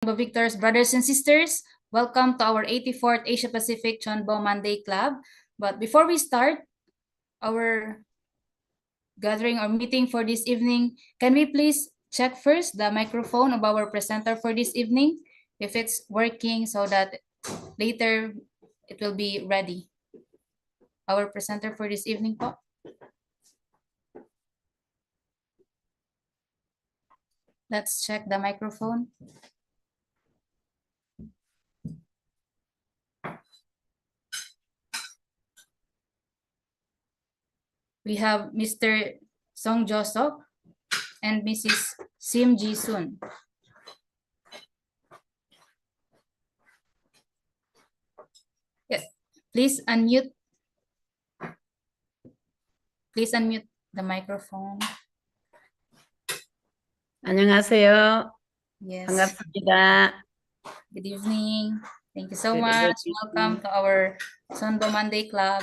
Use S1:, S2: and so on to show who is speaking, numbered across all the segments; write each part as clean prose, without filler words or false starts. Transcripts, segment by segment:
S1: Victor's brothers and sisters, welcome to our 84th Asia Pacific CheonBo Monday Club. But before we start our gathering or meeting for this evening, can we please check first the microphone of our presenter for this evening, if it's working, so that later it will be ready. Our presenter for this evening po. Let's check the microphone. We have Mr. Song Josok and Mrs. Sim Ji Sun. Yes, please unmute. Please unmute the microphone.
S2: 안녕하세요.
S1: Yes.
S2: 반갑습니다.
S1: Good evening. Thank you so much. Welcome to our CheonBo Monday Club.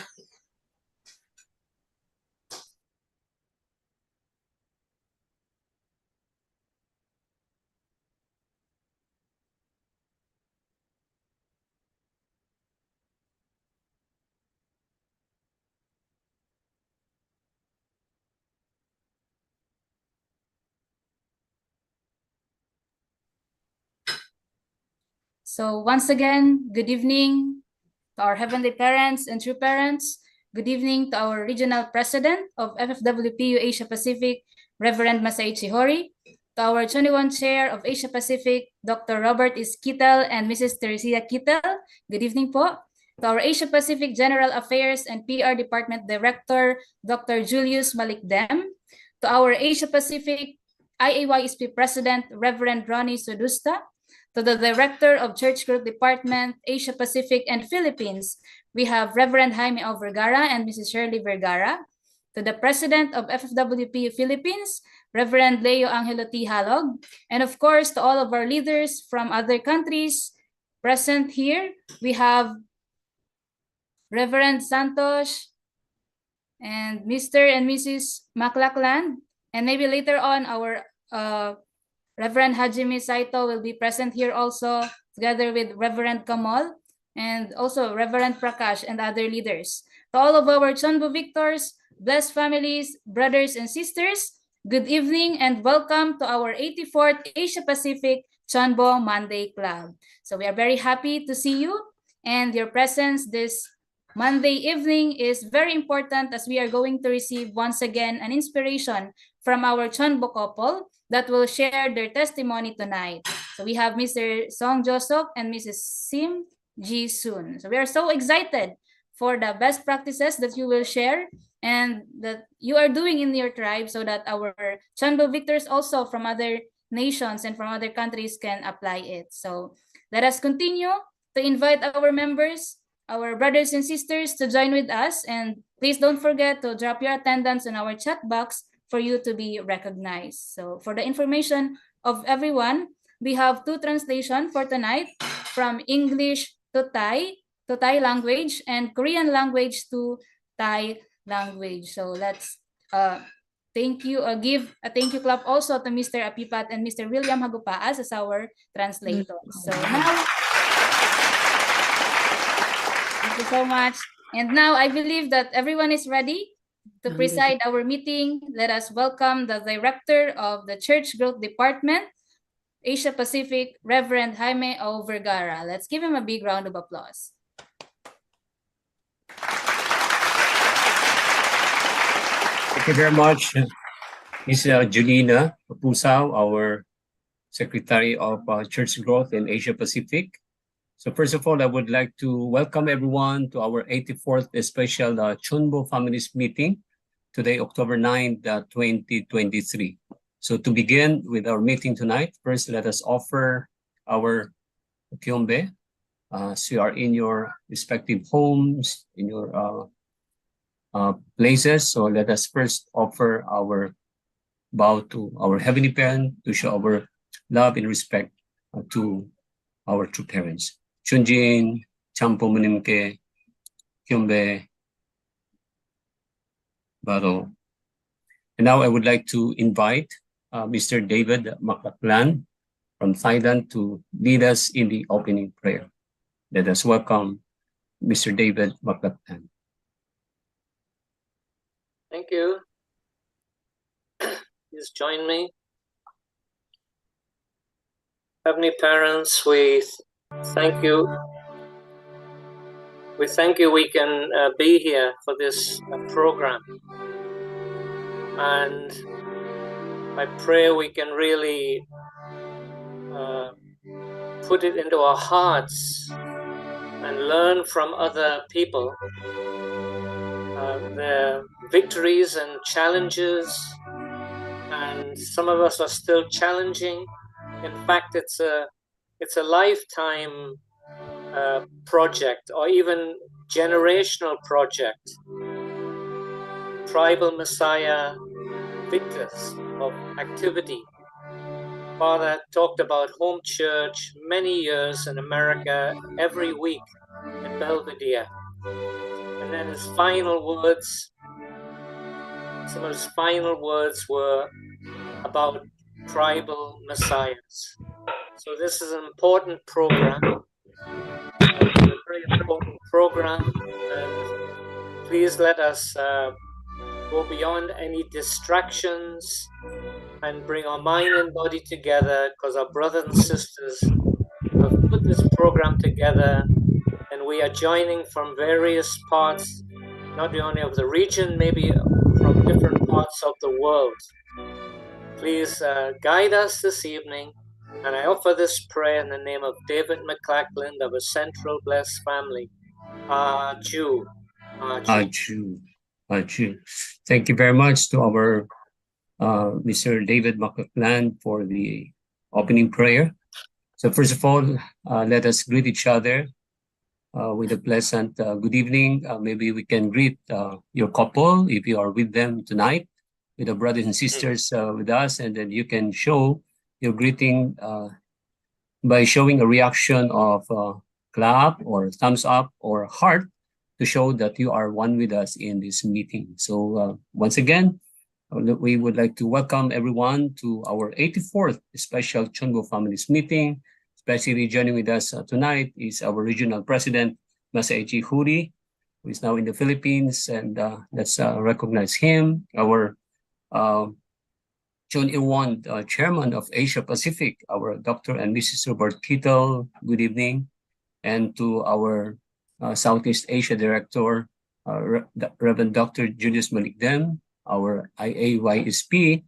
S1: So once again, good evening to our heavenly parents and true parents. Good evening to our regional president of FFWPU Asia Pacific, Reverend Masaichi Hori, to our 21 chair of Asia Pacific, Dr. Robert is Kittel and Mrs. Teresia Kittel. Good evening po. To our Asia Pacific General Affairs and PR Department Director, Dr. Julius Malikdem. To our Asia Pacific IAYSP President, Reverend Ronnie Sudusta. To the Director of Church Growth Department, Asia Pacific and Philippines, we have Reverend Jaime O. Vergara and Mrs. Shirley Vergara. To the President of FFWPU Philippines, Reverend Leo Angelo T. Halog. And of course, to all of our leaders from other countries present here, we have Reverend Santos and Mr. and Mrs. Maclachlan. And maybe later on, our Reverend Hajime Saito will be present here also, together with Reverend Kamal and also Reverend Prakash and other leaders. To all of our CheonBo Victors, blessed families, brothers and sisters, good evening and welcome to our 84th Asia Pacific CheonBo Monday Club. So we are very happy to see you, and your presence this Monday evening is very important, as we are going to receive once again an inspiration from our CheonBo couple that will share their testimony tonight. So we have Mr. Song Josok and Mrs. Sim Ji Sun. So we are so excited for the best practices that you will share and that you are doing in your tribe, so that our CheonBo Victors also from other nations and from other countries can apply it. So let us continue to invite our members, our brothers and sisters, to join with us. And please don't forget to drop your attendance in our chat box for you to be recognized. So for the information of everyone, we have two translations for tonight, from English to Thai language, and Korean language to Thai language. So let's give a thank you clap also to Mr. Apipat and Mr. William Hagupaas as our translators. So now, thank you so much. And now I believe that everyone is ready to preside our meeting. Let us welcome the Director of the Church Growth Department, Asia Pacific, Reverend Jaime O. Vergara. Let's give him a big round of applause.
S3: Thank you very much, Ms. Julina Pusao, our Secretary of Church Growth in Asia Pacific. So first of all, I would like to welcome everyone to our 84th special CheonBo Families Meeting, today, October 9th, 2023. So to begin with our meeting tonight, first let us offer our CheonBo. So you are in your respective homes, in your places. So let us first offer our bow to our Heavenly Parent to show our love and respect to our true parents. Chunjin, Champomunimke, CheonBo, Baro. And now I would like to invite Mr. David Maclachlan from Thailand to lead us in the opening prayer. Let us welcome Mr. David Maklaklan.
S4: Thank you. Please join me. Heavenly Parents, we thank you. We thank you we can be here for this program. And I pray we can really put it into our hearts and learn from other people their victories and challenges. And some of us are still challenging. In fact, it's a lifetime project or even generational project. Tribal Messiah victors of activity. Father talked about home church many years in America, every week in Belvedere. And then his final words, some of his final words were about tribal messiahs. So this is an important program. It's a very important program, and please let us go beyond any distractions and bring our mind and body together, because our brothers and sisters have put this program together, and we are joining from various parts, not only of the region, maybe from different parts of the world. Please guide us this evening, and I offer this prayer in the name of David McLachlan of a Central Blessed Family. Jew.
S3: Thank you very much to our Mr. David Maklaklan for the opening prayer. So first of all, let us greet each other with a pleasant good evening. Maybe we can greet your couple if you are with them tonight, with the brothers and sisters with us, and then you can show your greeting by showing a reaction of clap or thumbs up or heart to show that you are one with us in this meeting. So once again, we would like to welcome everyone to our 84th special CheonBo Families meeting. Especially joining with us tonight is our regional president, Masaechi Huri, who is now in the Philippines, and let's recognize him. Our Chon Il-won, chairman of Asia Pacific, our Dr. and Mrs. Robert Kittle, good evening. And to our Southeast Asia director, Reverend Dr. Julius Malikdem, our IAYSP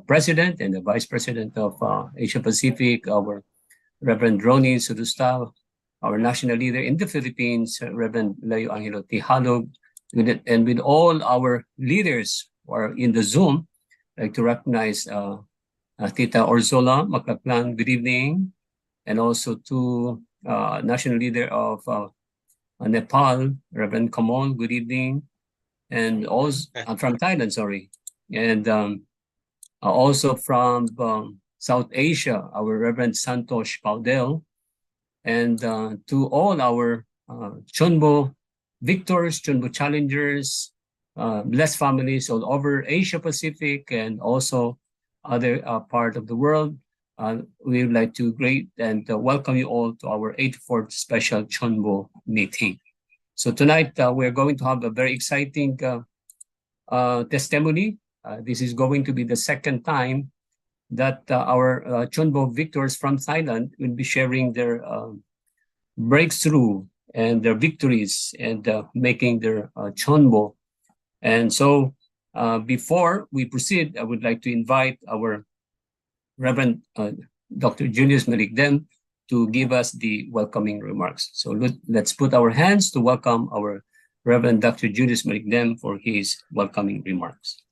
S3: president and the vice president of Asia Pacific, our Reverend Ronnie Sudusta, our national leader in the Philippines, Reverend Leo Angelo Tijalog, and with all our leaders who are in the Zoom, I'd like to recognize Tita Orzola Maklaklan, good evening, and also to national leader of Nepal, Reverend Kamal, good evening, and also from Thailand, sorry, and also from South Asia, our Reverend Santosh Paudel, and to all our CheonBo victors, CheonBo challengers, blessed families all over Asia Pacific and also other part of the world. We would like to greet and welcome you all to our 84th special CheonBo meeting. So tonight we're going to have a very exciting testimony. This is going to be the second time that our CheonBo victors from Thailand will be sharing their breakthrough and their victories and making their CheonBo. And so before we proceed, I would like to invite our Reverend Dr. Julius Malikdem to give us the welcoming remarks. So let's put our hands to welcome our Reverend Dr. Julius Malikdem for his welcoming remarks.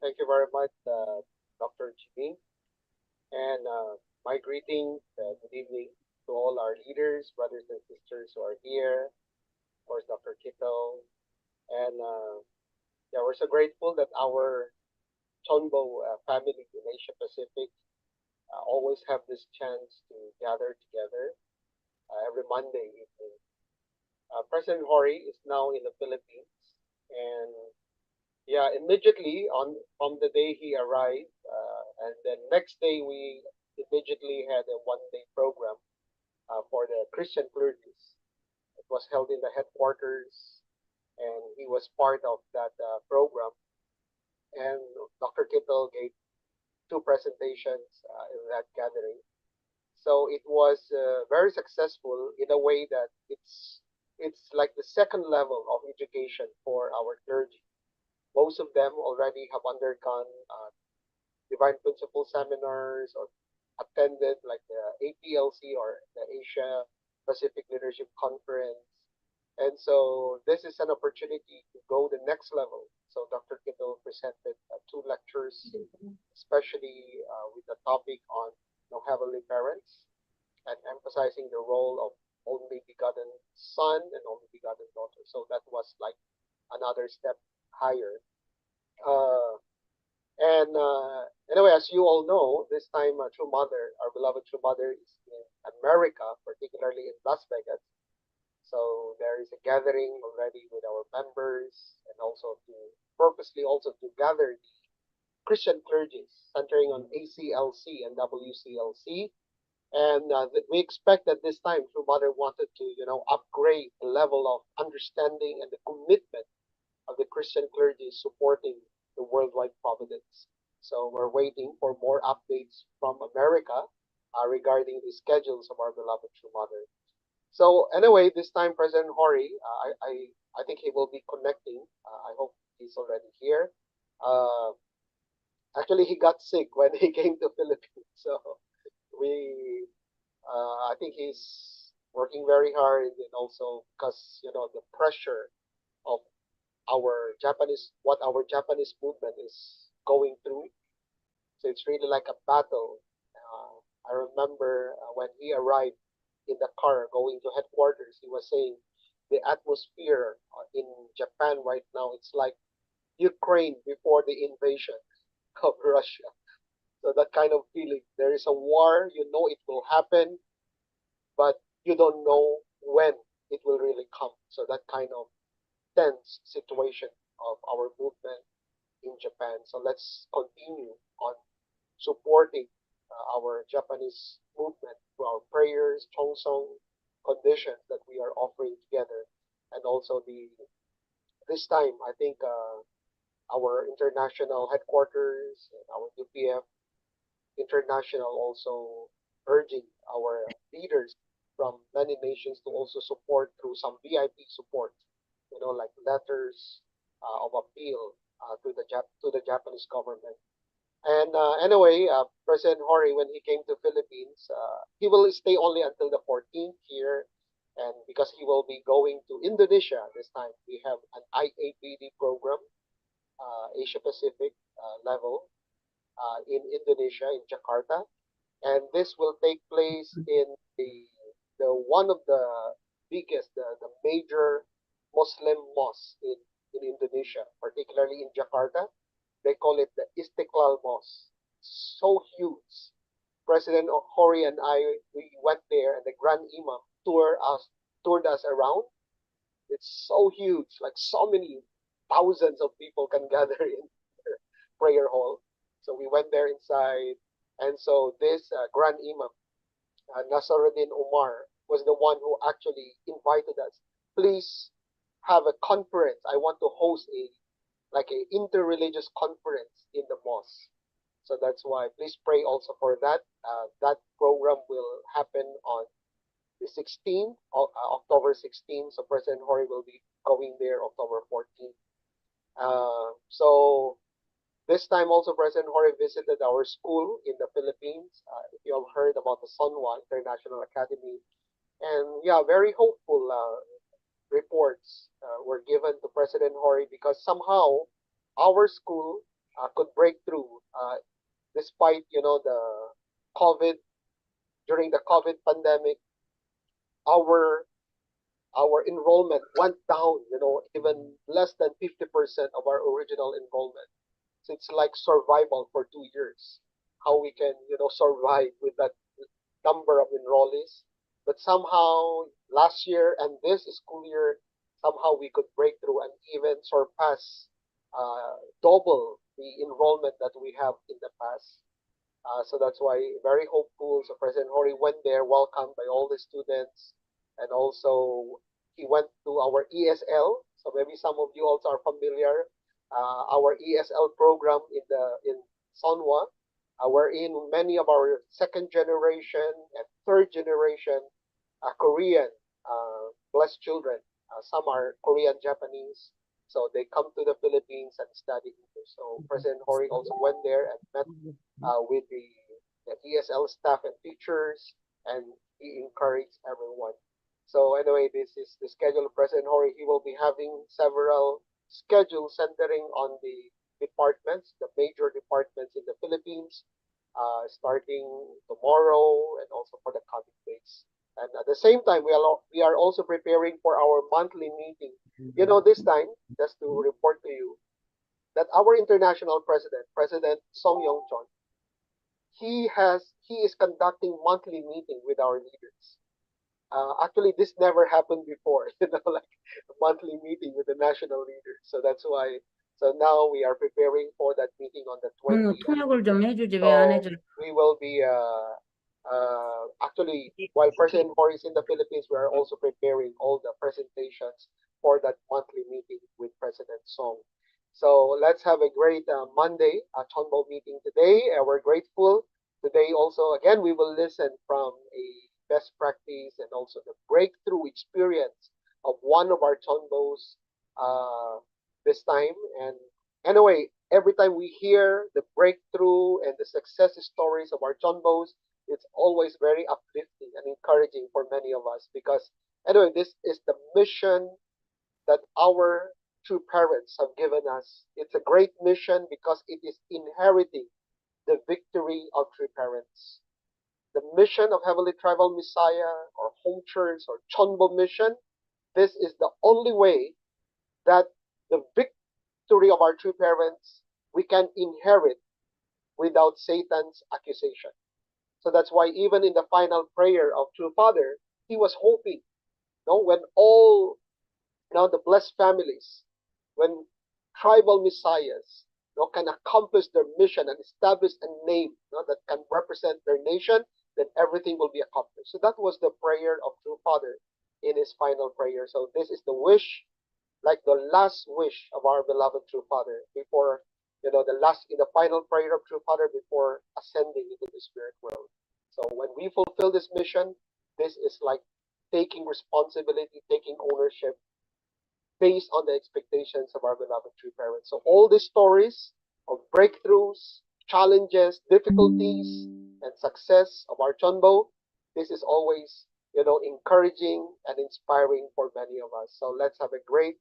S5: Thank you very much, Dr. Chibing. And my greeting, good evening to all our leaders, brothers and sisters who are here. Of course, Dr. Kittle. And yeah, we're so grateful that our CheonBo family in Asia Pacific always have this chance to gather together every Monday evening. President Hori is now in the Philippines, And yeah, immediately on from the day he arrived, and then next day we immediately had a 1 day program for the Christian clergies. It was held in the headquarters, and he was part of that program. And Dr. Kittle gave two presentations in that gathering. So it was very successful in a way that it's like the second level of education for our clergy. Most of them already have undergone divine principle seminars or attended like the APLC or the Asia Pacific Leadership Conference. And so this is an opportunity to go the next level. So Dr. Kittle presented two lectures, especially with the topic on heavenly parents and emphasizing the role of only begotten son and only begotten daughter. So that was like another step higher. Uh, and anyway, as you all know, this time True Mother, our beloved True Mother, is in America, particularly in Las Vegas. So there is a gathering already with our members, and also to purposely also to gather the Christian clergy, centering on ACLC and WCLC. And we expect that this time True Mother wanted to, upgrade the level of understanding and the commitment of the Christian clergy supporting the worldwide providence. So we're waiting for more updates from America regarding the schedules of our beloved True Mother. So anyway, this time President Hori, I think he will be connecting. I hope he's already here. Uh, Actually, he got sick when he came to Philippines, so we I think he's working very hard, and also because the pressure of what our Japanese movement is going through. So it's really like a battle. I remember when he arrived in the car going to headquarters, he was saying the atmosphere in Japan right now, it's like Ukraine before the invasion of Russia. So that kind of feeling. There is a war, it will happen, but you don't know when it will really come. So that kind of tense situation of our movement in Japan. So let's continue on supporting our Japanese movement through our prayers, chongsong conditions that we are offering together, and also this time I think our international headquarters and our UPF international also urging our leaders from many nations to also support through some VIP support, like letters of appeal to the Japanese government. And anyway, President Hori, when he came to Philippines, he will stay only until the 14th here, and because he will be going to Indonesia this time, we have an IAPD program, Asia Pacific level, in Indonesia, in Jakarta, and this will take place in the one of the biggest, the major Muslim mosques in Indonesia, particularly in Jakarta. They call it the Istiqlal Mosque. So huge. President Hori and we went there, and the Grand Imam toured us around. It's so huge, like so many thousands of people can gather in the prayer hall. So we went there inside, and so this Grand Imam, Nasaruddin Umar, was the one who actually invited us. Please have a conference. I want to host a interreligious conference in the mosque. So that's why please pray also for that. That program will happen on the 16th, October 16th. So President Hori will be going there October 14th. So this time also President Hori visited our school in the Philippines. If you have heard about the Sonwa International Academy, and yeah, very hopeful reports were given to President Hori because somehow our school could break through despite the COVID during the COVID pandemic. Our enrollment went down, even less than 50% of our original enrollment. So it's like survival for 2 years. How we can, survive with that number of enrollees. But somehow last year and this school year, somehow we could break through and even surpass double the enrollment that we have in the past. So that's why very hopeful. So President Hori went there, welcomed by all the students, and also he went to our ESL. So maybe some of you also are familiar. Our ESL program in Sonwa, wherein many of our second generation and third generation Korean blessed children. Some are Korean Japanese, so they come to the Philippines and study here. So President Hori also went there and met with the ESL staff and teachers, and he encouraged everyone. So anyway, this is the schedule of President Hori. He will be having several schedules centering on the departments, the major departments in the Philippines, starting tomorrow and also for the coming days. And at the same time, we are also preparing for our monthly meeting. You know, this time, just to report to you, that our international president, President Song Yong Chon, he is conducting monthly meeting with our leaders. Actually, this never happened before, like a monthly meeting with the national leaders. So that's why. So now we are preparing for that meeting on the 20th.
S2: 통역을 좀 해주지 왜 안
S5: So
S2: 해줘?
S5: we will be actually, while President Hori is in the Philippines, we are also preparing all the presentations for that monthly meeting with President Song. So let's have a great Monday CheonBo meeting today. We're grateful. Today also, again, we will listen from a best practice and also the breakthrough experience of one of our CheonBos this time. And anyway, every time we hear the breakthrough and the success stories of our CheonBos, it's always very uplifting and encouraging for many of us because anyway, this is the mission that our true parents have given us. It's a great mission because it is inheriting the victory of true parents. The mission of Heavenly Tribal Messiah or Home Church or CheonBo mission, this is the only way that the victory of our true parents we can inherit without Satan's accusation. So that's why even in the final prayer of True Father, he was hoping, when all the blessed families, when tribal messiahs can accomplish their mission and establish a name that can represent their nation, then everything will be accomplished. So that was the prayer of True Father in his final prayer. So this is the wish, like the last wish of our beloved True Father before in the final prayer of True Father before ascending into the spirit world. So when we fulfill this mission, this is like taking responsibility, taking ownership based on the expectations of our beloved true parents. So all these stories of breakthroughs, challenges, difficulties, and success of our CheonBo, this is always, encouraging and inspiring for many of us. So let's have a great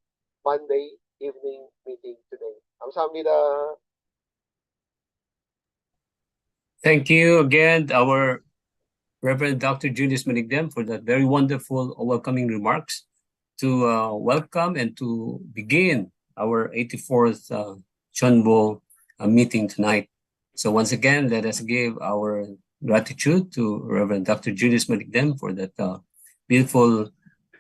S5: Monday evening meeting today. 감사합니다.
S3: Thank you again, our Reverend Dr. Julius Manigdem, for that very wonderful welcoming remarks to welcome and to begin our 84th CheonBo meeting tonight. So once again, let us give our gratitude to Reverend Dr. Julius Manigdem for that beautiful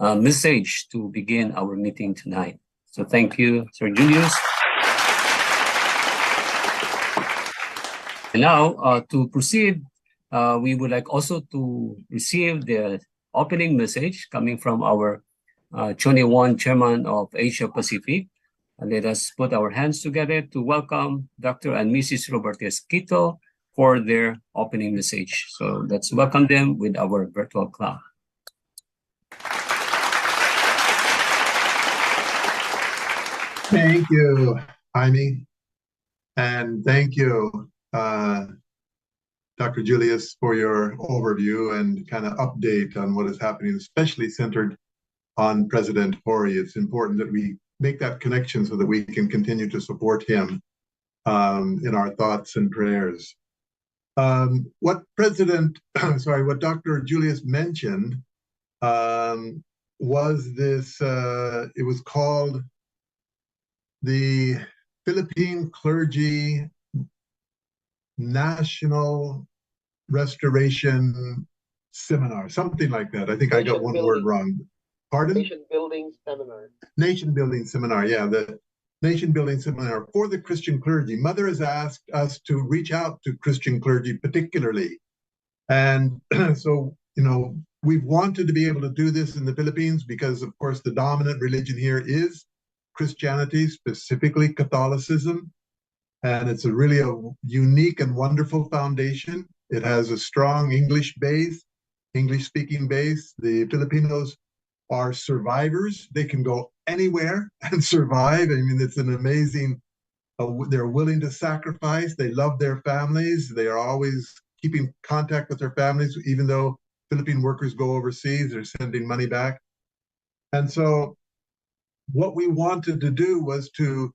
S3: message to begin our meeting tonight. So thank you, Sir Julius. And now, to proceed, we would like also to receive the opening message coming from our Cheon Chairman of Asia Pacific. And let us put our hands together to welcome Dr. and Mrs. Robertes Quito for their opening message. So let's welcome them with our virtual clap.
S6: Thank you, Jaime. And thank you, Dr. Julius, for your overview and kind of update on what is happening, especially centered on President Hori. It's important that we make that connection so that we can continue to support him in our thoughts and prayers. What Dr. Julius mentioned was this, it was called the Philippine Clergy National Restoration Seminar, something like that. I think I got one word wrong. Pardon?
S5: Nation building seminar.
S6: Nation building seminar, yeah, the nation building seminar for the Christian clergy. Mother has asked us to reach out to Christian clergy particularly. And so, we've wanted to be able to do this in the Philippines because, of course, the dominant religion here is Christianity, specifically Catholicism. And it's really a unique and wonderful foundation. It has a strong English base, English-speaking base. The Filipinos are survivors. They can go anywhere and survive. I mean, it's an amazing, they're willing to sacrifice. They love their families. They are always keeping contact with their families, even though Philippine workers go overseas, they're sending money back. And so what we wanted to do was to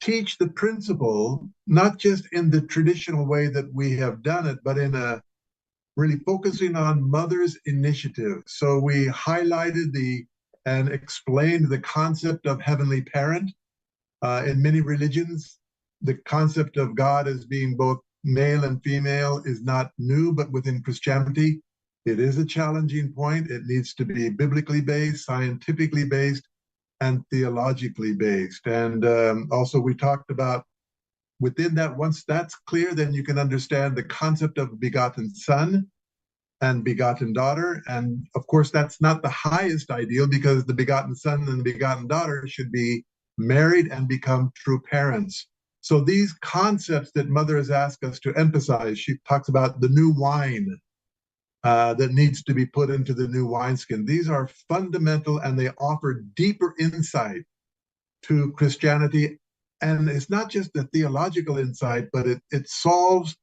S6: teach the principle, not just in the traditional way that we have done it, but in a really focusing on mother's initiative. So we highlighted and explained the concept of heavenly parent. In many religions, the concept of God as being both male and female is not new, but within Christianity, it is a challenging point. It needs to be biblically based, scientifically based, and theologically based. And also we talked about within that, once that's clear, then you can understand the concept of begotten son and begotten daughter. And of course, that's not the highest ideal because the begotten son and the begotten daughter should be married and become true parents. So these concepts that Mother has asked us to emphasize, she talks about the new wine that needs to be put into the new wineskin. These are fundamental and they offer deeper insight to Christianity. And it's not just a theological insight, but it solves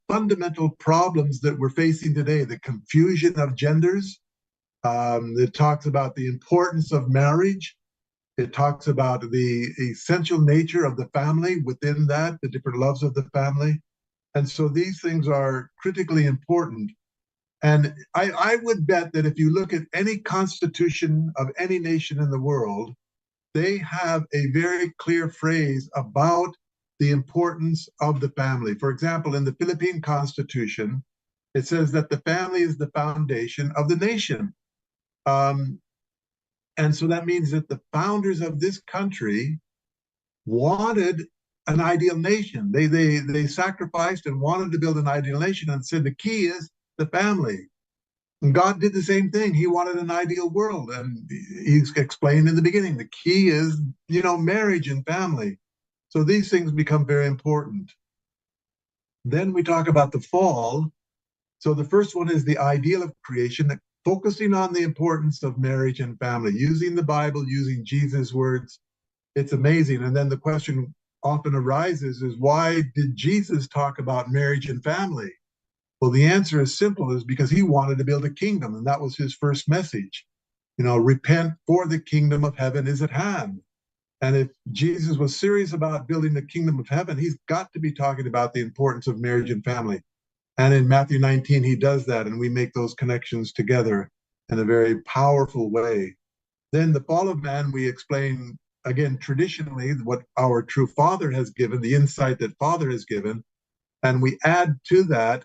S6: fundamental problems that we're facing today, the confusion of genders. It talks about the importance of marriage. It talks about the essential nature of the family within that, the different loves of the family. And so these things are critically important. And I would bet that if you look at any constitution of any nation in the world, they have a very clear phrase about the importance of the family. For example, in the Philippine Constitution, it says that the family is the foundation of the nation. And so that means that the founders of this country wanted an ideal nation. They sacrificed and wanted to build an ideal nation and said the key is the family. And God did the same thing. He wanted an ideal world. And he's explained in the beginning, the key is, marriage and family. So these things become very important. Then we talk about the fall. So the first one is the ideal of creation, focusing on the importance of marriage and family, using the Bible, using Jesus' words. It's amazing. And then the question often arises is, why did Jesus talk about marriage and family? Well, the answer is simple, is because he wanted to build a kingdom, and that was his first message. Repent, for the kingdom of heaven is at hand. And if Jesus was serious about building the kingdom of heaven, he's got to be talking about the importance of marriage and family. And in Matthew 19, he does that, and we make those connections together in a very powerful way. Then the fall of man, we explain, again, traditionally, what our true Father has given, the insight that Father has given, and we add to that,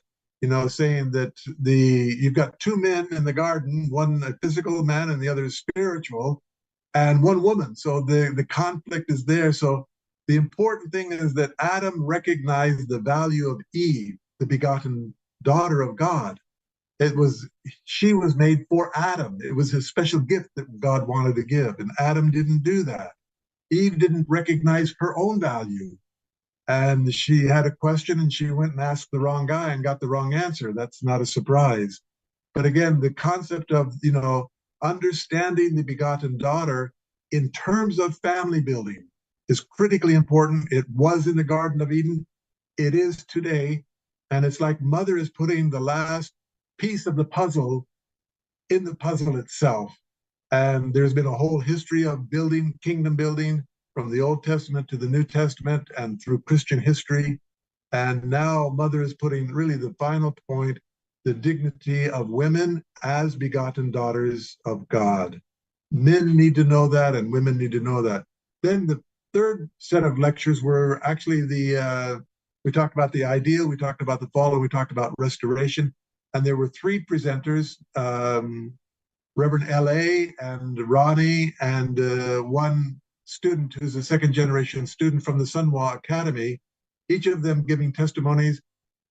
S6: saying that you've got two men in the garden, one a physical man and the other is spiritual, and one woman. So the conflict is there. So the important thing is that Adam recognized the value of Eve, the begotten daughter of God. She was made for Adam. It was a special gift that God wanted to give, and Adam didn't do that. Eve didn't recognize her own value. And she had a question and she went and asked the wrong guy and got the wrong answer. That's not a surprise. But again, the concept of, understanding the begotten daughter in terms of family building is critically important. It was in the Garden of Eden. It is today. And it's like Mother is putting the last piece of the puzzle in the puzzle itself. And there's been a whole history of building, kingdom building, from the Old Testament to the New Testament and through Christian history. And now Mother is putting really the final point, the dignity of women as begotten daughters of God. Men need to know that and women need to know that. Then the third set of lectures were actually we talked about the ideal, we talked about the fall, and we talked about restoration. And there were three presenters. Reverend L.A. and Ronnie and one student who's a second-generation student from the Sunwa Academy, each of them giving testimonies.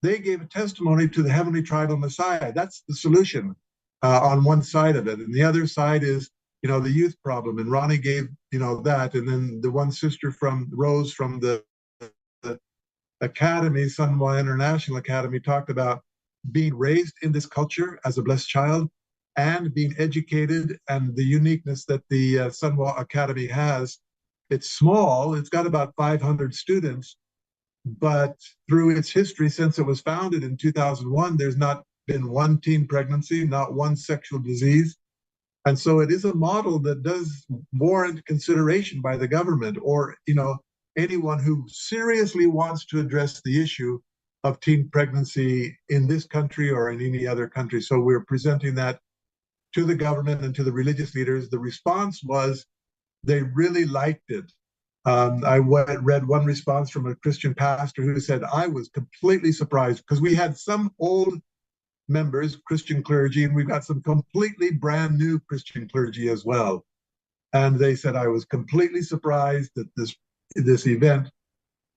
S6: They gave a testimony to the Heavenly Tribal Messiah. That's the solution on one side of it. And the other side is, the youth problem. And Ronnie gave, that. And then the one sister from Rose from the Academy, Sunwa International Academy, talked about being raised in this culture as a blessed child and being educated, and the uniqueness that the Sunwa Academy has. It's small, it's got about 500 students, but through its history since it was founded in 2001, there's not been one teen pregnancy, not one sexual disease. And so it is a model that does warrant consideration by the government or, anyone who seriously wants to address the issue of teen pregnancy in this country or in any other country. So we're presenting that to the government and to the religious leaders. The response was they really liked it. I read one response from a Christian pastor who said, I was completely surprised because we had some old members, Christian clergy, and we've got some completely brand new Christian clergy as well. And they said, I was completely surprised that this event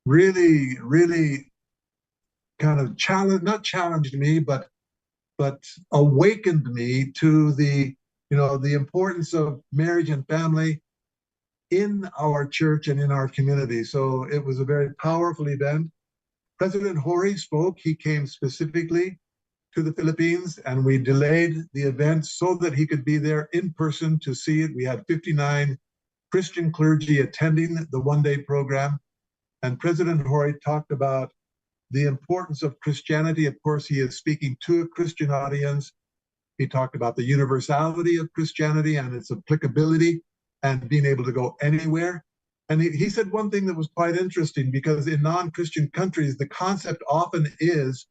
S6: really, really kind of not challenged me, but awakened me to the importance of marriage and family in our church and in our community. So it was a very powerful event. President Hori spoke. He came specifically to the Philippines, and we delayed the event so that he could be there in person to see it. We had 59 Christian clergy attending the one-day program, and President Hori talked about the importance of Christianity. Of course, he is speaking to a Christian audience. He talked about the universality of Christianity and its applicability and being able to go anywhere. And he said one thing that was quite interesting, because in non-Christian countries, the concept often is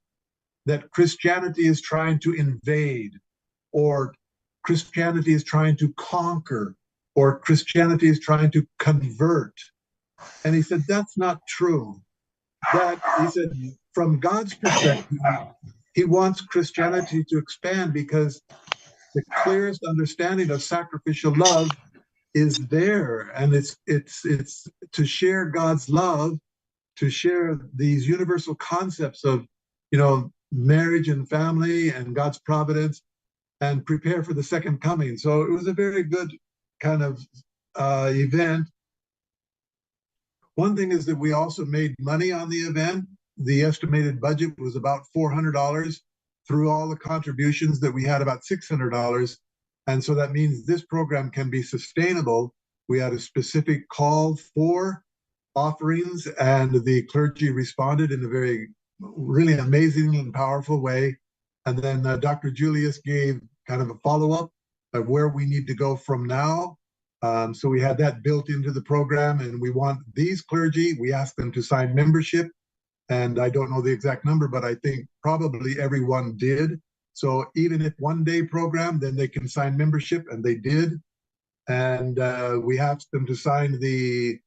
S6: that Christianity is trying to invade, or Christianity is trying to conquer, or Christianity is trying to convert. And he said, that's not true. That, he said, from God's perspective, he wants Christianity to expand because the clearest understanding of sacrificial love is there. And it's to share God's love, to share these universal concepts of, marriage and family and God's providence, and prepare for the second coming. So it was a very good kind of event. One thing is that we also made money on the event. The estimated budget was about $400. Through all the contributions that we had, about $600. And so that means this program can be sustainable. We had a specific call for offerings, and the clergy responded in a very, really amazing and powerful way. And then Dr. Julius gave kind of a follow-up of where we need to go from now. So we had that built into the program, and we want these clergy, we asked them to sign membership, and I don't know the exact number, but I think probably everyone did. So even if one-day program, then they can sign membership, and they did. And we asked them to sign the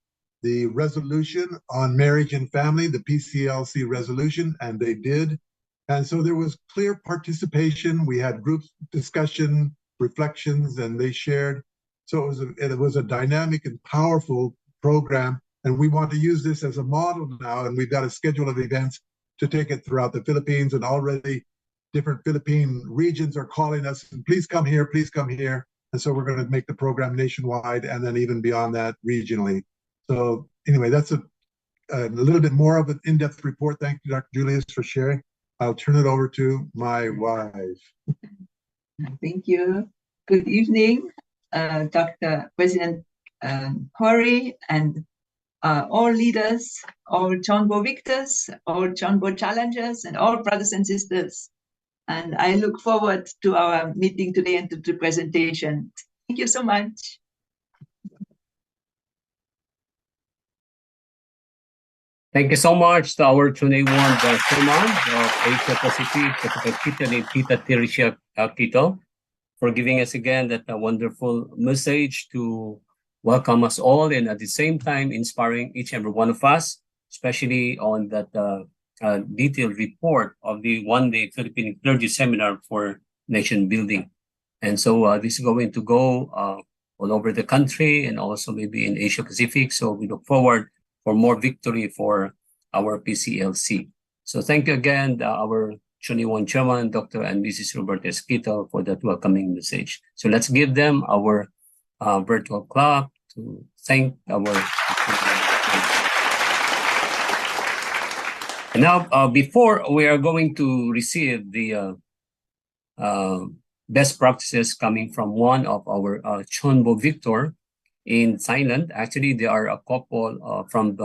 S6: resolution on marriage and family, the PCLC resolution, and they did. And so there was clear participation. We had group discussion, reflections, and they shared. So it was a dynamic and powerful program. And we want to use this as a model now. And we've got a schedule of events to take it throughout the Philippines. And already different Philippine regions are calling us, and please come here, please come here. And so we're going to make the program nationwide, and then even beyond that regionally. So anyway, that's a little bit more of an in-depth report. Thank you, Dr. Julius, for sharing. I'll turn it over to my wife.
S7: Thank you. Good evening, Dr. President Hori, and all leaders, all CheonBo victors, all CheonBo challengers, and all brothers and sisters. And I look forward to our meeting today and to the presentation. Thank you so much.
S3: Thank you so much to our Tunay One, the Chairman of Asia Pacific, Tita Teresia Quito, for giving us again that wonderful message to welcome us all, and at the same time inspiring each and every one of us, especially on that detailed report of the one-day Philippine Clergy Seminar for Nation Building. And so this is going to go all over the country and also maybe in Asia Pacific. So we look forward for more victory for our PCLC. So thank you again, our 21 Chairman, Dr. and Mrs. Roberta Esquito, for that welcoming message. So let's give them our virtual clap to thank our. And now, before we are going to receive the best practices coming from one of our CheonBo Victor in Thailand. Actually, there are a couple from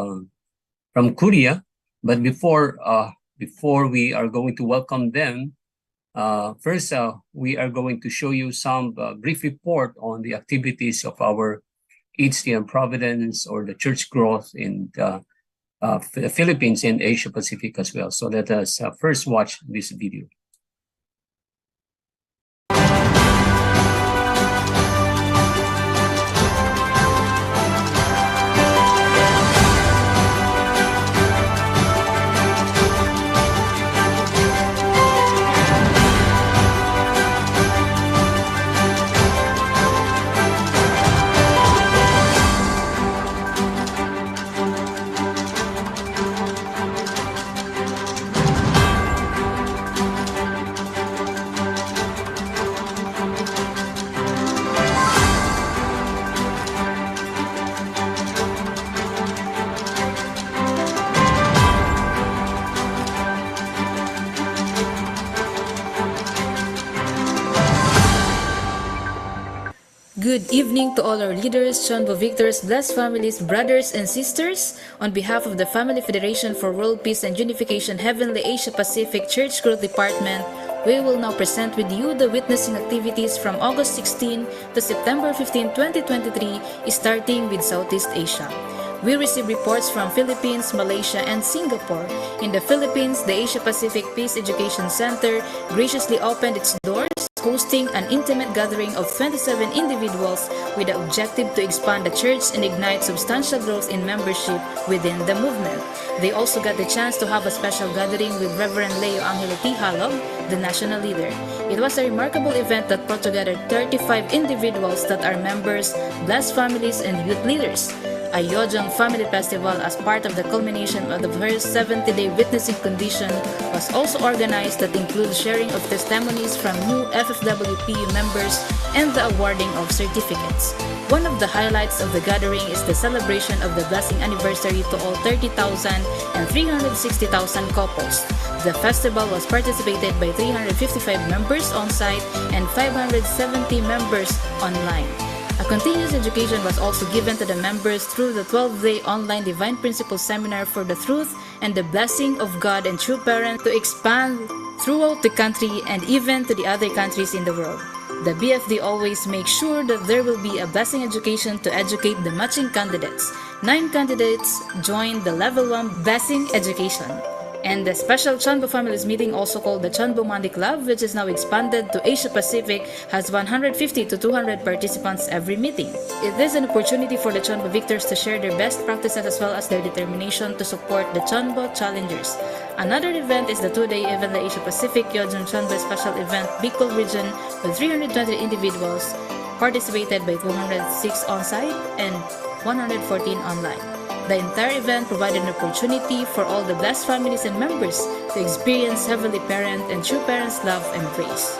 S3: Korea. But before we are going to welcome them, first we are going to show you some brief report on the activities of our HTM Providence or the church growth in the Philippines and Asia Pacific as well. So let us first watch this video.
S8: Good evening to all our leaders, CheonBo Victors, blessed families, brothers and sisters. On behalf of the Family Federation for World Peace and Unification Heavenly Asia Pacific Church Growth Department, we will now present with you the witnessing activities from August 16 to September 15, 2023, starting with Southeast Asia. We receive reports from Philippines, Malaysia, and Singapore. In the Philippines, the Asia Pacific Peace Education Center graciously opened its doors, hosting an intimate gathering of 27 individuals with the objective to expand the church and ignite substantial growth in membership within the movement. They also got the chance to have a special gathering with Reverend Leo Angelo T. Halog, the national leader. It was a remarkable event that brought together 35 individuals that are members, blessed families, and youth leaders. A Yojong Family Festival as part of the culmination of the first 70-day witnessing condition was also organized that includes sharing of testimonies from new FFWPU members and the awarding of certificates. One of the highlights of the gathering is the celebration of the blessing anniversary to all 30,000 and 360,000 couples. The festival was participated by 355 members on-site and 570 members online. A continuous education was also given to the members through the 12-day online Divine Principles Seminar for the Truth and the Blessing of God and True Parents to expand throughout the country and even to the other countries in the world. The BFD always makes sure that there will be a blessing education to educate the matching candidates. 9 candidates joined the Level 1 Blessing Education. And the special CheonBo Families meeting, also called the CheonBo Monday Club, which is now expanded to Asia Pacific, has 150 to 200 participants every meeting. It is an opportunity for the CheonBo Victors to share their best practices as well as their determination to support the CheonBo Challengers. Another event is the 2-day event, the Asia Pacific Yojong CheonBo Special Event Bicol Region, with 320 individuals participated by 206 on-site and 114 online. The entire event provided an opportunity for all the blessed families and members to experience Heavenly Parent and True Parents' love and grace.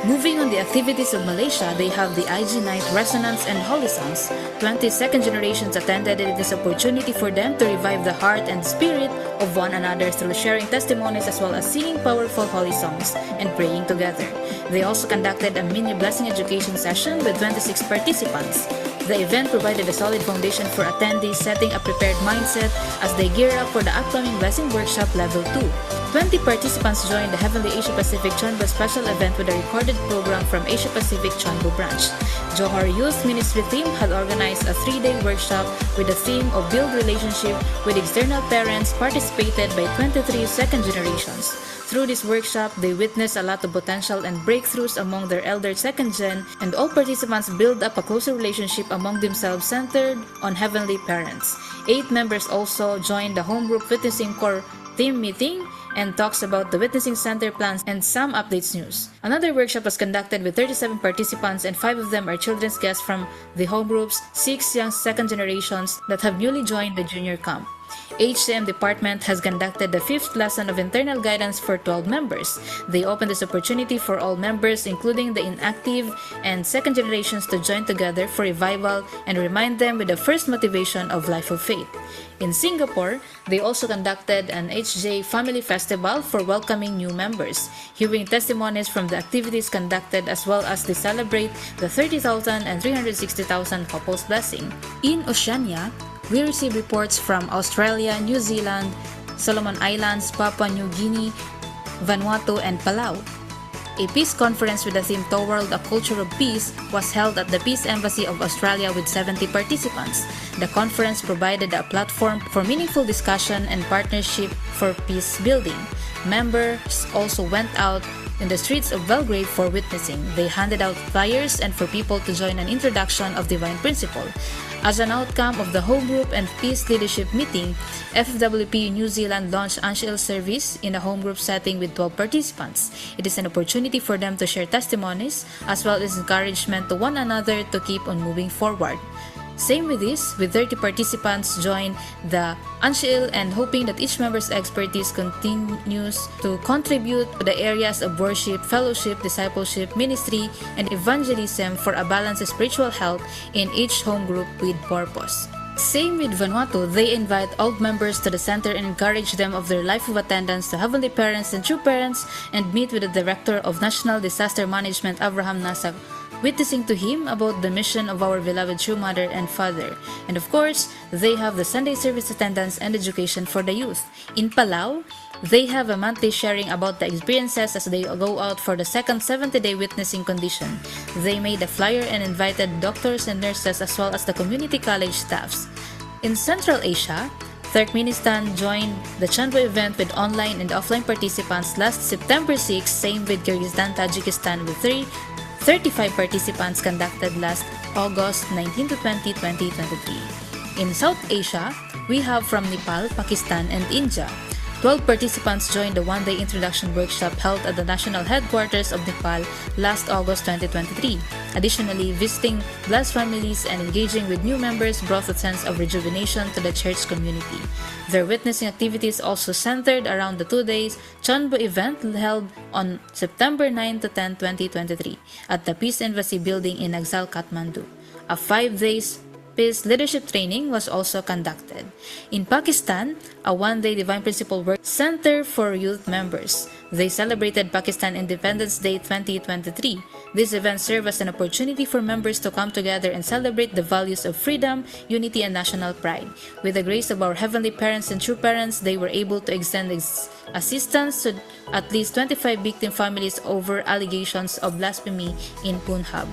S8: Moving on the activities of Malaysia, they have the IG Night Resonance and Holy Songs. 20 second generations attended this opportunity for them to revive the heart and spirit of one another through sharing testimonies as well as singing powerful holy songs and praying together. They also conducted a mini blessing education session with 26 participants. The event provided a solid foundation for attendees, setting a prepared mindset as they gear up for the upcoming Blessing Workshop Level 2. 20 participants joined the Heavenly Asia Pacific CheonBo special event with a recorded program from Asia Pacific CheonBo branch. Johor Youth Ministry team had organized a 3-day workshop with the theme of Build Relationship with External Parents, participated by 23 second generations. Through this workshop, they witnessed a lot of potential and breakthroughs among their elder second gen, and all participants build up a closer relationship among themselves centered on Heavenly Parents. 8 members also joined the Home Group Witnessing Core team meeting and talks about the Witnessing Center plans and some updates news. Another workshop was conducted with 37 participants, and 5 of them are children's guests from the home groups, 6 young second generations that have newly joined the junior camp. HCM department has conducted the 5th lesson of internal guidance for 12 members. They opened this opportunity for all members, including the inactive and second generations, to join together for revival and remind them with the first motivation of life of faith. In Singapore, they also conducted an HJ Family Festival for welcoming new members, hearing testimonies from the activities conducted, as well as they celebrate the 30,000 and 360,000 couples blessing. In Oceania, we receive reports from Australia, New Zealand, Solomon Islands, Papua New Guinea, Vanuatu, and Palau. A peace conference with the theme Toward a Culture of Peace was held at the Peace Embassy of Australia with 70 participants. The conference provided a platform for meaningful discussion and partnership for peace building. Members also went out in the streets of Belgrade for witnessing. They handed out flyers and for people to join an introduction of divine principle. As an outcome of the whole group and peace leadership meeting, FFWP New Zealand launched Anshil service in a home group setting with 12 participants. It is an opportunity for them to share testimonies as well as encouragement to one another to keep on moving forward. Same with this, with 30 participants joined the Anshil and hoping that each member's expertise continues to contribute to the areas of worship, fellowship, discipleship, ministry, and evangelism for a balanced spiritual health in each home group with purpose. Same with Vanuatu, they invite all members to the center and encourage them of their life of attendance to Heavenly Parents and True Parents, and meet with the Director of National Disaster Management, Abraham Nasak, witnessing to him about the mission of our beloved true mother and father. And of course, they have the Sunday service attendance and education for the youth. In Palau, they have a monthly sharing about the experiences as they go out for the second 70-day witnessing condition. They made a flyer and invited doctors and nurses as well as the community college staffs. In Central Asia, Turkmenistan joined the CheonBo event with online and offline participants last September 6, same with Kyrgyzstan, Tajikistan with 35 participants conducted last August 19 to 20, 2023. In South Asia, we have from Nepal, Pakistan, and India. 12 participants joined the one-day introduction workshop held at the national headquarters of Nepal last August 2023. Additionally, visiting blessed families and engaging with new members brought a sense of rejuvenation to the church community. Their witnessing activities also centered around the 2 days CheonBo event held on September 9 to 10, 2023 at the Peace Embassy building in Naxal, Kathmandu. A 5 days peace leadership training was also conducted. In Pakistan, a one-day Divine Principle Work Center for youth members. They celebrated Pakistan Independence Day 2023. This event served as an opportunity for members to come together and celebrate the values of freedom, unity, and national pride. With the grace of our Heavenly Parents and True Parents, they were able to extend assistance to at least 25 victim families over allegations of blasphemy in Punjab.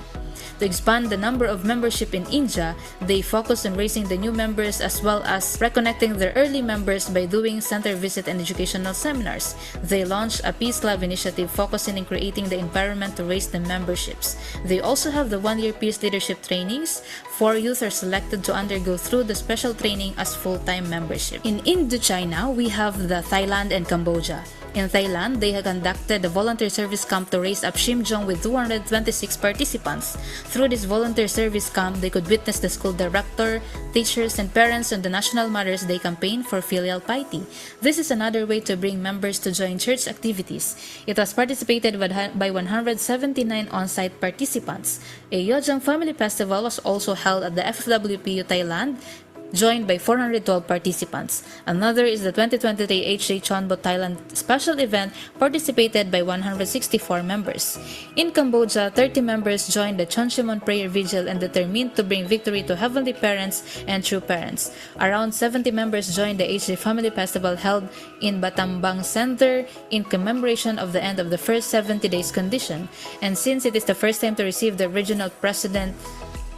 S8: To expand the number of membership in India, they focused on raising the new members as well as reconnecting their early members by doing center visit and educational seminars. They launched a Peace Club initiative focusing on creating the environment to raise the memberships. They also have the one-year peace leadership trainings. 4 youth are selected to undergo through the special training as full-time membership. In Indochina, we have the Thailand and Cambodia. In Thailand, they had conducted a volunteer service camp to raise up Shimjong with 226 participants. Through this volunteer service camp, they could witness the school director, teachers, and parents on the National Mother's Day campaign for filial piety. This is another way to bring members to join church activities. It was participated by 179 on-site participants. A Yojang Family Festival was also held at the FFWPU Thailand, joined by 412 participants. Another is the 2023 HJ CheonBo Thailand special event participated by 164 members. In Cambodia, 30 members joined the Chonshimon prayer vigil and determined to bring victory to Heavenly Parents and True Parents. Around 70 members joined the HJ Family Festival held in Batambang Center in commemoration of the end of the first 70 days condition. And since it is the first time to receive the original president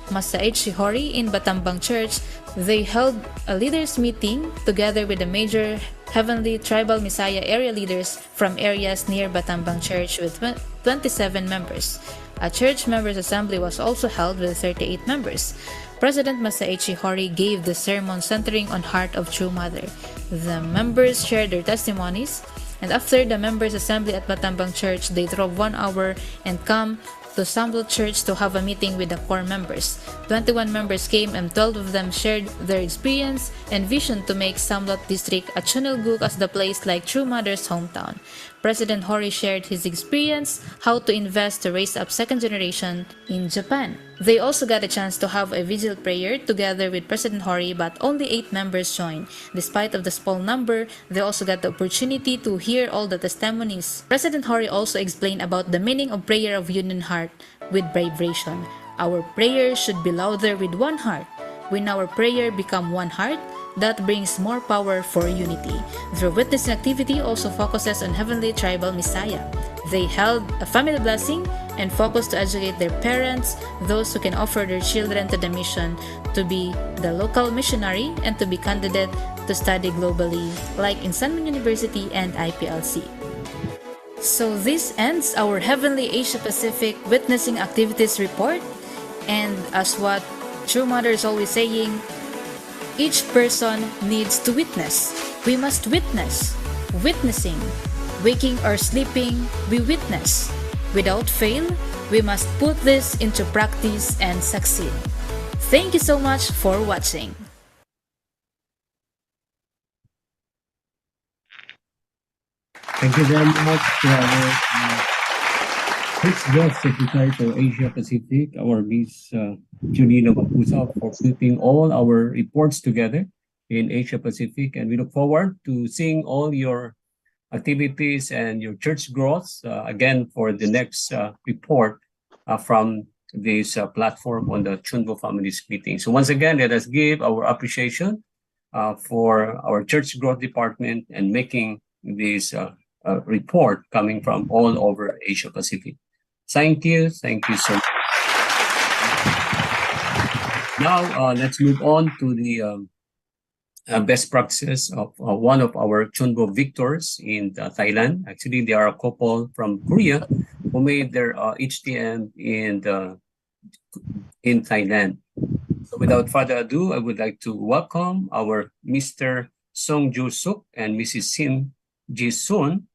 S8: Masa H. Hori in Batambang Church, they held a leaders meeting together with the major Heavenly Tribal Messiah area leaders from areas near Batambang Church with 27 members. A church members assembly was also held with 38 members. President Masa H. Hori gave the sermon centering on Heart of True Mother. The members shared their testimonies. And after the members' assembly at Matambang Church, they drove 1 hour and come to Samlo Church to have a meeting with the core members. 21 members came and 12 of them shared their experience and vision to make Samlot District at Chunilguk as the place like True Mother's hometown. President Hori shared his experience, how to invest to raise up second generation in Japan. They also got a chance to have a vigil prayer together with President Hori, but only 8 members joined. Despite of the small number, they also got the opportunity to hear all the testimonies. President Hori also explained about the meaning of prayer of union heart with vibration. Our prayer should be louder with one heart. When our prayer become one heart, that brings more power for unity. Their witnessing activity also focuses on Heavenly Tribal Messiah. They held a family blessing and focused to educate their parents, those who can offer their children to the mission, to be the local missionary and to be candidate to study globally, like in Sanman University and IPLC. So this ends our Heavenly Asia Pacific Witnessing Activities Report. And as what True Mother is always saying, each person needs to witness. We must witness. Witnessing. Waking or sleeping, we witness. Without fail, we must put this into practice and succeed. Thank you so much for watching.
S3: Thank you very much to our first guest secretary for Asia Pacific, our Miss Junina Mapusa, for putting all our reports together in Asia Pacific. And we look forward to seeing all your activities and your church growth again for the next report from this platform on the CheonBo Families Meeting. So once again, let us give our appreciation for our church growth department and making this report coming from all over Asia Pacific. Thank you so much. Now let's move on to the best practices of one of our CheonBo victors in Thailand. Actually, they are a couple from Korea who made their HTM in Thailand. So without further ado, I would like to welcome our Mr. Song Joo Suk and Mrs. Sim Ji Soon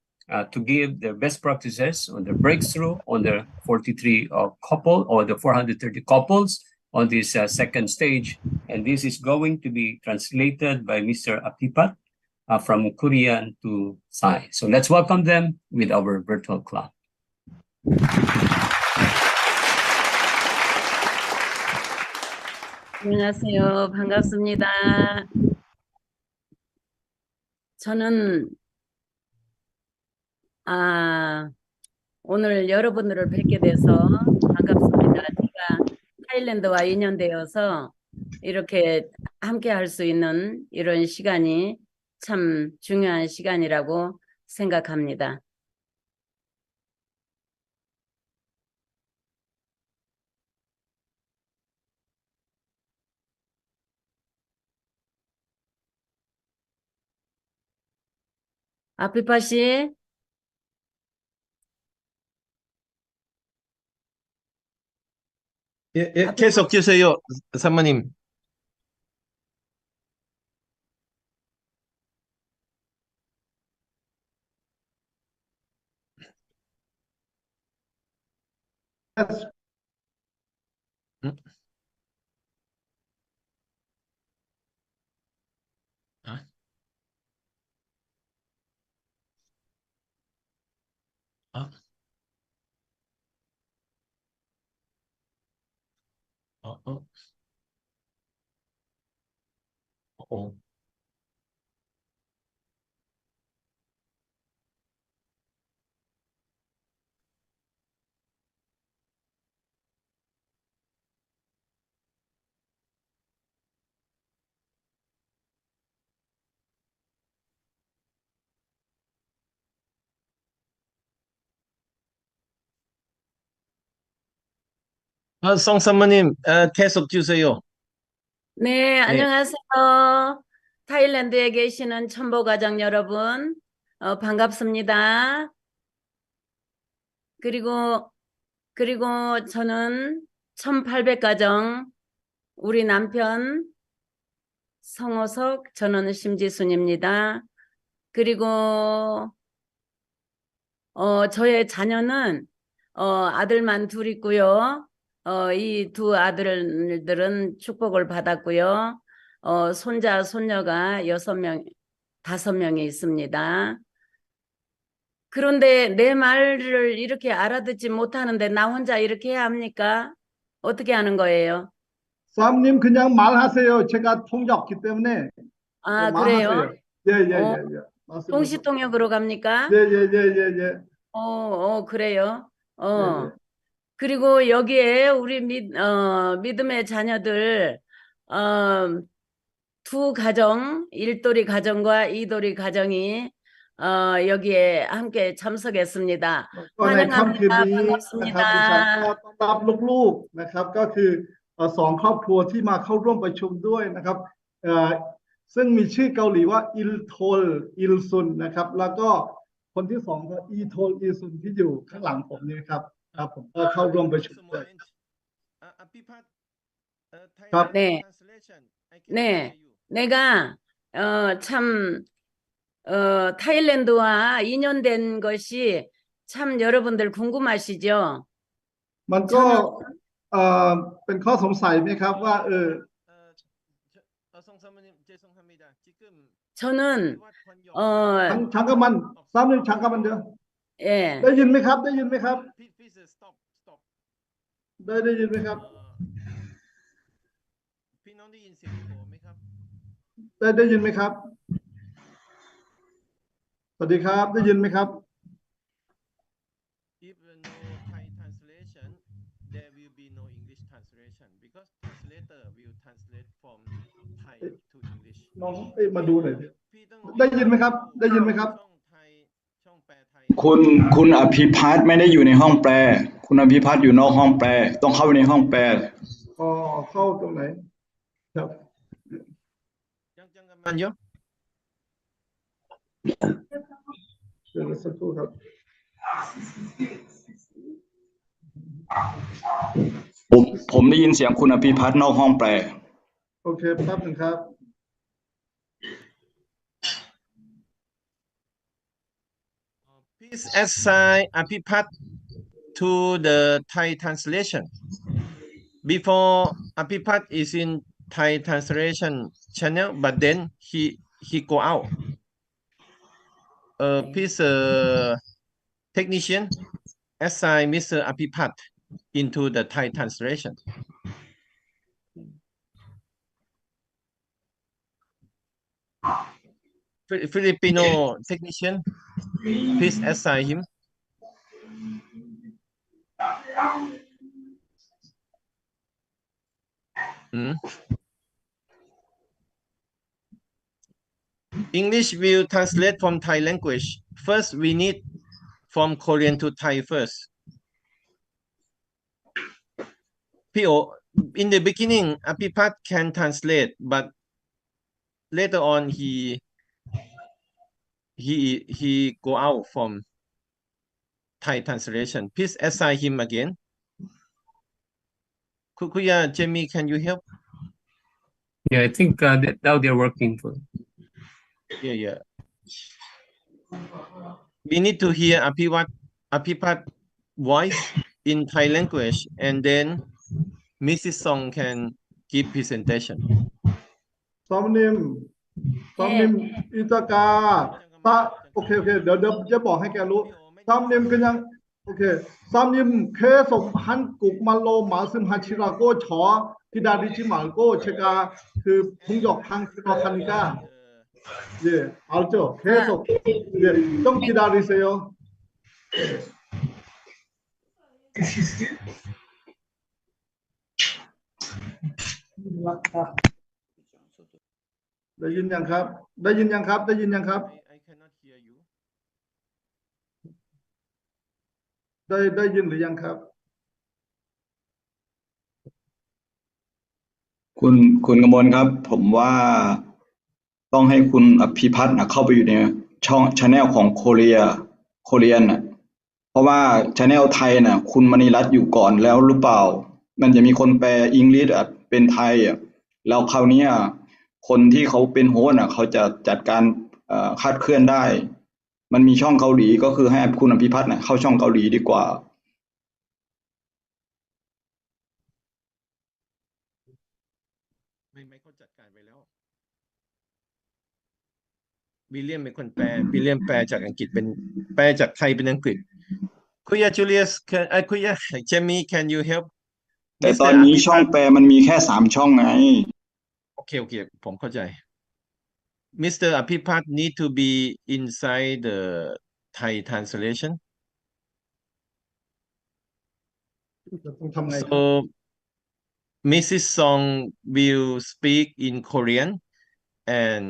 S3: to give their best practices on the breakthrough on the 43 couple or the 430 couples on this second stage. And this is going to be translated by Mr. Apipat from Korean to Thai. So let's welcome them with our virtual clap.
S2: 안녕하세요. 반갑습니다. 저는 오늘 여러분들을 뵙게 돼서 반갑습니다. 제가 타일랜드와 인연되어서 이렇게 함께 할 수 있는 이런 시간이 참 중요한 시간이라고 생각합니다. 아피파 씨,
S9: 계속 주세요, 사모님. 송 사모님, 계속 주세요.
S2: 네, 안녕하세요. 타일랜드에 계시는 첨보 가정 여러분, 반갑습니다. 그리고 저는 1800가정, 우리 남편 성호석, 저는 심지순입니다. 그리고 저의 자녀는 아들만 둘 있고요. 이 두 아들들은 축복을 받았고요. 손자, 손녀가 6명, 5명이 있습니다. 그런데 내 말을 이렇게 알아듣지 못하는데 나 혼자 이렇게 해야 합니까? 어떻게 하는 거예요?
S10: 사모님 그냥 말하세요. 제가 통역기 때문에
S2: 아, 그래요?
S10: 말하세요. 예. 말씀하세요.
S2: 통시통역으로 갑니까?
S10: 예.
S2: 그래요.
S10: 예.
S2: 그리고 여기에 우리 믿음의 자녀들, 두 가정, 일돌이 가정과 이돌이 가정이, 여기에 함께 참석했습니다.
S10: ก็ในค่ำคืน
S2: 환영합니다.
S10: นี้นะครับดิฉันก็
S2: 반갑습니다.
S10: ต้อนรับลูกๆนะครับก็คือสองครอบครัวที่มาเข้าร่วมประชุมด้วยนะครับเอ่อซึ่งมีชื่อเกาหลีว่าอิลโทลอิลซุนนะครับแล้วก็คนที่สองก็อีโทลอิลซุนที่อยู่ข้างหลังผมนี่ครับครับผมก็เข้าร่วมประชุมด้วย ครับ
S2: 네, 네, 내가 참 타일랜드와 인연된 것이 참 여러분들 궁금하시죠?
S10: มันก็เอ่อเป็นข้อสงสัยไหมครับว่า
S9: 성사모님 죄송합니다. 지금
S2: 저는
S10: 잠깐만 사모님 잠깐만요.
S2: 예,
S10: ได้ยินไหมครับได้ยินไหมครับ
S9: Please stop.
S10: ได้ยินไหมครับ
S9: พี่น้องได้ยินเสียงผมไหมครับ
S10: ได้ยินไหมครับ สวัสดีครับได้ยินไหมครับ
S9: If no Thai translation, there will be no English translation because translator will translate from Thai to English.
S10: น้องมาดูหน่อย
S9: พี่ต้อง
S10: ได้ยินไหมครับได้ยินไหมครับ
S9: ช่องไทยช่องแปลไทย
S11: คุณอภิพัฒน์ไม่ได้อยู่ในห้องแปลคุณอภิพัฒน์อยู่นอกห้องแปลต้องเข้าไปในห้องแปล
S10: อ๋อเข้าตรงไหนครับ
S9: 잠깐만요.
S10: เดี๋ยวสักครู่ครับ
S11: ผมได้ยินเสียงคุณอภิพัฒน์นอกห้องแปล
S10: โอเคแป๊บหนึ่งครับ
S9: Please assign Apipat to the Thai translation. Before Apipat is in Thai translation channel, but then he go out. Please, technician, assign Mr. Apipat into the Thai translation. Filipino technician, please assign him. English will translate from Thai language. First, we need from Korean to Thai first. PO, in the beginning, Apipat can translate, but later on he go out from Thai translation. Please assign him again. Kuya, Jamie, can you help?
S3: Yeah, I think that now they're working for.
S9: Yeah. We need to hear Apipat voice in Thai language, and then Mrs. Song can give presentation.
S10: ซอมนิมอิตากาตาโอเคเดี๋ยวจะบอกให้แกรู้ซอมนิมก็ยังโอเคซอมนิมเคสมฮันกุกมาโลหมาซึมฮัชิราโกชอพิดาดิจิมาโกเชกาคือพุงหยอกพังคือคันกา예 알죠 계속 예 좀 기다리세요ได้ยินยังครับได้ยินยังครับได้ยินยังครับ
S9: I cannot hear you.
S10: ได้ยินหรือยังครับ
S11: คุณกมลครับ ผมว่าต้องให้คุณอภิพัฒน์เข้าไปอยู่ในช่องชาแนลของโคเรียนน่ะเพราะว่าชาแนลไทยน่ะคุณมณีรัตน์อยู่ก่อนแล้วหรือเปล่ามันจะมีคนแปลอังกฤษเป็นไทยแล้วคราวนี้คนที่เขาเป็นโฮสต์เขาจะจัดการคลาดเคลื่อนได้ มันมีช่องเกาหลีก็คือให้คุณอภิพัฒน์เข้าช่องเกาหลีดีกว่า
S9: ไม่เขาจัดการไปแล้ววิลเลียมเป็นคนแปลวิลเลียมแปลจากอังกฤษเป็นแปลจากไทยเป็นอังกฤษคุยจูเลียสคุยเจมี่ can you help
S11: แต่ตอนนี้ช่องแปลมันมีแค่3 ช่องไง
S9: โอเคผมเข้าใจ Mr. Apipat need to be inside the Thai translation
S10: ต้องทำไงครับ
S9: so Mrs. Song will speak in Korean and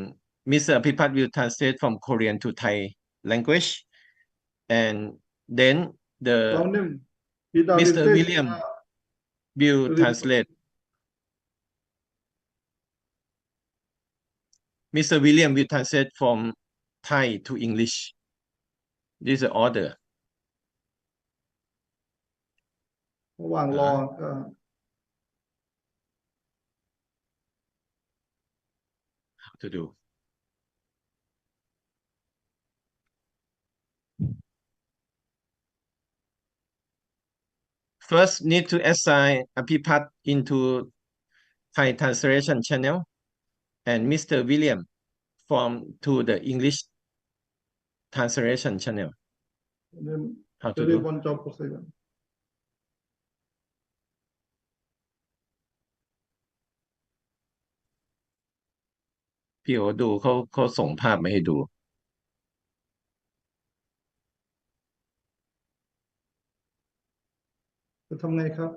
S9: Mr. Apipat will translate from Korean to Thai language and then the Mr. William will translate Mr. William will translate from Thai to English this is the order
S10: ระหว่างรอก็
S9: how to do first need to assign Apipat into Thai translation channel and Mr. William from to the English translation channel how to do พี่โอดูเขาส่งภาพมาให้ดู
S10: จะทำไงครับ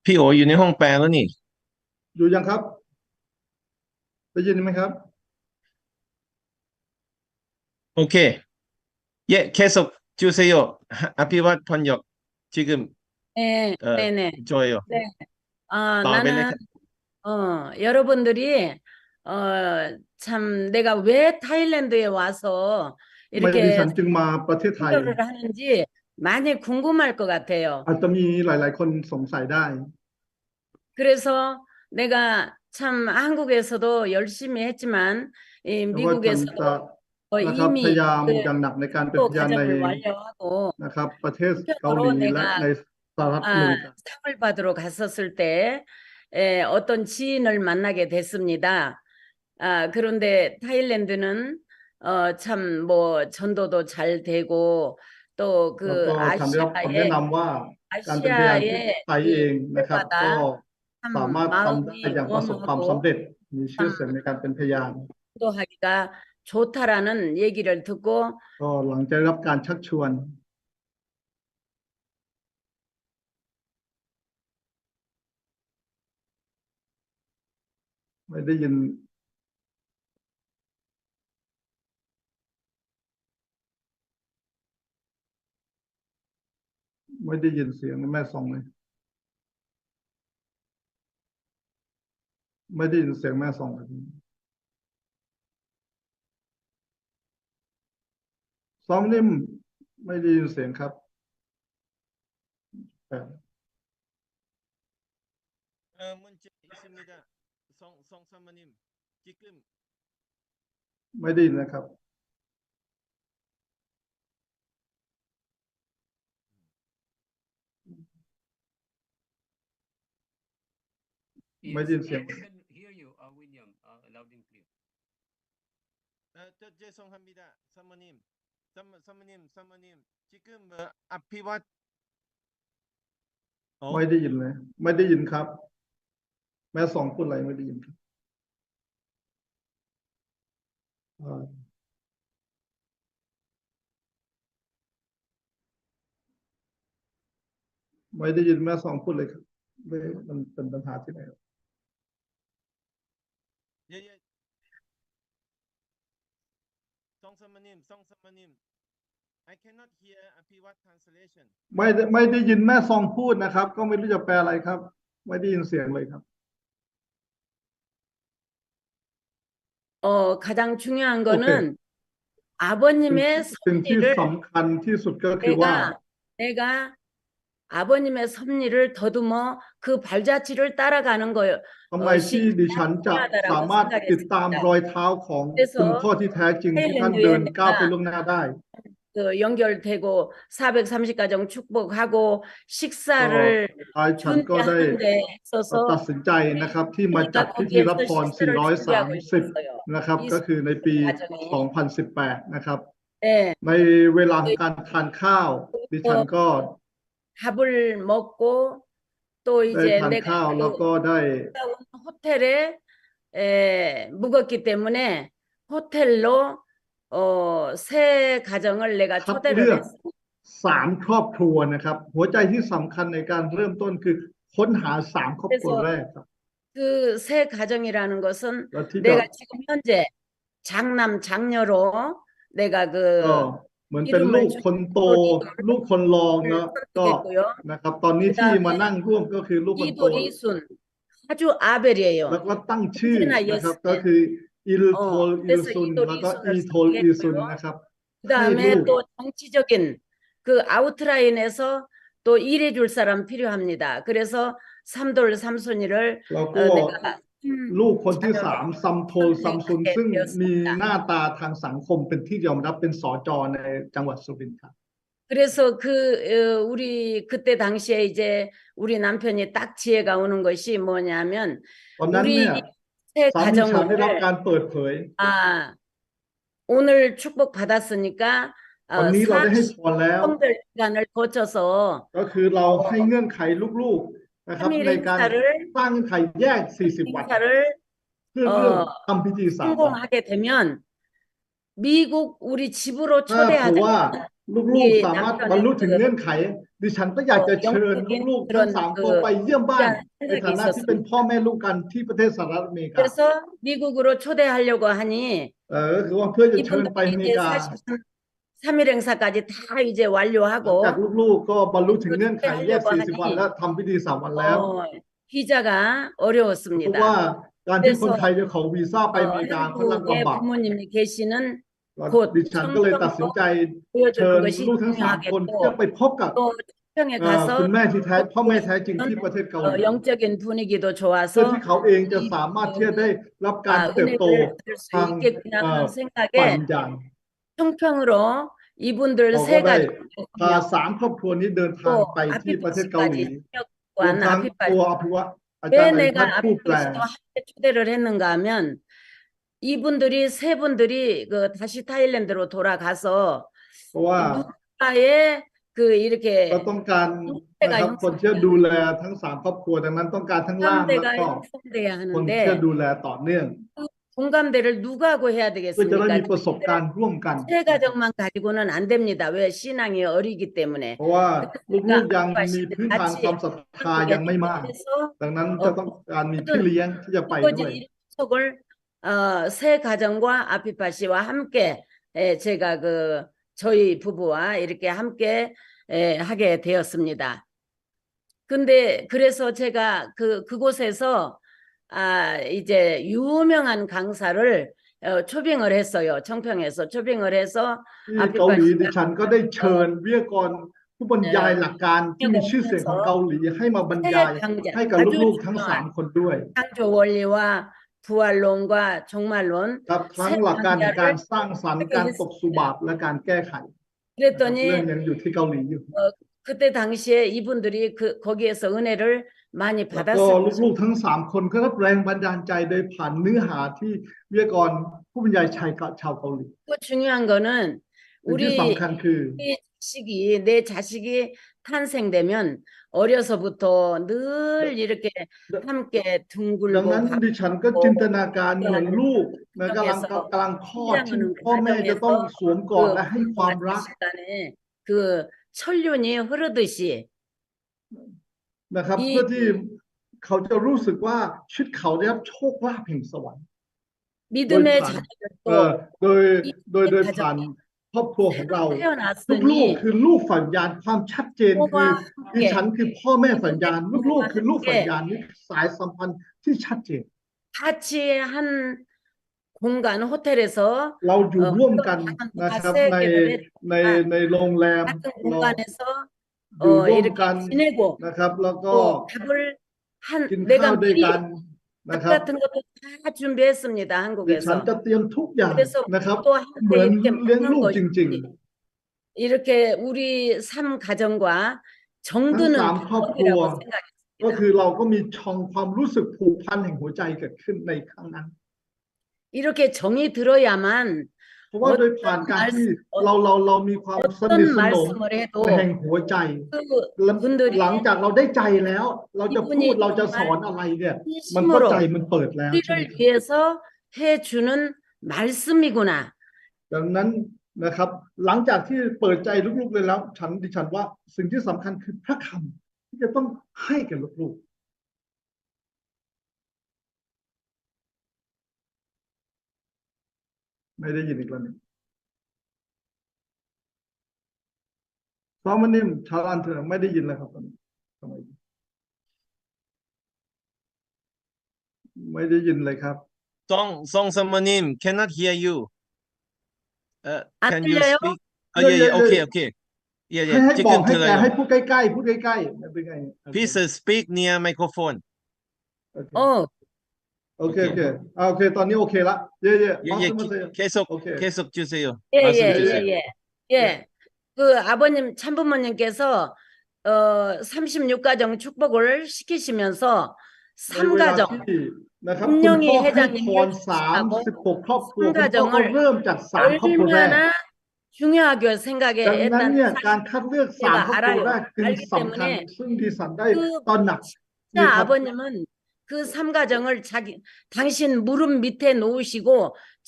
S9: พี่โออยู่ในห้องแปลแล้วนี่
S10: อยู่ยังครับได้ยินไหมครับ
S9: โอเค예 계속 주세요 아피왓 번역 지금
S2: 네, 네네.
S9: 좋아요
S2: 네. 나는 여러분들이 참 내가 왜 타일랜드에 와서
S10: ทำไมดิฉั
S2: 이렇게
S10: นจึงมาประเทศไทย
S2: 설교를 하는지 많이 궁금할 것 같아요.
S10: อาจจะมีหลายๆคนสงสัยได้
S2: 그래서 내가 참 한국에서도 열심히 했지만 이
S10: เพราะว่าฉัน
S2: 미국에서도
S10: จะนะครับ
S2: 이미
S10: พยายาม
S2: 그
S10: อย่างหนักในการเป็น
S2: 또
S10: พยานใน
S2: 과정을 완료하고
S10: นะครับประเทศเกา
S2: 한편으로
S10: หลีและ
S2: 내가
S10: ในสหรัฐอเมริกา
S2: 상을 받으러 갔었을 때 어떤 지인을 만나게 됐습니다. 그런데 타일랜드는 참 뭐 전도도 잘 되고 또
S10: แล้ว
S2: 그
S10: ก็ฉันได้รับคำแนะ
S2: 아시아의
S10: นำว่าการเป็นพยานที่
S2: 아시아의
S10: ไทยเองนะครับ ก็
S2: 참
S10: สามารถทำได้
S2: 마음이
S10: อย่างประสบความ
S2: 원하고
S10: สำเร็จมีชื่อเสียงในการเป็นพยาน
S2: 기도하기가 좋다라는 얘기를 듣고
S10: ก็หลังจากได้รับการชักชวนไม่ได้ยินเสียงแม่ส่องเลยไม่ได้ยินเสียงแม่ส่องเลยซ้อมนิ่มไม่ได้ยินเสียงครับ
S9: 문제 있습니다 성사모님 지금
S10: ไม่ได้ยินนะครับ ไม่ได้ยินเสียง
S3: Yes, I can hear you, William, loud and clear.
S9: 죄송합니다 사모님 지금 아피왓
S10: ไม่ได้ยินเลยไม่ได้ยินครับ แม่สองพูดอะไรไม่ได้ยินครับไม่ได้ยินแม่สองพูดเลยครับไม่มันเป็นปัญหาที่ไหนครับ
S9: 예 성사모님 I cannot hear 아피왓 translation
S10: ไม่ได้ยินแม่ซองพูดนะครับ ก็ไม่รู้จะแปลอะไรครับ ไม่ได้ยินเสียงเลยครับ
S2: 가장 중요한 거는 아버님의
S10: สิ่งที่
S2: 섭리를
S10: สำคัญที่สุดก็คือว่า
S2: 내가 아버님의 섭리를 더듬어 그 발자취를 따라가는 거예요.
S10: ทำไมที่ดิฉันจะสามารถติดตามรอยเท้าของคุณพ่อที่แท้จริงที่ท่านเดินก้าวไปล่วงหน้าได้
S2: 그 연결되고 430가정 축복하고
S10: ก็
S2: 식사를
S10: ฉันก็ได้
S2: 준비하는 데
S10: ตัด
S2: 있어서
S10: สินใจนะครับที่มาจัดพิธีรับพร
S2: 식사를 준비하고
S10: 430
S2: 있었어요.
S10: นะครับก็คือในปี
S2: 가정에.
S10: 2018 นะครับ
S2: 네.
S10: ในเวลาของการทานข้าวดิฉันก็
S2: 밥을 먹고 또
S10: ได้
S2: 이제
S10: ทาน
S2: 내가
S10: ข้าวแล้วก็ได้
S2: 호텔에 묵었기 때문에 호텔로 세 가정을 내가
S10: คัด
S2: 초대를
S10: เลือก
S2: 했어.
S10: 3 ครอบครัวนะครับหัวใจที่สำคัญในการเริ่มต้นคือค้นหา 3 ครอบครัวแรกครับ
S2: 그 세 가정이라는 것은
S10: 그렇죠.
S2: 내가 지금 현재 장남 장녀로 내가
S10: ก็
S2: 그
S10: เหมือนเป็นลูกคนโตลูกคนรองแล้วก็
S2: 선택했고요.
S10: นะครับตอนนี้ที่มานั่งร่วมก็คือลูกคนโต
S2: 이도 리순 아주 아벨이에요.
S10: แล้วก็ตั้งชื่อ
S2: 언제나
S10: นะครับ
S2: 예스맨.
S10: ก็คืออิลโทลอิล
S2: 그래서
S10: ซุน
S2: 이도
S10: แล้วก็
S2: 리순을
S10: อีโทลอิลซุน
S2: 선택했고요.
S10: นะครับให้ลู
S2: 그다음에
S10: ก
S2: 또 정치적인 그 아웃라인에서 또 일해줄 사람 필요합니다. 그래서 삼돌 삼순이를
S10: แล้วก็
S2: 내가
S10: ลูกคนที่ 3 ซัมโทลซัมซุน
S2: 선택하게
S10: ซึ่งมี
S2: 되었습니다.
S10: หน้าตาทางสังคมเป็นที่ยอมรับเป็นสจในจังหวัดสุรินทร์ครับ
S2: 그래서 우리 그때 당시에 이제 우리 남편이 딱 지혜가 오는 것이 뭐냐면
S10: ตอนนั้นเนี่ย
S2: 우리 세
S10: สามีฉันได้รับ
S2: 가정을
S10: การเปิดเผย
S2: 오늘 축복 받았으니까
S10: วันนี้เราได้ให้พรแล้ว
S2: 3들 기간을 거쳐서
S10: ก็คือเราให้เงื่อนไขลูกๆนะครับ
S2: 3일
S10: ในการ
S2: 행사를
S10: สร้างเงื่อนไขแยก 40 วัน
S2: 행사를
S10: เพื่อเรื่องทำพิธี 3 วัน
S2: 성공하게 되면 미국 우리 집으로
S10: ถ้าเผื่อ
S2: 초대하자.
S10: ว่าลูกๆสามารถบรรลุถึง
S2: 남편의
S10: เงื่อนไขดิฉันก็อยากจะเชิญ
S2: 영적인
S10: ลูกๆทั้ง
S2: 그런
S10: 3 ตัวไปเยี่ยมบ้าน
S2: 그
S10: ในฐานะที่เป็นพ่อแม่ลูกกันที่ประเทศสหรัฐอเมริกา
S2: 그래서 미국으로 초대하려고 하니
S10: ก็คือว่าเพื่อจะเชิญไปอเม
S2: 이분들이
S10: ริ
S2: 이제
S10: กา
S2: 43일 행사까지 다 이제
S10: หลัง
S2: 완료하고
S10: จากลูกๆก็บรรลุถึงเงื่อนไขแยก 40 วันและทำพิธี 3 วันแล้ว
S2: 비자가
S10: เพราะ
S2: 어려웠습니다.
S10: ว่าการที่คนไทยจะขอวีซ่าไปอเมริกาค่อนข้าง
S2: 한국에
S10: ลำบาก
S2: 부모님이 계시는
S10: ดิฉันก็เลยตัดสินใจเชิญลูกทั้ง 3 คนเพื่อไปพบกับ
S2: 또 청평에
S10: คุ
S2: 가서
S10: ณแม่ที่แท้พ่อแม่แท้จริงที่ประเทศเกาหลี
S2: 영적인 분위기도
S10: เพื่อ
S2: 좋아서
S10: ที่เขาเองจะสามารถที่จะได้รับการเติบโต
S2: 은혜를 받을 수
S10: ทาง
S2: 있겠구나 하는
S10: ฝ่าย
S2: 생각에
S10: วิญญาณ
S2: 청평으로 이분들
S10: เรา
S2: 세
S10: ก็ได้
S2: 가지
S10: พา 3 ครอบครัวนี้เดินทาง
S2: 또
S10: ไปที่ประเทศเกาหลี
S2: 아피파시까지
S10: รวม
S2: 협관
S10: ทั้ง
S2: 아피파시
S10: ตัวอภิวัตอาจา
S2: 왜
S10: รย์อภิพัฒ
S2: 내가
S10: น์ผู้แปล
S2: 아피파시도 함께 초대를 했는가 하면 이분들이 세 분들이 그 다시 타일랜드로 돌아가서
S10: เพราะว่า
S2: 누가의 그 이렇게
S10: เราต้องการนะครับคนที่จะดูแลทั้ง 3 ครอบครัวดังนั้นต้องการทั้งล่ามและ
S2: 공감대가
S10: ก็
S2: 형성돼야
S10: คนที่จะ
S2: 하는데
S10: ดูแลต่อเนื่อง
S2: 공감대를 누가 하고 해야
S10: เพื่อจะได้
S2: 되겠습니까?
S10: มีประสบการณ์ร่วมกัน
S2: 세 가정만 가지고는 안 됩니다. 왜 신앙이 어리기 때문에.
S10: เพราะว่าลูกๆยังมีพื้นฐานความศรัทธายังไม่มาก ดังนั้นจะต้องการมีพี่เลี้ยงที่จะไปด้วย
S2: 속을 세 가정과 아피파 씨와 함께 제가 그 저희 부부와 이렇게 함께 하게 되었습니다. 근데 그래서 제가 그곳에서 이제 유명한 강사를 초빙을 했어요. 청평에서 초빙을 해서
S10: ที่เกาหลีดิฉันก็ได้เชิญวิทยากรผู้บรรยายหลักการที่มีชื่อเสียงของเกาหลีให้มาบรรยายให้กับลูกๆทั้ง 3 คนด้วย
S2: 창조 원리와 부활론과 종말론
S10: ครับทั้งหลักการในการสร้างสรรค์การตกสู่บาปและการแก้ไข เรื่อง
S2: 그랬더니
S10: ยังอยู่ที่เกาหลีอยู่
S2: 그때 당시에 이분들이 거기에서 은혜를 많이
S10: แล้วก็
S2: 받았습니다.
S10: ลูกๆทั้ง 3 คนก็รับแรงบันดาลใจโดยผ่านเนื้อหาที่วิทยากรผู้บรรยายชายชาวเกาหลี
S2: 또 중요한 거는
S10: สิ่งที่
S2: 우리
S10: สำคัญคือ
S2: 내 자식이 탄생되면 어려서부터 늘 이렇게 함께
S10: ดัง
S2: 둥글고
S10: นั้นดิฉันก็จินตนาการเหมือนลูกนะกำลังคลอดที่พ่อแม่จะต้องสวมกอดและให้ความรัก
S2: 그 천륜이 흐르듯이
S10: นะครับเพื่อที่เขาจะรู้สึกว่าชีวิตเขาได้รับโชคลาภแห่งสวรรค์
S2: 믿음의
S10: 판.
S2: 자녀를
S10: โดยผ่านครอบครัวของเราลูกๆ
S2: 태어났으니
S10: คือลูกฝันยานความชัดเจนคือดิฉันคือพ่อแม่ฝันยานลูกๆคือลูกฝันยานนี่สายสัมพันธ์ที่ชัดเจน
S2: 같이 한 공간 호텔에서
S10: เราอยู่ร่วมกันนะครับในโรงแรม
S2: 같은 공간에서
S10: อยู่ร่วม
S2: 이렇게
S10: กัน
S2: 지내고
S10: นะครับ แล้วก็
S2: 또 밥을
S10: กิน
S2: 내가
S10: ข้าวด้วย
S2: 미리
S10: กัน
S2: 밥
S10: นะครับ
S2: 같은 것도 다 준비했습니다.
S10: ดิฉัน
S2: 한국에서.
S10: จะเตรียมทุกอย่าง
S2: 그래서
S10: นะครับ
S2: 또 할
S10: เห
S2: 때
S10: มือน
S2: 이렇게
S10: เลี้ยง
S2: 먹는
S10: ลูกจ
S2: 것이
S10: ริง
S2: 이렇게 우리 삶 가정과
S10: ๆ ทั้ง
S2: 정드는
S10: 3 ครอบครัว
S2: 기억이라고
S10: ก็คื
S2: 생각했습니다.
S10: อเราก็มีช่องความรู้สึกผูกพันแห่งหัวใจเกิดขึ้นในครั้งนั้น
S2: 이렇게 정이 들어야만
S10: เพราะว่าโดยผ่านการที่เรามีความสนิท
S2: 어떤
S10: สนม
S2: 말씀을
S10: แห่ง
S2: 해도
S10: หัวใจ
S2: 그분들이
S10: หลังจากเราได้ใจแล้ว เราจะพูด
S2: 이분이
S10: เราจะสอน
S2: 정말
S10: อะไรเนี่ย มันก็ใจ
S2: 진심으로
S10: มันเปิดแล้วใช่ไหม
S2: 우리를 위해서 해주는 말씀이구나.
S10: ดังนั้นนะครับ หลังจากที่เปิดใจลูกๆเลยแล้ว ดิฉันว่าสิ่งที่สำคัญคือพระคำที่จะต้องให้แก่ลูกๆไม่ได้ยินอีกแล้วนี่ซอมนิมชาลันเถอะไม่ได้ยินแล้วครับตอนนี้ทำไมไม่ได้ยินเลยครับ
S9: Song Samanim cannot hear you.
S2: 안
S9: Can you
S2: 들려요?
S9: speak?
S10: 예, 예, 예.
S9: Okay.
S10: ให้
S9: 지금
S10: บอกให้แก
S9: 들어요.
S10: ให้พูดใกล้ๆพูดใกล้ๆไม่เป็นไง
S9: Please speak near microphone.
S10: โอเค โอเคตอนนี้โอเคละเย่
S9: 계속 주세요.
S2: 예,
S9: 말씀
S2: 예,
S9: 주세요.
S2: 예, 예. 예. 그 아버님 참부모님께서 36가정 축복을 시키시면서
S10: ในเวลา
S2: 3가정
S10: ที่นะครับคุณพ่อ
S2: 분명히
S10: ให้
S2: 회장님
S10: พร
S2: 해주시고
S10: 36 ครอบครัวคุณพ่อก็
S2: 3가정을
S10: เริ่มจาก 3 ครอบครัวแรก
S2: 얼마나 중요하게
S10: ดัง
S2: 생각에
S10: นั้น
S2: 했다는
S10: เนี่ย
S2: 사실
S10: การคัดเลือก 3 ครอบครัว
S2: 알아요.
S10: แรกจึง
S2: 알기
S10: สำคัญ
S2: 때문에
S10: ซึ่งดิฉันได้
S2: 그
S10: ตระหนัก
S2: 진짜
S10: นี่ครับ
S2: 아버님은 그 3가정을 당신 무릎 밑에 놓으시고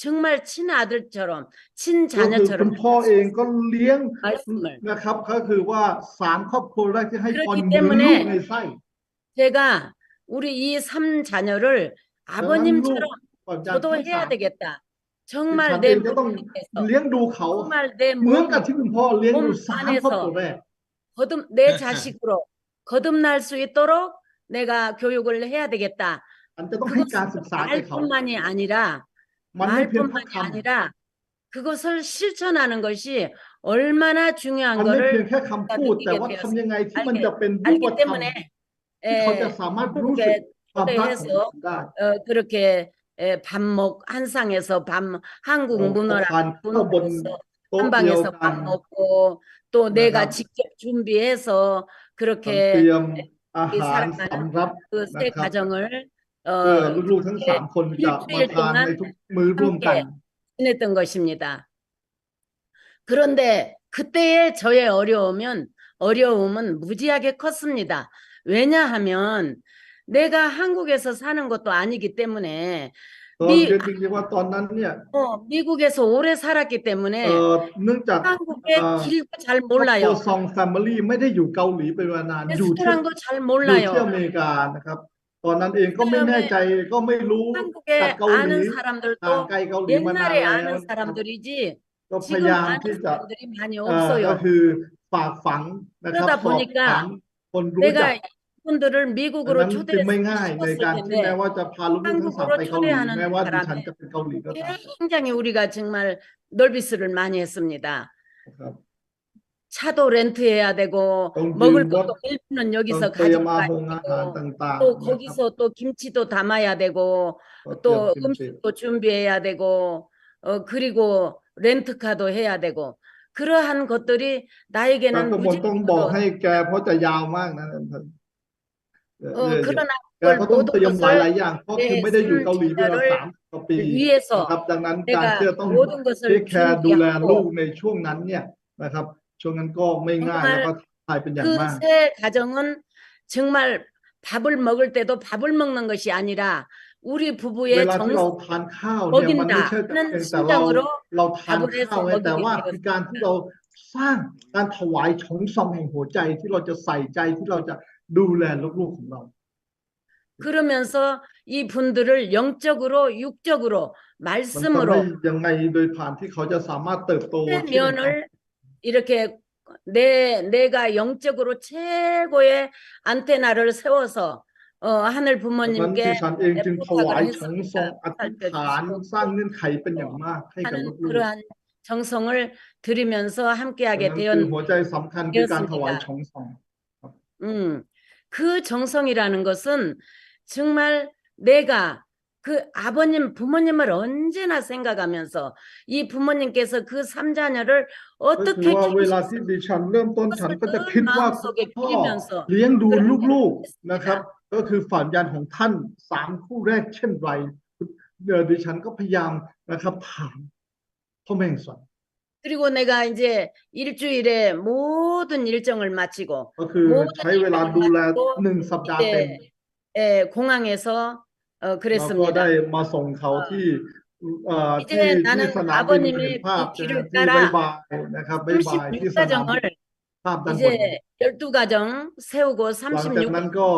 S2: 정말 친아들처럼
S10: ก็คือคุ
S2: 친자녀처럼
S10: ณพ่อเองก็เลี้ยง
S2: 말씀을
S10: นะครับก็คือว่า 3 ครอบครัวแรกที่ให้พร
S2: 그렇기
S10: เหมือนลูก
S2: 때문에
S10: ในไส้
S2: 제가 우리 이 3자녀를
S10: ดังนั้นลูก
S2: 아버님처럼
S10: ก่อนจาก
S2: 저도
S10: ทั้ง
S2: 해야
S10: 3
S2: 되겠다.
S10: ดิฉั
S2: 정말
S10: นเอ
S2: 내
S10: งจะต้อง
S2: 무릎 밑에서
S10: เลี้ยงดูเขา
S2: 정말 내
S10: เหมือนกับ
S2: 몸
S10: ที่คุณพ่อเลี้ยงดู
S2: 몸
S10: 3 ครอบครัว
S2: 안에서
S10: แรก
S2: 내 자식으로 거듭날 수 있도록 내가 교육을 해야 되겠다.
S10: อันจะต้องให้การศึกษาแก่เขา
S2: 말뿐만이 아니라
S10: มันไม่เพียงแค่
S2: 말뿐만이
S10: คำ
S2: 아니라 그것을 실천하는 것이 얼마나
S10: มั
S2: 중요한
S10: นไม่เพียง
S2: 거를
S10: แค่คำพูด แต่
S2: 느끼게
S10: ว่า
S2: 되었습니다.
S10: ทำยังไงที่มันจะเป็นรูป
S2: 알기
S10: ธรรม
S2: 때문에
S10: ที่เขาจะสามารถรู้สึก
S2: 한국에
S10: ความรักของ
S2: 초대해서
S10: ได้
S2: 그렇게 밥먹 한 상에서 밥 한국
S10: เรา
S2: 문화라
S10: ทานข้าวบน
S2: 문화에서
S10: โต๊ะ
S2: 한
S10: เดียว
S2: 방에서
S10: กัน
S2: 밥 먹고 또
S10: นะครับ
S2: 내가 직접 준비해서
S10: เตรี
S2: 그렇게
S10: ยมอา
S2: 이
S10: หาร
S2: 사랑하는
S10: สำรับ
S2: 그
S10: นะ
S2: 세
S10: ครับ
S2: 가정을
S10: เพื่อลูกๆทั้ง 3 คนจะมา
S2: 일주일
S10: ทานใน
S2: 동안
S10: ทุกมื้อร่วมกัน
S2: 함께 지냈던 것입니다. 그런데 그때의 저의 어려움은 무지하게 컸습니다. 왜냐하면 내가 한국에서 사는 것도 아니기 때문에
S10: ตอนเรียนจริงๆว่าตอนนั้นเนี่ย
S2: 미국에서 오래 살았기 때문에
S10: เนื่องจาก
S2: 한국의 길도 잘
S10: ครอบครัว
S2: 몰라요.
S10: ซองแฟมิลี่ไม่ได้อยู่เกาหลีเป็นเวลานานอยู่ที่
S2: 레스토랑도 잘
S10: อยู่ที่
S2: 몰라요.
S10: อเมริกานะครับ ตอนนั้นเองก็ไม่แน่ใจก็ไม่รู้
S2: 한국에
S10: จากเกาหลี
S2: 아는
S10: ห่าง
S2: 사람들도
S10: ไกลเกาหลีมานาน
S2: 옛날에
S10: แล้ว
S2: 아는
S10: นะครับ
S2: 사람들이지
S10: ก็พ
S2: 지금
S10: ยายาม
S2: 아는
S10: ที่จะ
S2: 사람들이 많이
S10: ก็
S2: 없어요.
S10: คือฝากฝังนะครับ
S2: 그러다
S10: สอบถาม
S2: 보니까
S10: คนรู้จัก
S2: 내가 이분들을
S10: ดัง
S2: 미국으로
S10: นั้นจึงไม่
S2: 초대해서
S10: ง่ายใน
S2: 시켰을
S10: การที่แม้
S2: 텐데
S10: ว่าจะพาลูกๆทั้ง 3
S2: 한국으로
S10: ไปเกาหลี
S2: 초대하는
S10: แม้ว่าดิฉัน
S2: 바람에
S10: จะเป็นเกาหลีก็ตาม
S2: 굉장히 우리가 정말 넓이스를 많이 했습니다.
S10: นะครับ
S2: 차도 렌트해야 되고
S10: ต้องยื
S2: 먹을
S10: มรถ
S2: 것도 일부는
S10: ต้อง
S2: 여기서
S10: เตรียม
S2: 가지고
S10: อา
S2: 가야
S10: หงอาหาร
S2: 되고
S10: ต่าง
S2: 또
S10: ๆนะครับ
S2: 거기서 또 김치도 담아야 되고
S10: ก็เตรียม
S2: 또
S10: กิมจิ
S2: 음식도 준비해야 되고 그리고 렌트카도 해야 되고 그러한 것들이
S10: แต่
S2: 나에게는
S10: ก็หมดต้อง
S2: 무지하게
S10: บอกให้
S2: 어려웠어요.
S10: แกเพราะจะยาวมากนะ
S2: 그러나
S10: แก
S2: 그걸
S10: ก็ต้อง
S2: 모든
S10: เตรียมห
S2: 것을
S10: ลายๆอย่างเพราะคือ
S2: 내
S10: ไม่ได้อยู่เกาหลีเป็นเวลา
S2: 3자녀를
S10: 3 กว่าปี
S2: 위해서
S10: นะครับดังนั้นการที่
S2: 내가
S10: จะต้อง
S2: 모든
S10: เท
S2: 것을
S10: คแคร์ดูแลลูก
S2: 준비하고
S10: ในช่วงนั้นเนี่ยนะครับช่วงนั้นก็ไม่ง่ายแล้วก็
S2: 정말
S10: ท้าทายเป็นอย่างมาก
S2: 그 세 가정은 정말 밥을 먹을 때도 밥을 먹는 것이 아니라 우리
S10: เว
S2: 부부의
S10: ลาที่
S2: 정성
S10: เราทานข้าวเนี่ยมันไม่ใช่แต่
S2: 먹인다는
S10: เพียงแต่เรา
S2: 심정으로
S10: ทาน
S2: 밥을
S10: ข้าว
S2: 해서
S10: ไว้แต่
S2: 먹이게
S10: ว่าคือการที่เรา
S2: 되었습니다.
S10: สร้างการถวายชงซองแห่งหัวใจที่เราจะใส่ใจที่เราจะดูแลลูกๆของเรา
S2: 그러면서 이 분들을 영적으로 육적으로
S10: มันทำ
S2: 말씀으로
S10: ได้ยังไงโดยผ่านที่เขาจะสามารถเติบโต
S2: 새
S10: ที่เป็นธรรม
S2: 면을 이렇게 내가 영적으로 최고의 안테나를 세워서 하늘
S10: ดังนั้นดิ
S2: 부모님께
S10: ฉันเองจึงถวาย
S2: 부탁을
S10: ชงซอง
S2: 했습니다.
S10: อธิษฐาน
S2: 살펴주시고
S10: สร้างเงื่อนไขเป็นอย่างมากให้กับ
S2: 하는
S10: ลูก
S2: 그러한 정성을 들이면서
S10: ดัง
S2: 함께하게
S10: นั้นคือหัวใจสำคัญคือการถวาย
S2: 되었습니다.
S10: ชงซอง
S2: 그 정성이라는 것은 정말 내가 그 아버님, 부모님을 언제나 생각하면서 이 부모님께서 그 3자녀를
S10: ก็คือ
S2: 어떻게
S10: ว่าเวลา
S2: 키우셨을까
S10: ที่ดิฉันเริ่มต้นฉัน
S2: 그것을
S10: ก็จะ
S2: 늘
S10: คิดว่าคุณ
S2: 마음속에
S10: พ่อ
S2: 빌면서
S10: เลี้ยงดู
S2: 그렇게
S10: ลูกๆนะครับ
S2: 했습니다.
S10: ก็คือฝ่ายวิญญาณของท่าน3คู่แรกเช่นไรดิฉันก็พยายามนะครับถามพ่อแม่สอน
S2: 그리고 내가 이제 일주일에 모든 일정을 마치고
S10: ก็คือ
S2: 모든
S10: ใช้เวลา
S2: 일정을
S10: ดูแล
S2: 마치고
S10: 1 สัปดาห์เต็ม
S2: 이제 공항에서
S10: แล้วก็
S2: 그랬습니다.
S10: ได้มาส่งเขาที่
S2: 이제
S10: ที่
S2: 나는
S10: สนามบินเห็น
S2: 아버님의
S10: ภาพ
S2: 그 길을
S10: ที่บ๊าย
S2: 따라
S10: บายนะครับบ๊ายบายที่สนามบิน
S2: 36가정을
S10: ภาพด้านบน
S2: 이제 12가정 세우고
S10: หลังจากนั้นก็
S2: 36가정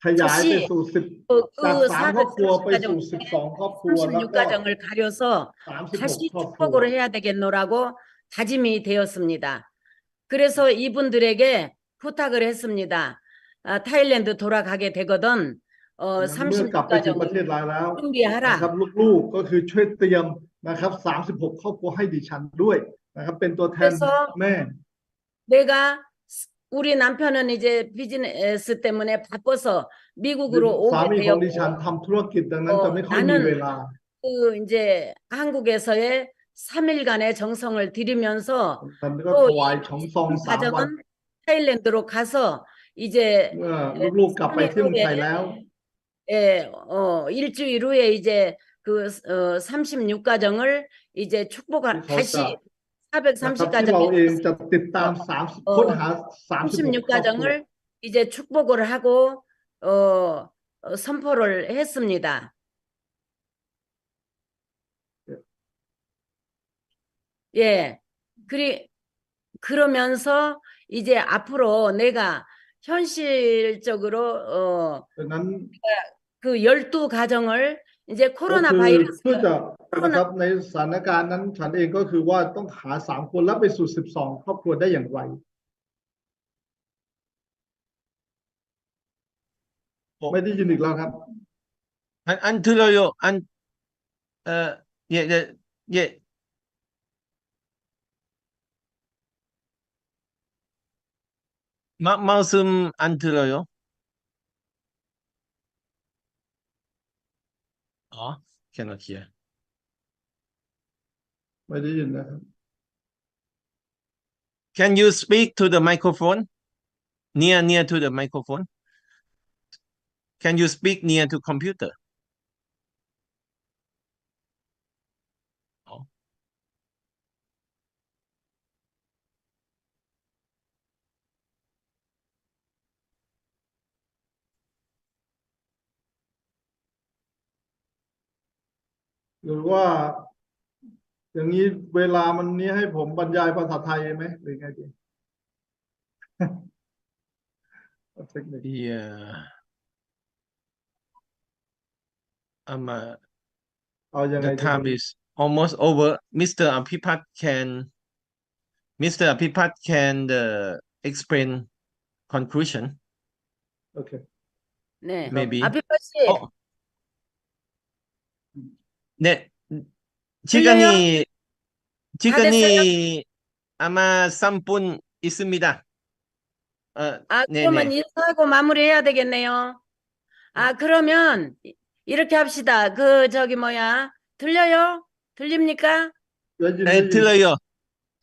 S10: ขยายไปสู่ 10 จาก
S2: 그
S10: 3 ครอบครัวไปสู่
S2: 40가정
S10: 12 ครอบครัว แล้วก็
S2: 36가정을 가려서
S10: 36
S2: 다시
S10: ครอบครัว
S2: 축복을 해야 되겠노라고 다짐이 되었습니다. 그래서 이분들에게 부탁을 했습니다. 타일랜드 돌아가게 되거든
S10: เมื่อกลับไปถึงประเทศ
S2: 36가정을
S10: ลาวแล้ว นะ
S2: 준비하라.
S10: ครับลูกๆก็คือช่วยเตรียมนะครับ36 ครอบครัวให้ดิฉันด้วยนะครับเป็นตัวแทน
S2: 그래서
S10: แม่
S2: 내가 우리 남편은 이제 비즈니스 때문에 바빠서 미국으로
S10: สา
S2: 오게
S10: มีของดิฉัน
S2: 되었고
S10: ทำธุรกิจดังนั้นจะไม่ค่อยมีเวลา
S2: 그 이제 한국에서의 3일간의 정성을 들이면서
S10: ฉันก็
S2: 또
S10: ถวายชงซอง 3 วัน
S2: 가정은 타일랜드로 가서 이제
S10: เมื่อลูกๆกลับไปที่เมืองไทยแล้ว
S2: 일주일 후에 이제 그 36가정을 이제 축복한 다시
S10: นะครับที่เราเองจะติดตาม
S2: 430
S10: ค้นหา 36 ครอบครัว
S2: 36가정을 이제 축복을 하고 선포를 했습니다. 예. 그러면서 이제 앞으로 내가 현실적으로
S10: ดังนั้น
S2: 그 12가정을 이제
S10: ก็
S2: 코로나
S10: คือ
S2: 바이러스
S10: เพื่อจะนะครับในสถานการณ์นั้นฉันเองก็คือว่าต้องหา3 คนแล้วไปสู่ 12 ครอบครัวได้อย่างไร ไม่ได้ยินอีกแล้วครับ
S9: 안 들어요. 예, 예, 예. 말씀 안 들어요. cannot hear.
S10: ไม่ได้ยินนะครับ
S9: Can you speak to the microphone? Near to the microphone. Can you speak near to computer? อ๋อ
S10: หรือว่า อย่างนี้เวลามันนี้ให้ผมบรรยายภาษาไทยไหมหรือไงดี เทคนิค
S9: Yeah.
S10: เอายังไง
S9: The
S10: ดี
S9: time is almost over. Mr. Apipat can explain conclusion.
S10: โอเค
S2: 네.
S9: Maybe.
S2: 아피파 씨
S9: 네.
S2: 들려요?
S9: 시간이 아마 3분 있습니다.
S2: 그러면
S9: 네네.
S2: 인사하고 마무리해야 되겠네요. 그러면 이렇게 합시다. 들려요? 들립니까?
S10: ได้ยิน
S9: 네,
S10: ได้ยิน
S9: 들어요.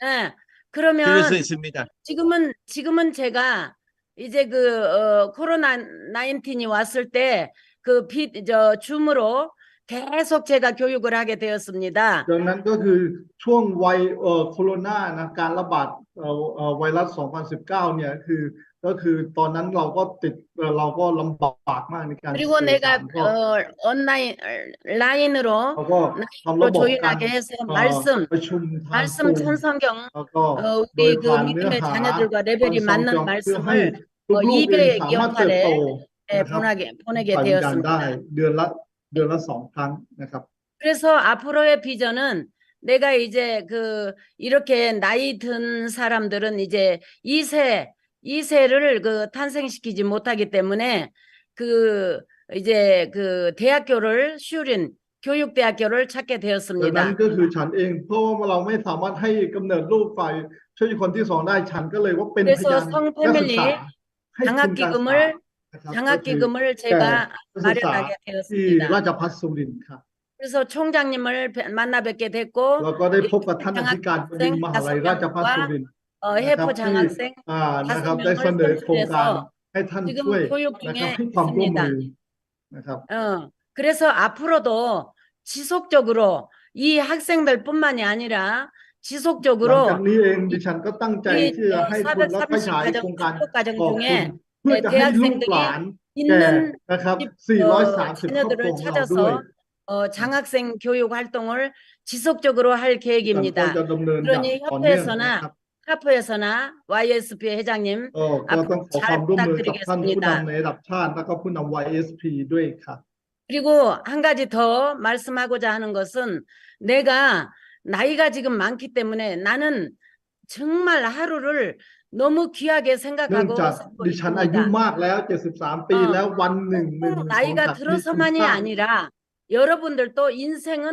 S2: 네.
S9: 들을 수
S2: 그러면
S9: 있습니다.
S2: 지금은 제가 이제 코로나 19이 왔을 때 줌으로 계속 제가 교육을 하게 되었습니다.
S10: ดังนั้นก็คือช่วงวัยโควิดนะการระบาดไวรัส 2019 เนี่ยก็คือตอนนั้นเราก็เราก็ลำบากมากในการ
S2: 그리고
S10: สื่อ
S2: 내가
S10: สารก็
S2: 라인으로
S10: เราก็ทำระบบการ
S2: 조율하게 해서
S10: ประชุมทาง
S2: 말씀
S10: ซูม
S2: 천성경
S10: แล้วก็โดย
S2: 우리
S10: ผ่านเนื้อ
S2: 믿음의
S10: หา
S2: 자녀들과
S10: ทาง
S2: 레벨이
S10: ซอง
S2: 맞는
S10: จองเพื่อให้
S2: 말씀을
S10: ลูกๆเองสามารถเติบโต
S2: 200
S10: นะครับ
S2: 보내게
S10: ฝ่ายวิญญาณได้
S2: 되었습니다.
S10: เดือนละ 2 ครั้งนะครับ
S2: 그래서 앞으로의 비전은 내가 이제 이렇게 나이 든 사람들은 이제 2세를 탄생시키지 못하기 때문에 이제 대학교를 교육대학교를 찾게
S10: ดังนั้น
S2: 되었습니다.
S10: ก็คือฉันเองเพราะว่าเราไม่สามารถให้กำเนิดลูกฝ่ายช่วยคนที่สองได้ฉันก็เลยว่าเป็นพ
S2: 그래서
S10: ยาน
S2: 성
S10: นักศึกษา
S2: 패밀리
S10: ให้ทุนการศึกษา
S2: 장학기금을
S10: นะครับก็คือ
S2: 장학기금을
S10: แก่
S2: 제가
S10: นักศึกษา
S2: 마련하게
S10: ที่รา
S2: 되었습니다.
S10: ชภัฏสุรินทร์ครับ
S2: 그래서 총장님을 만나 뵙게 됐고
S10: แล้วก็ได้พบกับท่านอธิการบดี
S2: 장학생
S10: มหาลัยราชภัฏสุ
S2: 5명과
S10: รินทร์ นะค
S2: 해부
S10: รับที่
S2: 장학생
S10: นะครับ
S2: 5명을
S10: ได้เสนอโครงการ
S2: 선출해서
S10: ให้ท่าน
S2: 지금
S10: ช่วย
S2: 교육
S10: นะครับ
S2: 중에
S10: ให้ความร่วมมื
S2: 있습니다.
S10: อนะครับ
S2: 그래서 앞으로도 지속적으로 이 학생들뿐만이 아니라
S10: หลังจาก
S2: 지속적으로
S10: นี้เองดิฉันก็ตั้งใจ
S2: 이
S10: ที่จะให้ทุนและขยายโครงการ
S2: 430가정
S10: ขอบคุณ
S2: 중에
S10: เพื่อจะให้ลูก
S2: 대학생들이
S10: หลานแก่
S2: 있는
S10: นะครับ 430 ครอบครัว
S2: 자녀들을
S10: ของเราด้วย
S2: 찾아서 장학생 교육 활동을 지속적으로 할
S10: ดิฉันก็
S2: 계획입니다.
S10: จะดำเนินอย่าง
S2: 그러니
S10: ต่อเนื่องนะ
S2: 협회에서나
S10: ครับ
S2: 카프에서나 YSP 회장님
S10: ก็ต้อง
S2: 앞으로
S10: ขอความ
S2: 잘
S10: ร่วมมือกับท่านผู้
S2: 부탁드리겠습니다.
S10: นำในระดับชาติแล้วก็ผู้นำ YSP ด้วยครับ
S2: 그리고 한 가지 더 말씀하고자 하는 것은 내가 나이가 지금 많기 때문에 나는 정말 하루를 너무 귀하게
S10: เนื่อง
S2: 생각하고
S10: จาก
S2: 살고
S10: ดิฉันอายุ
S2: 있습니다.
S10: มากแล้ว 73 ปีแล้ววันหนึ่งหนึ่ง
S2: 꼭
S10: ของ
S2: 나이가
S10: ฉันมีคุณ
S2: 들어서만이
S10: ค่า
S2: 아니라 여러분들도 인생은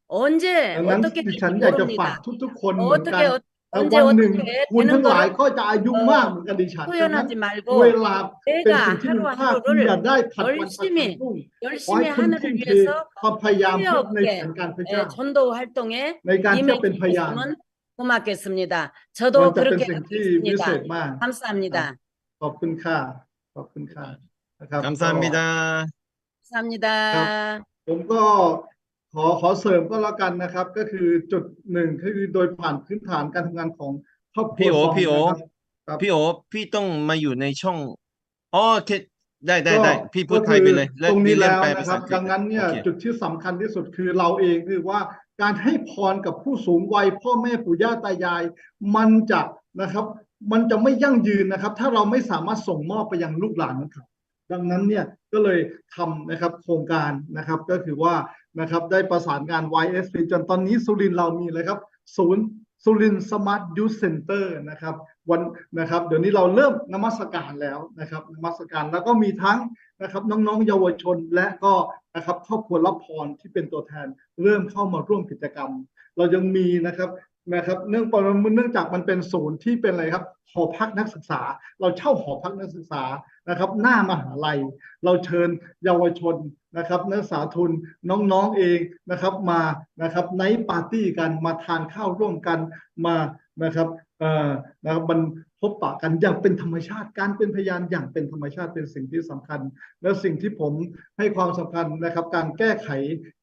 S2: 언제
S10: ดังนั้น
S2: 어떻게
S10: ดิฉัน
S2: 될지
S10: อยากจะฝาก
S2: 모릅니다.
S10: ทุกๆคนเหมือนกัน
S2: 어떻게
S10: แต่
S2: 언제
S10: วันหนึ่ง
S2: 어떻게
S10: คุณ
S2: 되는
S10: ทั้งหลาย
S2: 거를
S10: ก็จะอายุมากเหมือนกันดิฉันดังนั้น
S2: 표현하지 말고
S10: เวลาเป็น
S2: 내가
S10: สิ่งที่มีค่า
S2: 하루하루를
S10: คุณอย่าได้ผัดวันประกัน
S2: 열심히
S10: พรุ่งขอให้
S2: 열심히
S10: คุณ
S2: 하늘을
S10: ทุ่มเท
S2: 위해서
S10: ความพยายาม
S2: 후회
S10: เพื่อในแผ
S2: 없게
S10: นการพระเจ้า
S2: 전도 활동에
S10: ในการที่จะเป็นพยาน
S2: 임해주셨으면 고맙겠습니다.
S10: มัน
S2: 저도
S10: จะเป็น
S2: 그렇게
S10: สิ่ง
S2: 하고
S10: ที่วิเศษ
S2: 있습니다.
S10: มาก
S2: 감사합니다.
S10: ขอบคุณค่ะขอบคุณค่ะนะครับ
S9: 감사합니다.
S2: 감사합니다.
S10: ผมก็ขอเสริมก็แล้วกันนะครับ ก็คือจุดหนึ่งก็คือโดยผ่านพื้นฐานการทำงานของครอบครั
S9: พี่
S10: ว
S9: โอ
S10: ซอง
S9: พี่โอ
S10: นะครับครับ
S9: พี่โอพี่ต้องมาอยู่ในช่องอ๋อโอเคได้
S10: ก็
S9: พี่พูด
S10: ก็
S9: ไทยไปเลย
S10: ตรง
S9: วิ
S10: นี้
S9: ลเลียม
S10: แล้ว
S9: แปล
S10: นะ
S9: ภา
S10: ค
S9: ษา
S10: รับ
S9: อังกฤษ
S10: ดังนั้นเนี่ย
S9: โอเค
S10: จุดที่สำคัญที่สุดคือเราเองคือว่าการให้พรกับผู้สูงวัยพ่อแม่ปู่ย่าตายาย มันจะนะครับมันจะไม่ยั่งยืนนะครับ ถ้าเราไม่สามารถส่งมอบไปยังลูกหลานนะครับดังนั้นเนี่ยก็เลยทำนะครับโครงการนะครับก็คือว่านะครับได้ประสานงาน YSP จนตอนนี้สุรินทร์เรามีเลยครับศูนย์สุรินทร์สมาร์ทยูทเซ็นเตอร์นะครับวันนะครับเดี๋ยวนี้เราเริ่มนมัสการแล้วนะครับนมัสการแล้วก็มีทั้งนะครับน้องๆเยาวชนและก็นะครับครอบครัวรับพรที่เป็นตัวแทนเริ่มเข้ามาร่วมกิจกรรม เรายังมีนะครับเนื่องจากมันเป็นศูนย์ที่เป็นอะไรครับหอพักนักศึกษา เราเช่าหอพักนักศึกษานะครับหน้ามหาลัย เราเชิญเยาวชนนะครับนักศึกษาทุนน้องๆเองนะครับมานะครับไนท์ปาร์ตี้กันมาทานข้าวร่วมกันมานะครับมันพบปะกันอย่างเป็นธรรมชาติการเป็นพยานอย่างเป็นธรรมชาติเป็นสิ่งที่สำคัญและสิ่งที่ผมให้ความสำคัญนะครับการแก้ไข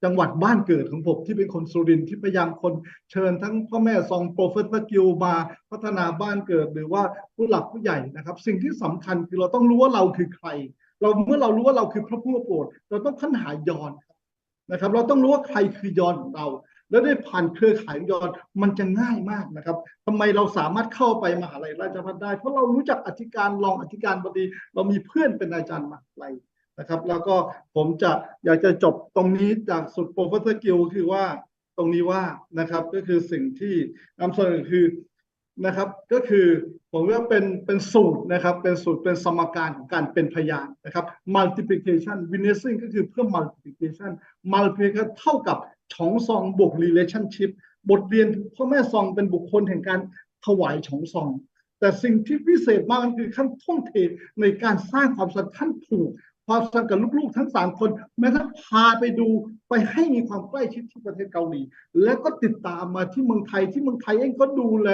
S10: จังหวัดบ้านเกิดของผมที่เป็นคนสุรินทร์ที่พยายามคนเชิญทั้งพ่อแม่ซองโปรเฟสเซอร์กิลมาพัฒนาบ้านเกิดหรือว่าผู้หลักผู้ใหญ่นะครับสิ่งที่สำคัญคือเราต้องรู้ว่าเราคือใครเมื่อเรารู้ว่าเราคือพระผู้โปรดเราต้องค้นหายอนนะครับเราต้องรู้ว่าใครคือยอนของเราแล้วได้ผ่านเครือข่ายยอนมันจะง่ายมากนะครับทำไมเราสามารถเข้าไปมหาลัยราชภัฏได้เพราะเรารู้จักอธิการรองอธิการบดีเรามีเพื่อนเป็นอาจารย์มหาลัยนะครับแล้วก็ผมอยากจะจบตรงนี้จากสุดโปรเฟสเซอร์กิลคือว่าตรงนี้ว่านะครับก็คือสิ่งที่นำเสนอคือนะครับก็คือผมว่าเป็นสูตรนะครับเป็นสูตรเป็นสมการของการเป็นพยานนะครับ multiplication witnessing ก็คือเพิ่ม multiplication เท่ากับฉองซองบวก relationship บทเรียนพ่อแม่ซองเป็นบุคคลแห่งการถวายฉองซองแต่สิ่งที่พิเศษมากคือขั้นทุ่มเทในการสร้างความสัมพันธ์ผูกความสัมพันธ์กับลูกๆทั้ง3คนแม้กระทั่งพาไปดูไปให้มีความใกล้ชิดที่ประเทศเกาหลีแล้วก็ติดตามมาที่เมืองไทยเองก็ดูแล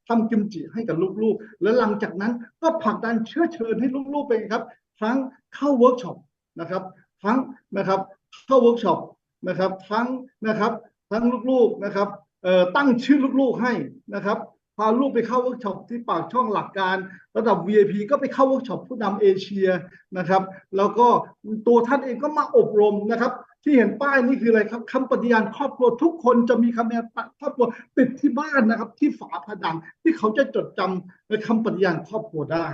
S10: ทำกิมจิให้กับลูกๆและหลังจากนั้นก็ผลักดันเชื้อเชิญให้ลูกๆไปครับทั้งเข้าเวิร์กช็อปนะครับทั้งนะครับเข้าเวิร์กช็อปนะครับทั้งลูกๆนะครับตั้งชื่อลูกๆให้นะครับพาลูกไปเข้าเวิร์กช็อปที่ปากช่องหลักการระดับ VIP ก็ไปเข้าเวิร์กช็อปผู้นำเอเชียนะครับแล้วก็ตัวท่านเองก็มาอบรมนะครับที่เห็นป้ายนี่คืออะไรครับคำปฏิญาณครอบครัวทุกคนจะมีคำปฏิญาณครอบครัวติดที่บ้านนะครับที่ฝาผนังที่เขาจะจดจำในคำปฏิญาณครอบครัวได้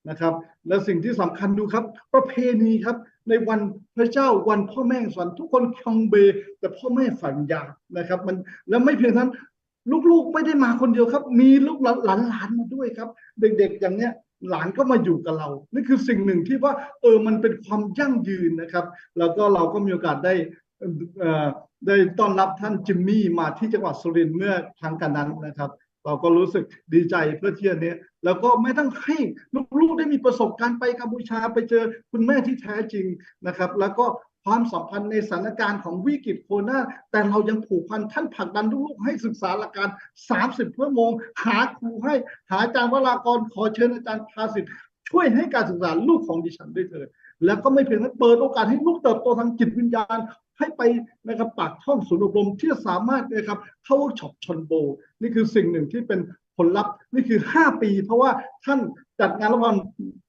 S10: นะครับและสิ่งที่สำคัญดูครับประเพณีครับในวันพระเจ้าวันพ่อแม่สวรรค์ทุกคนคองเบแต่พ่อแม่ฝันยานะครับมันแล้วไม่เพียงนั้นลูกๆไม่ได้มาคนเดียวครับมีลูกหลานมาด้วยครับเด็กๆอย่างเนี้ยหลานก็มาอยู่กับเรานี่คือสิ่งหนึ่งที่ว่ามันเป็นความยั่งยืนนะครับแล้วก็เราก็มีโอกาสได้ ได้ต้อนรับท่านจิมมี่มาที่จังหวัดสุรินทร์เมื่อครั้งกันนั้นนะครับเราก็รู้สึกดีใจเพื่อที่นี้แล้วก็ไม่ต้องให้ลูกๆได้มีประสบการณ์ไปกัมพูชาไปเจอคุณแม่ที่แท้จริงนะครับแล้วก็ความสัมพันธ์ในสถานการณ์ของวิกฤตโควิดแต่เรายังผูกพันท่านผลักดันลูกๆให้ศึกษาหลักการ30 ชั่วโมงหาครูให้หาอาจารย์วรากรขอเชิญอาจารย์ภาสิทธิ์ช่วยให้การศึกษาลูกของดิฉันด้วยเถิดแล้วก็ไม่เพียงนั้นเปิดโอกาสให้ลูกเติบโตทางจิตวิญญาณให้ไปนะครับปากช่องศูนย์อบรมที่สามารถนะครับเข้าเวิร์กช็อปชนโบนี่คือสิ่งหนึ่งที่เป็นผลลัพธ์นี่คือ5 ปีเพราะว่าท่านจัดงานระหว่าง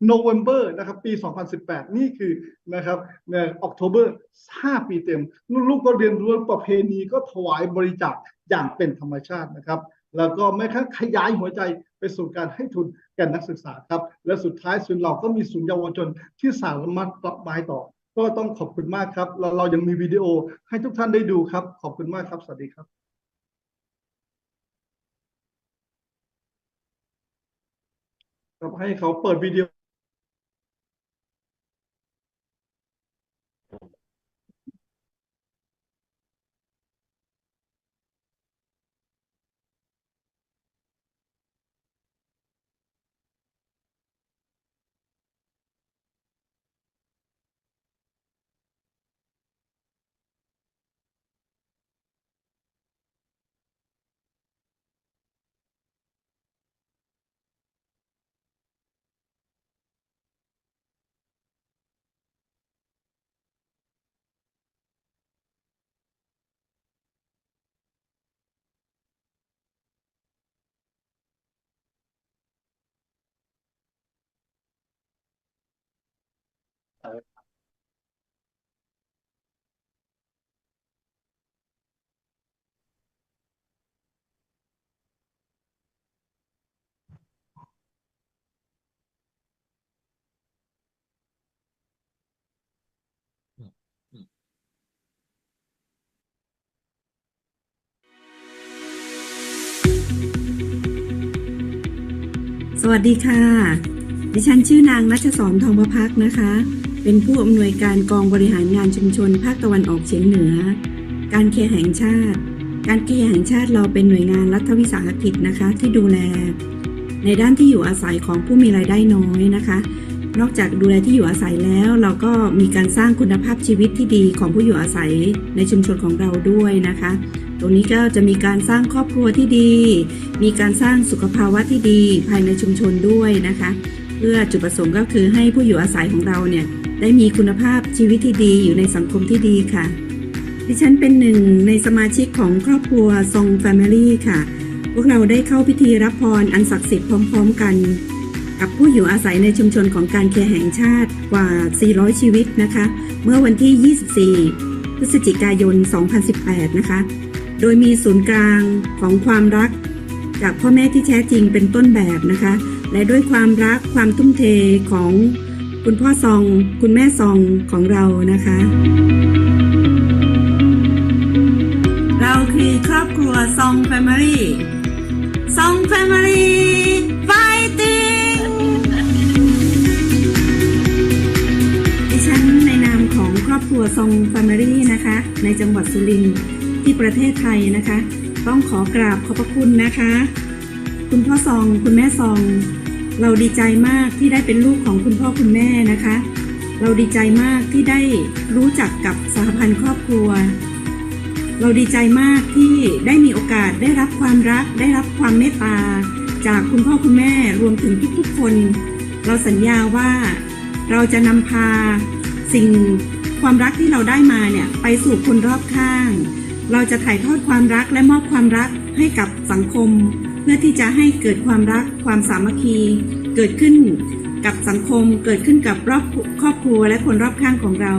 S10: โนเวมเบอร์นะครับปี2018นี่คือนะครับในออกโทเบอร์5 ปีเต็มลูกๆก็เรียนรู้ประเพณีก็ถวายบริจาคอย่างเป็นธรรมชาตินะครับแล้วก็ไม่ค่ขยายหัวใจไปสู่การให้ทุนแก่นักศึกษาครับและสุดท้ายศูนย์เราก็มีศูนย์เยาวชนที่สามารถรับไม้ต่อก็ต้องขอบคุณมากครับเรายังมีวิดีโอให้ทุกท่านได้ดูครับขอบคุณมากครับสวัสดีครับให้เขาเปิดวิดีโอ
S12: สวัสดีค่ะดิฉันชื่อนางณัชศร ทองประภักนะคะเป็นผู้อำนวยการกองบริหารงานชุมชนภาคตะวันออกเฉียงเหนือการเคหะแห่งชาติเราเป็นหน่วยงานรัฐวิสาหกิจนะคะที่ดูแลในด้านที่อยู่อาศัยของผู้มีรายได้น้อยนะคะนอกจากดูแลที่อยู่อาศัยแล้วเราก็มีการสร้างคุณภาพชีวิตที่ดีของผู้อยู่อาศัยในชุมชนของเราด้วยนะคะตรงนี้ก็จะมีการสร้างครอบครัวที่ดีมีการสร้างสุขภาวะที่ดีภายในชุมชนด้วยนะคะเพื่อจุดประสงค์ก็คือให้ผู้อยู่อาศัยของเราเนี่ยได้มีคุณภาพชีวิตที่ดีอยู่ในสังคมที่ดีค่ะดิฉันเป็นหนึ่งในสมาชิกของครอบครัวซองแฟมิลี่ค่ะพวกเราได้เข้าพิธีรับพรอันศักดิ์สิทธิ์พร้อมๆกันกับผู้อยู่อาศัยในชุมชนของการเคหะแห่งชาติกว่า400ชีวิตนะคะเมื่อวันที่24พฤศจิกายน2018นะคะโดยมีศูนย์กลางของความรักจากพ่อแม่ที่แท้จริงเป็นต้นแบบนะคะและด้วยความรักความทุ่มเทของคุณพ่อซองคุณแม่ซองของเรานะคะเราคือครอบครัวซองแฟมิลี่ซองแฟมิลี่ไฟติ้งดิฉันในนามของครอบครัวซองแฟมิลี่นะคะในจังหวัดสุรินทร์ที่ประเทศไทยนะคะต้องขอกราบขอบพระคุณนะคะคุณพ่อซองคุณแม่ซองเราดีใจมากที่ได้เป็นลูกของคุณพ่อคุณแม่นะคะเราดีใจมากที่ได้รู้จักกับสหพันธ์ครอบครัวเราดีใจมากที่ได้มีโอกาสได้รับความรักได้รับความเมตตาจากคุณพ่อคุณแม่รวมถึงทุกๆคนเราสัญญาว่าเราจะนำพาสิ่งความรักที่เราได้มาเนี่ยไปสู่คนรอบข้างเราจะถ่ายทอดความรักและมอบความรักให้กับสังคมเพื่อที่จะให้เกิดความรักความสามัคคีเกิดขึ้นกับสังคมเกิดขึ้นกับครอบครัวและคนรอบข้างของเรา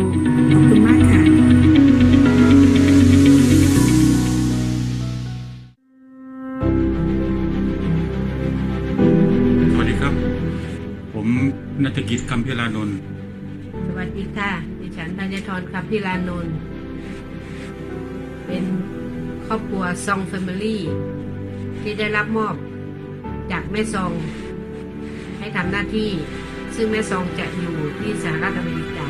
S12: ขอบคุณมากค่ะ
S13: สวัสดีครับผมณัฐกิจ คำพิรานนท์
S14: สวัสดีค่ะดิฉันธัญธร คำพิรานนท์เป็นครอบครัวซองแฟมิลี่ที่ได้รับมอบจากแม่ซองให้ทำหน้าที่ซึ่งแม่ซองจะอยู่ที่สหรัฐอเมริกา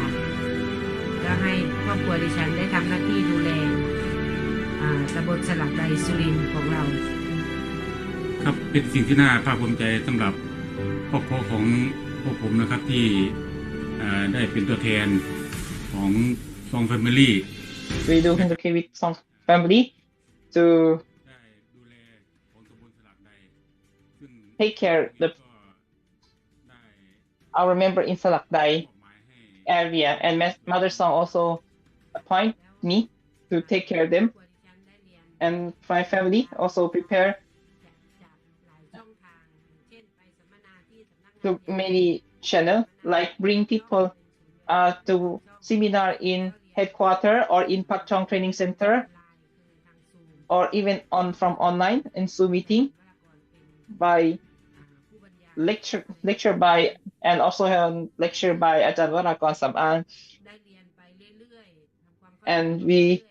S14: ก็ให้ครอบครัวดิฉันได้ทำหน้าที่ดูแลตำบลสลักใดสุรินทร์ของเรา
S13: ครับเป็นสิ่งที่น่าภาคภูมิใจสำหรับครอบครัวของพวกผมนะครับที่ได้เป็นตัวแทนของซองแฟมิลี่
S15: We do 100K with Song family to take care our member in Salak Dai area, and Mother Song also appoint me to take care of them, and my family also prepare to many channel like bring people to seminar in headquarter or in Pak Chong Training Center, or even from online in Zoom meeting by lecture by, and also lecture by Ajahn Warakon Sam'an, and we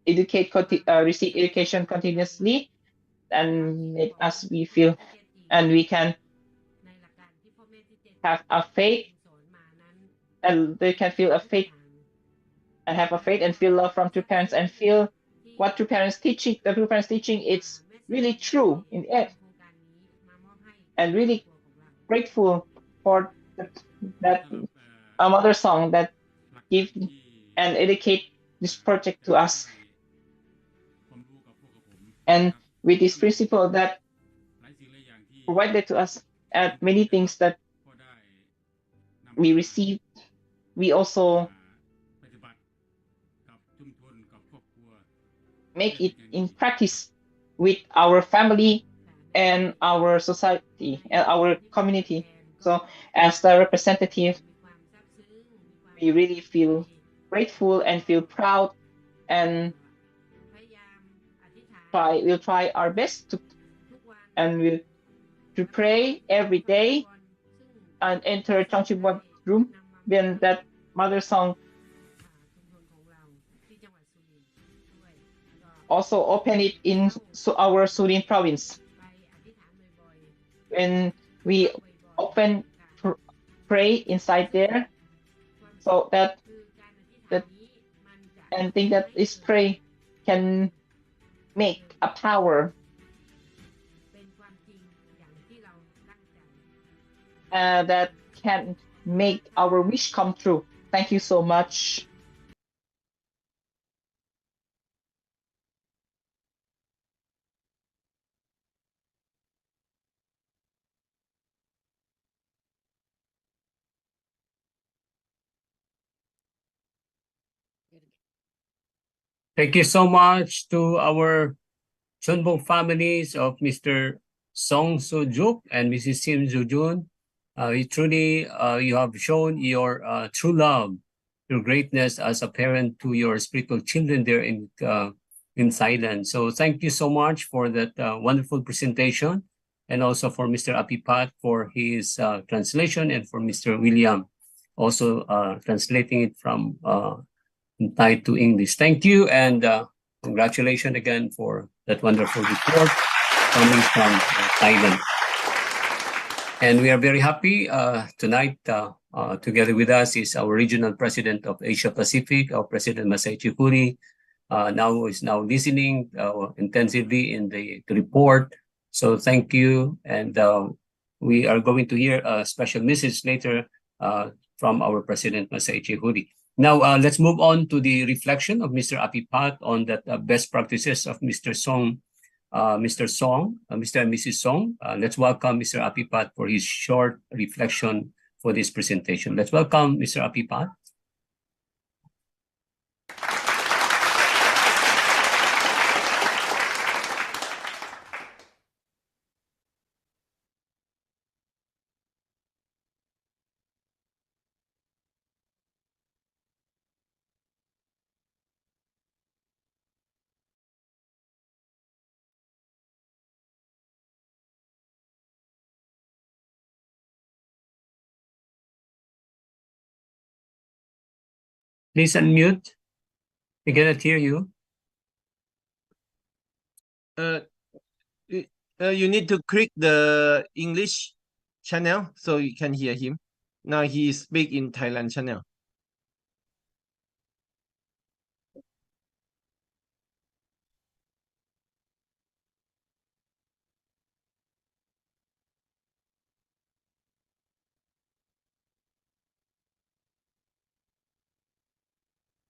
S15: receive education continuously, and make us we feel, and we can have a faith, and they can feel a faith and have a faith and feel love from two parents, and feel what two parents teaching, the two parents teaching, it's really true in it, and really grateful for that Mother Song that give and educate this project to us, and with this principle that provided to us at many things that we receive, we also make it in practice with our family and our society and our community. So as the representative, we really feel grateful and feel proud, and we'll try our best and we'll to pray every day and enter CheonBo room when that Mother Song also open it in our Surin province. When we open pray inside there, so that and think that this pray can make a power that can make our wish come true. Thank you so much.
S3: Thank you so much to our CheonBo families of Mr. Song Soo-juk and Mrs. Sim Joo-jun. You have shown your true love, your greatness as a parent to your spiritual children there in Thailand. So thank you so much for that wonderful presentation, and also for Mr. Apipat for his translation, and for Mr. William also translating it from Thai to English. Thank you, and congratulations again for that wonderful report coming from Thailand. And we are very happy tonight. Together with us is our regional president of Asia Pacific, our President Masaichi Huri. Now is listening intensively in the report. So thank you, and we are going to hear a special message later from our President Masaichi Huri. Now, let's move on to the reflection of Mr. Apipat on the best practices of Mr. and Mrs. Song. Let's welcome Mr. Apipat for his short reflection for this presentation. Let's welcome Mr. Apipat. Please unmute. We cannot hear you.
S9: You need to click the English channel so you can hear him. Now he speak in Thailand channel.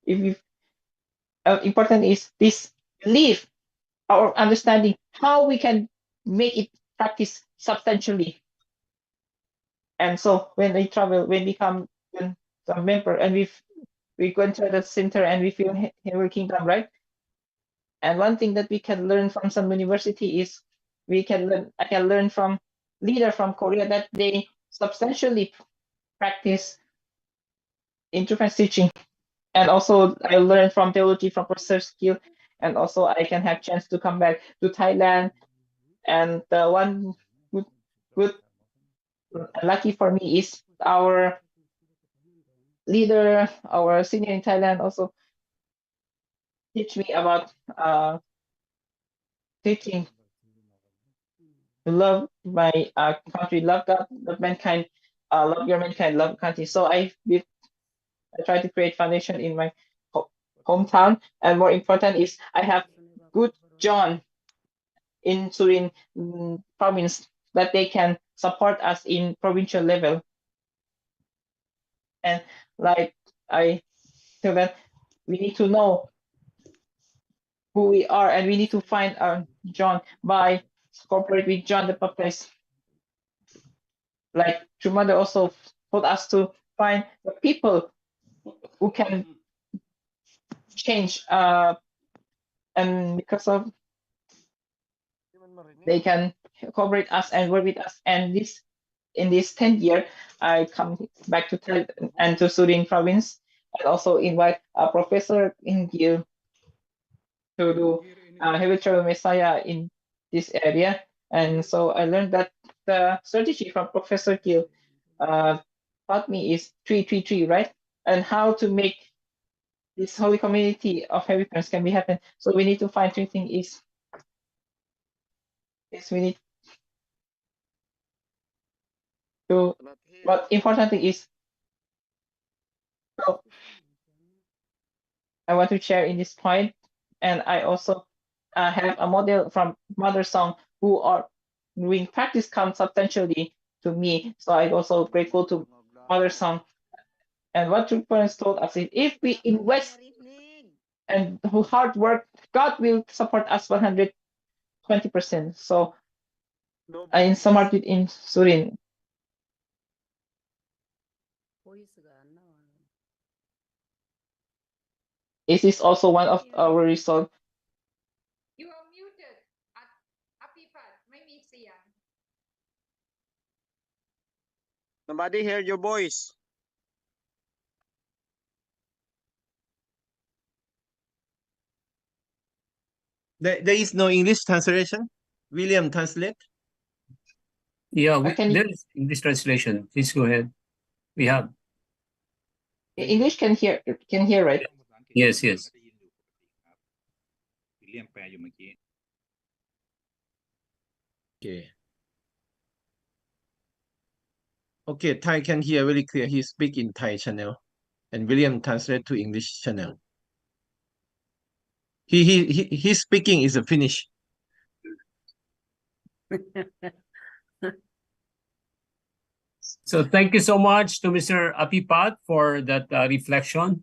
S15: if we important is this belief, our understanding, how we can make it practice substantially. And so when we travel, when we come a member, and we go into the center and we feel Heavenly Kingdom, right? And one thing that we can learn from some university is I can learn from leader from Korea that they substantially practice interference teaching. And also I learned from theology from Professor Skill, and also I can have chance to come back to Thailand. And the one good lucky for me is our leader, our senior in Thailand, also teach me about teaching to love my country, love God, love mankind, love your mankind, love country. So I try to create foundation in my hometown, and more important is I have good John in Surin province that they can support us in provincial level. And like I tell them, we need to know who we are, and we need to find our John by cooperate with John the Baptist. Like Chumada also told us to find the people who can change, and because of they can cooperate us and work with us. And in this 10th year, I come back to Thailand and to Surin province, and also invite a professor in Gil to do heavy travel Messiah in this area. And so I learned that the strategy from Professor Gil taught me is 333, right? And how to make this holy community of heavy parents can be happen. So we need to find three things is we need to, but important thing is, so I want to share in this point, and I also have a model from Mother Song who are doing practice come substantially to me. So I'm also grateful to Mother Song. And what true parents told us is if we invest and hard work, God will support us 120%. So in Samarkand in Surin. This is also one of our results.
S1: You are muted at Apipat. May mix yan.
S16: Somebody hear your voice.
S9: There is no English translation. William, translate.
S3: Yeah, there is English translation. Please go ahead. We have.
S15: English can hear, right?
S3: Yes, yes.
S9: Okay. Okay, Thai can hear very clear. He speak in Thai channel, and William translate to English channel. His speaking is a Finnish.
S3: So thank you so much to Mr. Apipat for that reflection.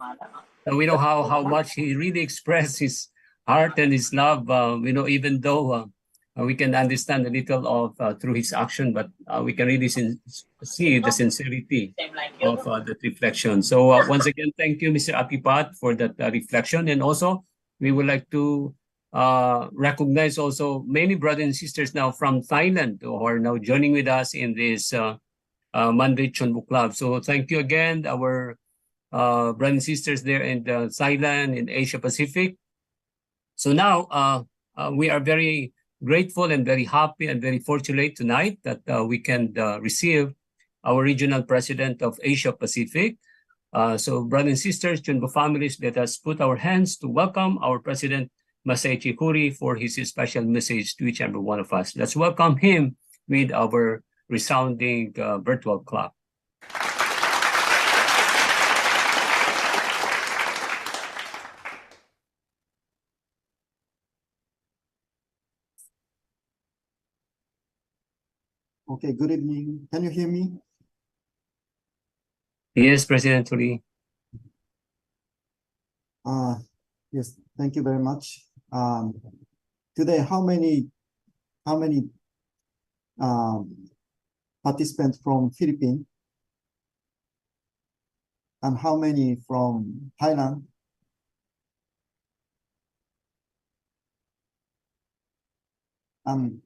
S3: We know how much he really expressed his heart and his love. We know even though we can understand a little of through his action, but we can really see the sincerity of that reflection. So once again, thank you, Mr. Apipat, for that reflection. And also, we would like to recognize also many brothers and sisters now from Thailand who are now joining with us in this Monday CheonBo Club. So thank you again, our brothers and sisters there in Thailand, in Asia Pacific. So now we are very grateful and very happy and very fortunate tonight that we can receive our regional president of Asia Pacific. So brothers and sisters, CheonBo families, let us put our hands to welcome our president, Masaichi Kuri, for his special message to each and every one of us. Let's welcome him with our resounding virtual clap.
S17: Okay, good evening. Can you hear me?
S3: Yes, President Turi.
S17: Yes, thank you very much. Today, how many participants from Philippines and how many from Thailand? And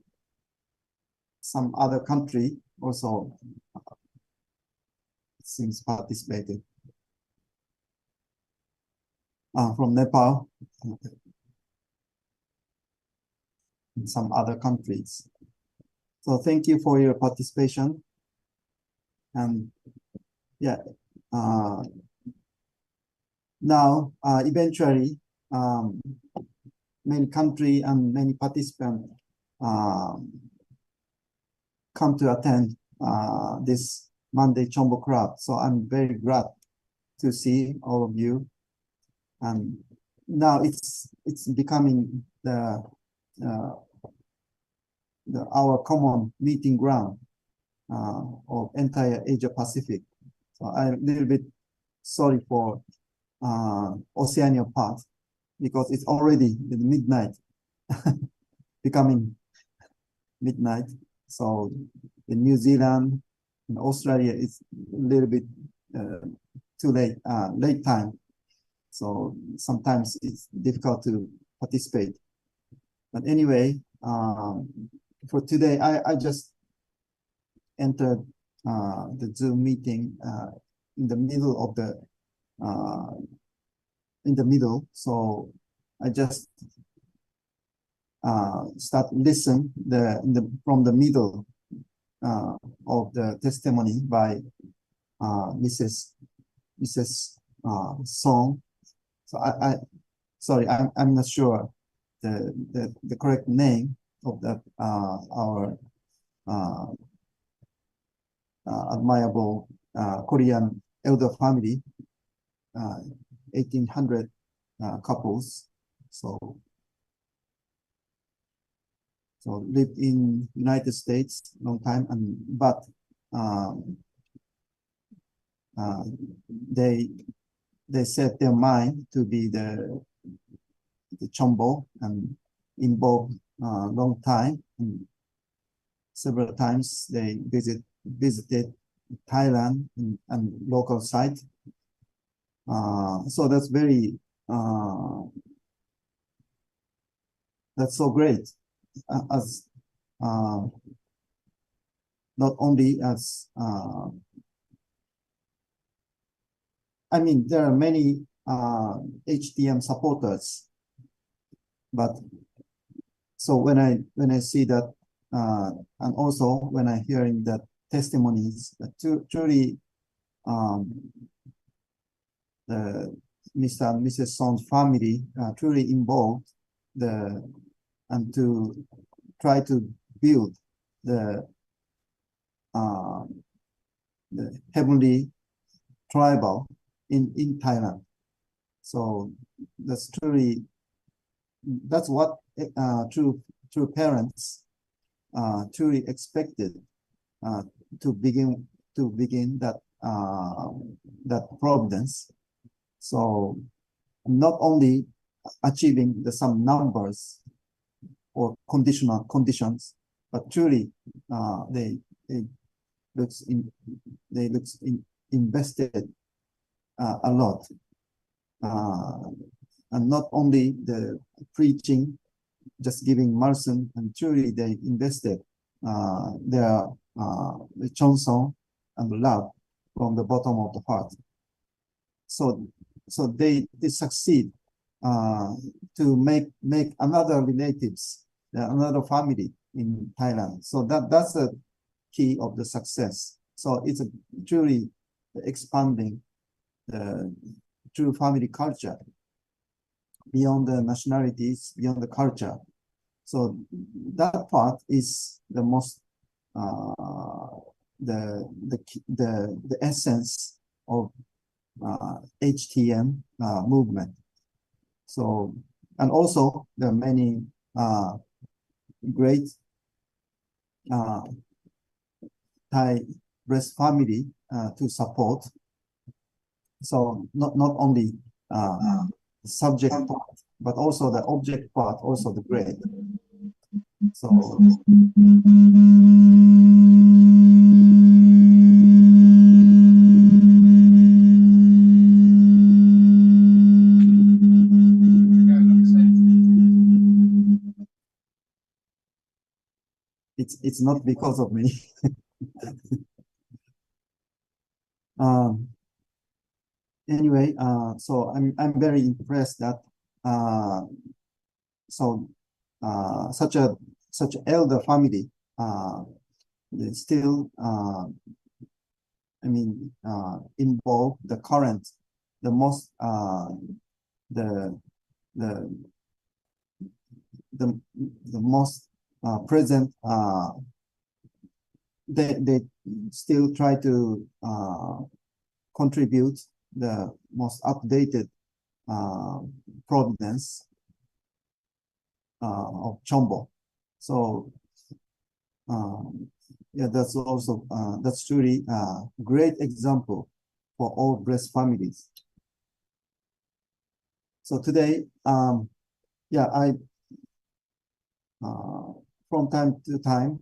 S17: some other country also seems participated. From Nepal and some other countries. So thank you for your participation. And yeah, now eventually many country and many participants come to attend this Monday CheonBo Club. So I'm very glad to see all of you. And now it's becoming our common meeting ground of entire Asia Pacific. So I'm a little bit sorry for Oceania part because it's already midnight, becoming midnight. So in New Zealand and Australia, it's a little bit too late, late time. So sometimes it's difficult to participate. But anyway, for today, I just entered the Zoom meeting in the middle of the so I just start listen from the middle of the testimony by Mrs. Song. So I'm not sure the correct name of that our admirable Korean elder family, 1800 couples. So lived in United States long time, but they set their mind to be the CheonBo and involved long time. And several times they visited Thailand and local site. So that's very that's so great as not only as I mean there are many HTM supporters, but so when I see that and also when I hearing that testimonies that truly the Mr. and Mrs. Song's family truly involved and to try to build the heavenly tribal in Thailand. So that's what true parents truly expected to begin that providence. So not only achieving some numbers or conditions, but truly they invested a lot, and not only the preaching, just giving mercy, and truly they invested their Cheongsong and love from the bottom of the heart. So they succeed to make another relatives, another family in Thailand. So that's the key of the success. So it's truly expanding the true family culture beyond the nationalities, beyond the culture. So that part is the most the essence of HTM movement. So, and also there are many great Thai breast family to support. So not only subject part, but also the object part, also the grade. So it's not because of me. Anyway, so I'm very impressed that such elder family they still involve the current, the most the most present. They still try to contribute the most updated providence of CheonBo. So yeah, that's also that's truly a great example for all breast families. So today, yeah, I from time to time,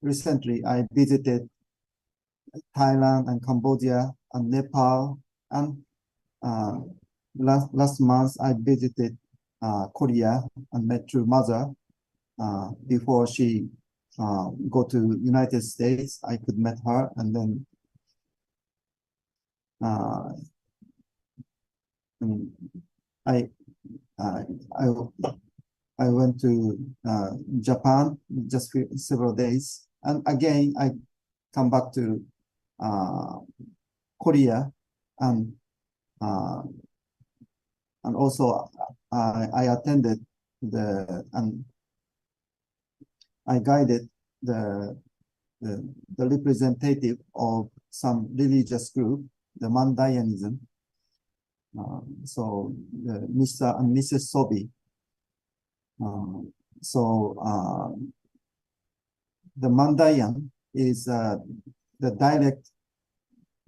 S17: recently I visited Thailand and Cambodia and Nepal, and last month I visited Korea and met True Mother. Before she go to United States, I could meet her, and then I went to Japan just for several days, and again I come back to Korea, and also I attended and I guided the representative of some religious group, the Mandayanism. So Mr. and Mrs. Sobi. The Mandayan is the direct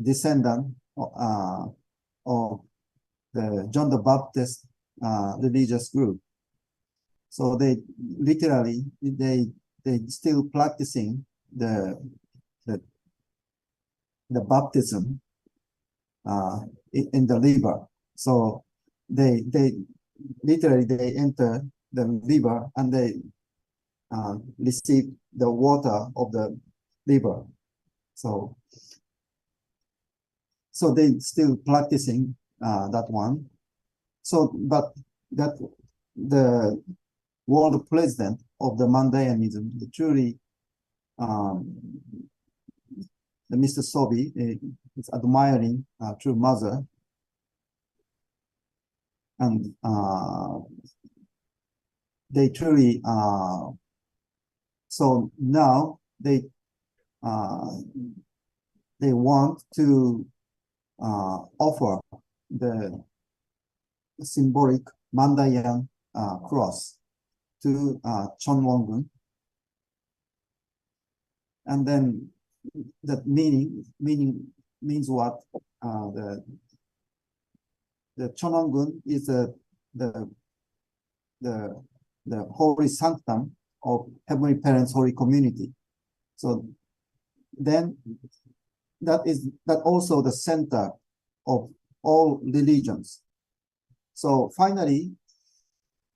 S17: descendant of the John the Baptist religious group. So they literally they still practicing the baptism in the liver. So they literally they enter the liver and they receive the water of the liver. So they still practicing that one. So but that the world president of the Mandayanism, truly the Mr. Sobi is admiring True Mother, and they truly so now they want to offer the symbolic Mandayan cross to Cheonwon-gun, and then that means what? The Cheonwon-gun is the holy sanctum of Heavenly Parents Holy Community. So then that also the center of all religions. So finally,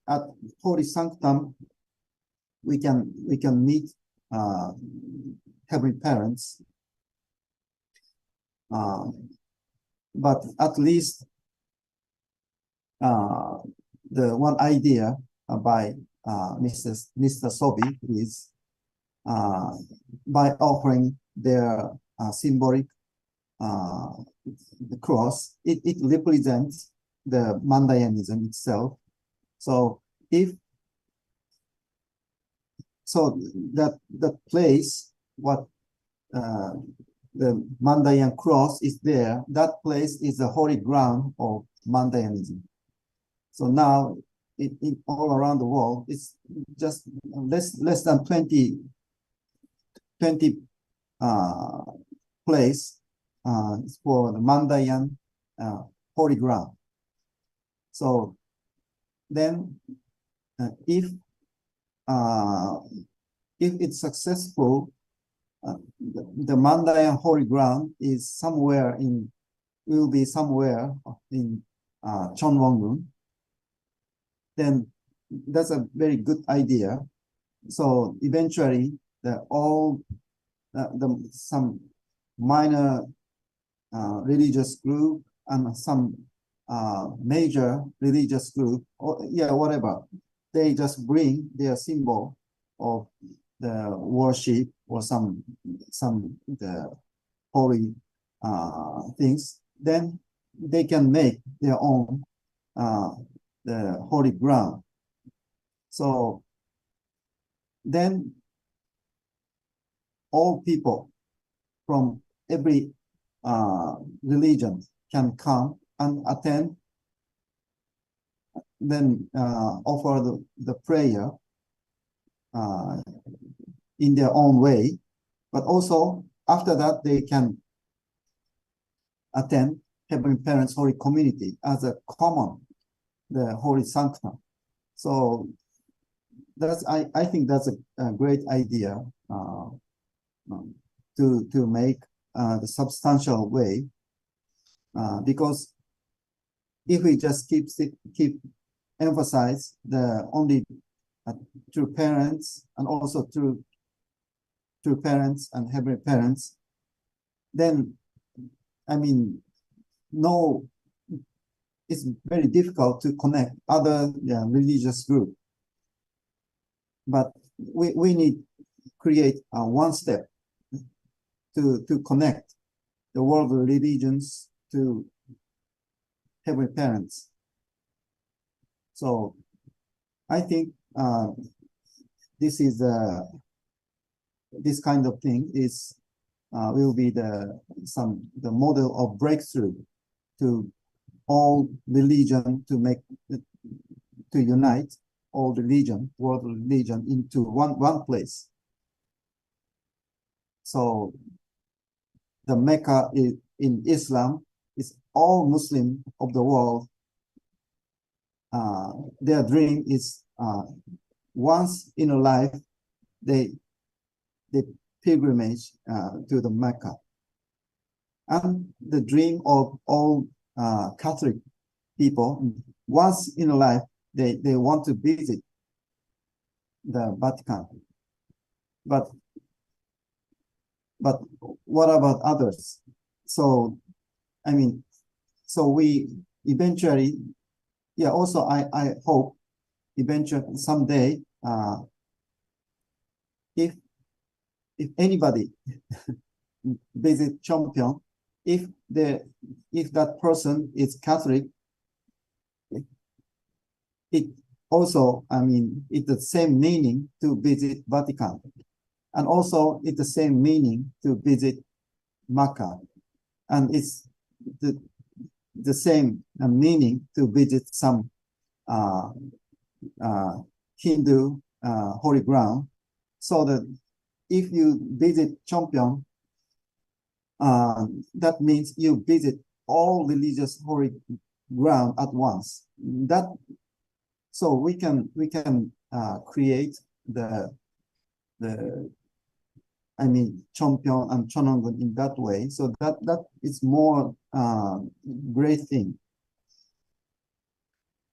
S17: at Holy Sanctum, we can meet Heavenly Parents, but at least the one idea by Mr. Sobi is by offering their symbolic the cross, it represents the Mandayanism itself. So that place what the Mandayan cross is there, that place is the holy ground of Mandayanism. So now in all around the world, it's just less than 20 place for the Mandayan holy ground. So then if it's successful, the Mandayan holy ground is somewhere will be somewhere in Cheonbong, then that's a very good idea. So eventually, some minor religious group and some major religious group, or whatever, they just bring their symbol of the worship or some the holy things. Then they can make their own the holy ground. So then all people from every religion can come and attend, then offer the prayer in their own way. But also after that, they can attend Heavenly Parents Holy Community as a common, the Holy Sanctum. So I think that's a great idea to make the substantial way, because if we just keep emphasize the only true parents and also true parents and heavenly parents, then I mean it's very difficult to connect other religious group. But we need create one step to connect the world religions to heavenly parents. So I think this kind of thing will be the model of breakthrough to all religion, to unite all religion, world religion into one place. So the Mecca in Islam is all Muslim of the world. Their dream is once in a life they pilgrimage to the Mecca, and the dream of all Catholic people, once in a life they want to visit the Vatican. But what about others? So I mean, so we eventually, also I hope eventually someday, if anybody visit Cheonbong, if that person is Catholic, it also, I mean, it's the same meaning to visit Vatican, and also it's the same meaning to visit Mecca, and it's the same meaning to visit some Hindu holy ground. So that if you visit Cheonbong, that means you visit all religious holy ground at once. So we can create the I mean Cheonbong and Cheonbong in that way. So that is more great thing.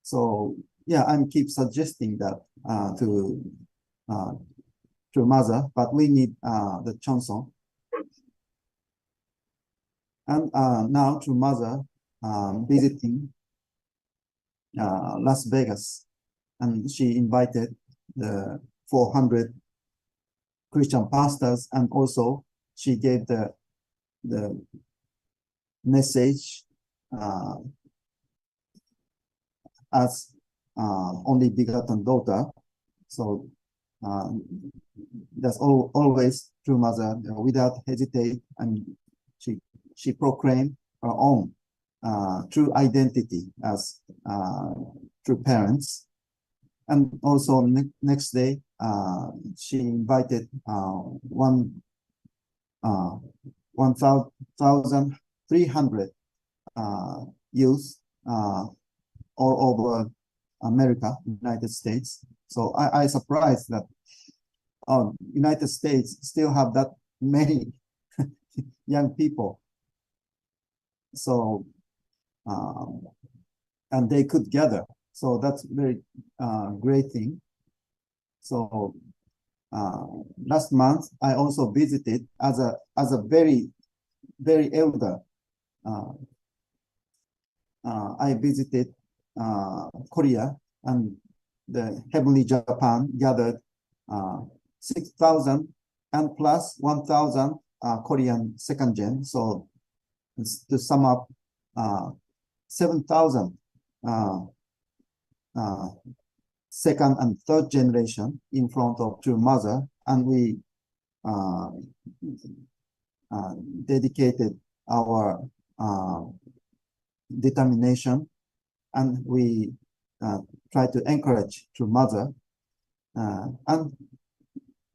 S17: So I'm keep suggesting that to Mother, but we need the Cheongsong. And now to Mother visiting Las Vegas, and she invited the 400 Christian pastors, and also she gave the message as only begotten daughter. So that's always true Mother, without hesitate, and she proclaimed her own true identity as true parents. And also next day, she invited 1,300 youth all over America, United States. So I surprised that United States still have that many young people. So and they could gather. So that's very great thing. So last month I also visited as a very elder. I visited Korea, and the Heavenly Japan gathered 6,000 and plus 1,000 Korean second gen. So to sum up, 7,000 second and third generation in front of True Mother, and we dedicated our determination, and we try to encourage True Mother, and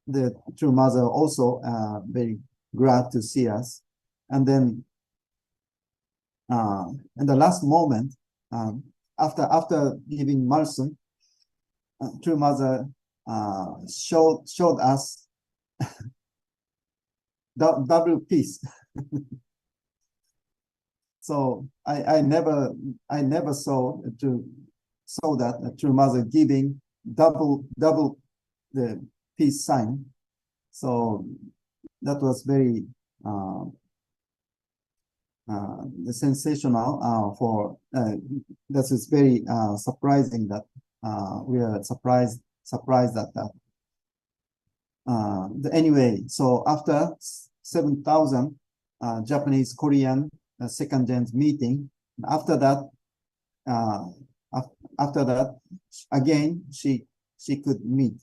S17: the True Mother also very glad to see us. And then in the last moment, after giving Malsum, True Mother showed us double piece. So I never saw that True Mother giving double the peace sign. So that was very sensational for that is very surprising that we are surprised at that. Anyway, so after 7,000 Japanese Korean second gen meeting, after that again she could meet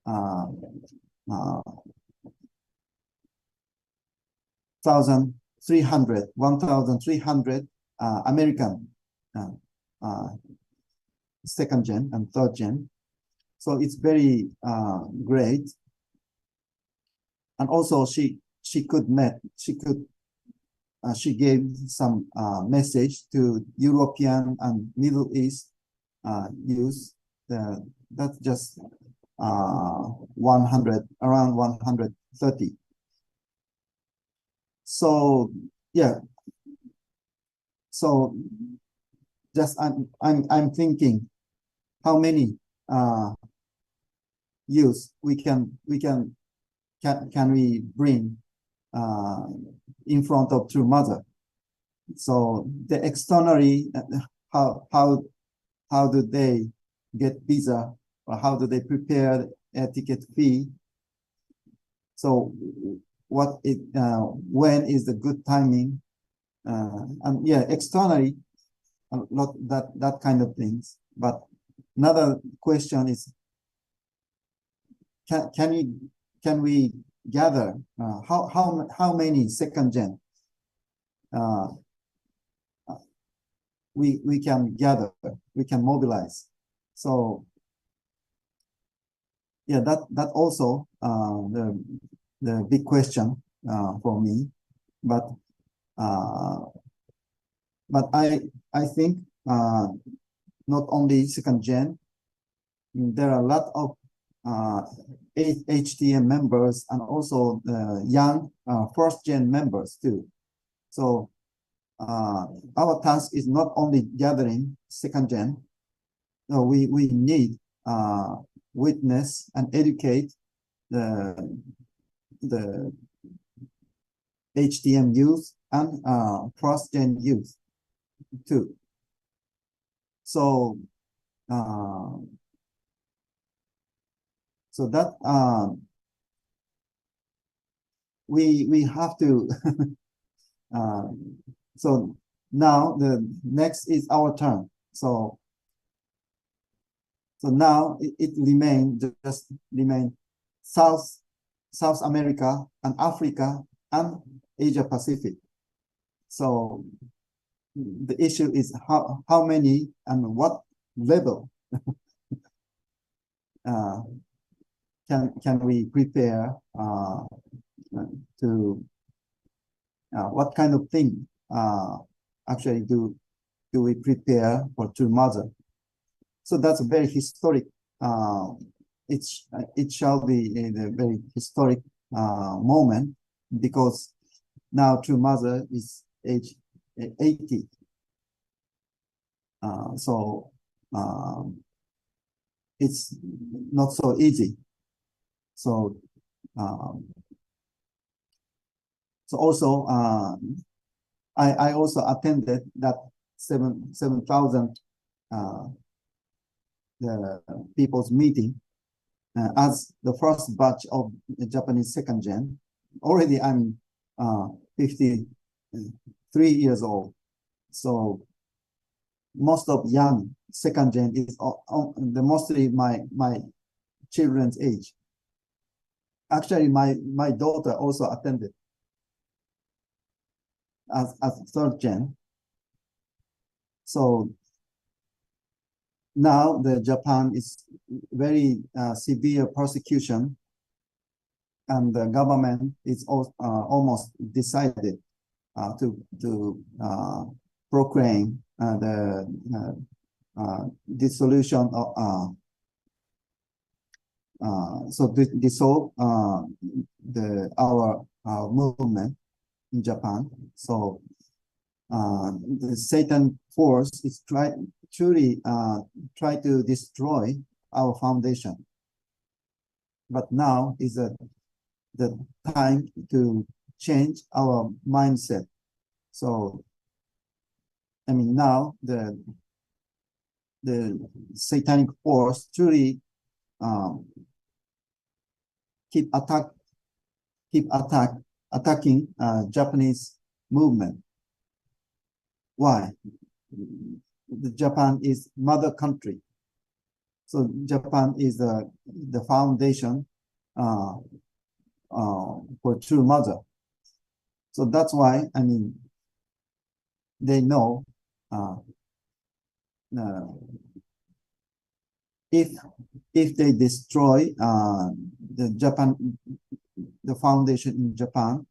S17: 1,300 American second gen and third gen. So it's very great. And also she gave some message to European and Middle East youth. That's just around 130. So yeah. So just I'm thinking how many youth we can we bring in front of True Mother. So the externally, how do they get visa, or how do they prepare a ticket fee? So what when is the good timing? And yeah, externally, not that kind of things. But another question is, can we gather how many second gen we can gather, we can mobilize? So yeah, that also the big question for me. But I think not only second gen, there are a lot of HTM members and also young first gen members too. So our task is not only gathering second gen. No, we need witness and educate the HTM youth and first gen youth too. So so that we have to so now the next is our turn. So now it just remain South America and Africa and Asia Pacific. So the issue is how many and what level can we prepare to what kind of thing actually do we prepare for True Mother? So that's a very historic. It shall be a very historic moment, because now True Mother is age 80. So it's not so easy. So also I also attended that 7,000 the people's meeting as the first batch of the Japanese second gen. Already I'm 53 years old. So most of young second gen is mostly my children's age. Actually, my daughter also attended as third gen. So now the Japan is very severe persecution, and the government is almost decided to proclaim the dissolution of dissolve our movement in Japan. So the Satan force is truly try to destroy our foundation. But now is the time to change our mindset. So I mean, now the satanic force truly keep attacking Japanese movement. Why? Japan is mother country. So Japan is the foundation for True Mother. So that's why, I mean, they know if they destroy the foundation in Japan,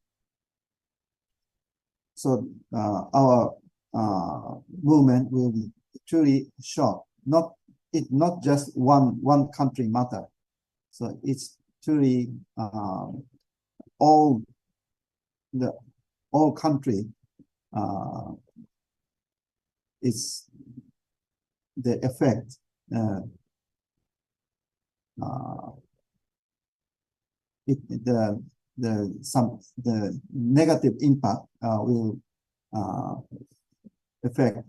S17: so our movement will be truly short. Not just one country matter. So it's truly all country is the effect. The negative impact will affect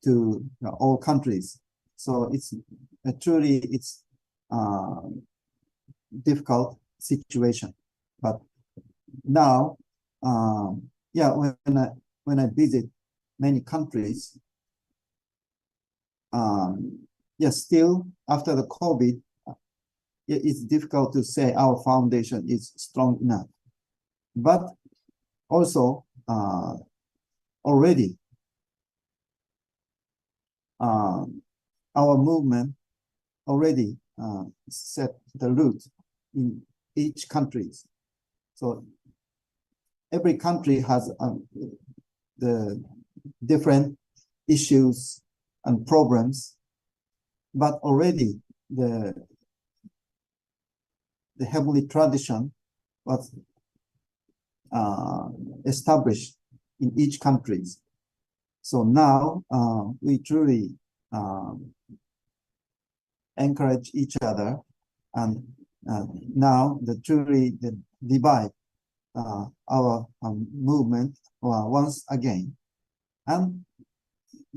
S17: to all countries. So it's truly difficult situation. But now, yeah, when I visit many countries, yeah, still after the COVID, it's difficult to say our foundation is strong enough. But also already our movement already set the root in each country. So every country has the different issues and problems, but already the heavenly tradition was established in each country. So now we truly encourage each other, and now truly divide our movement once again. And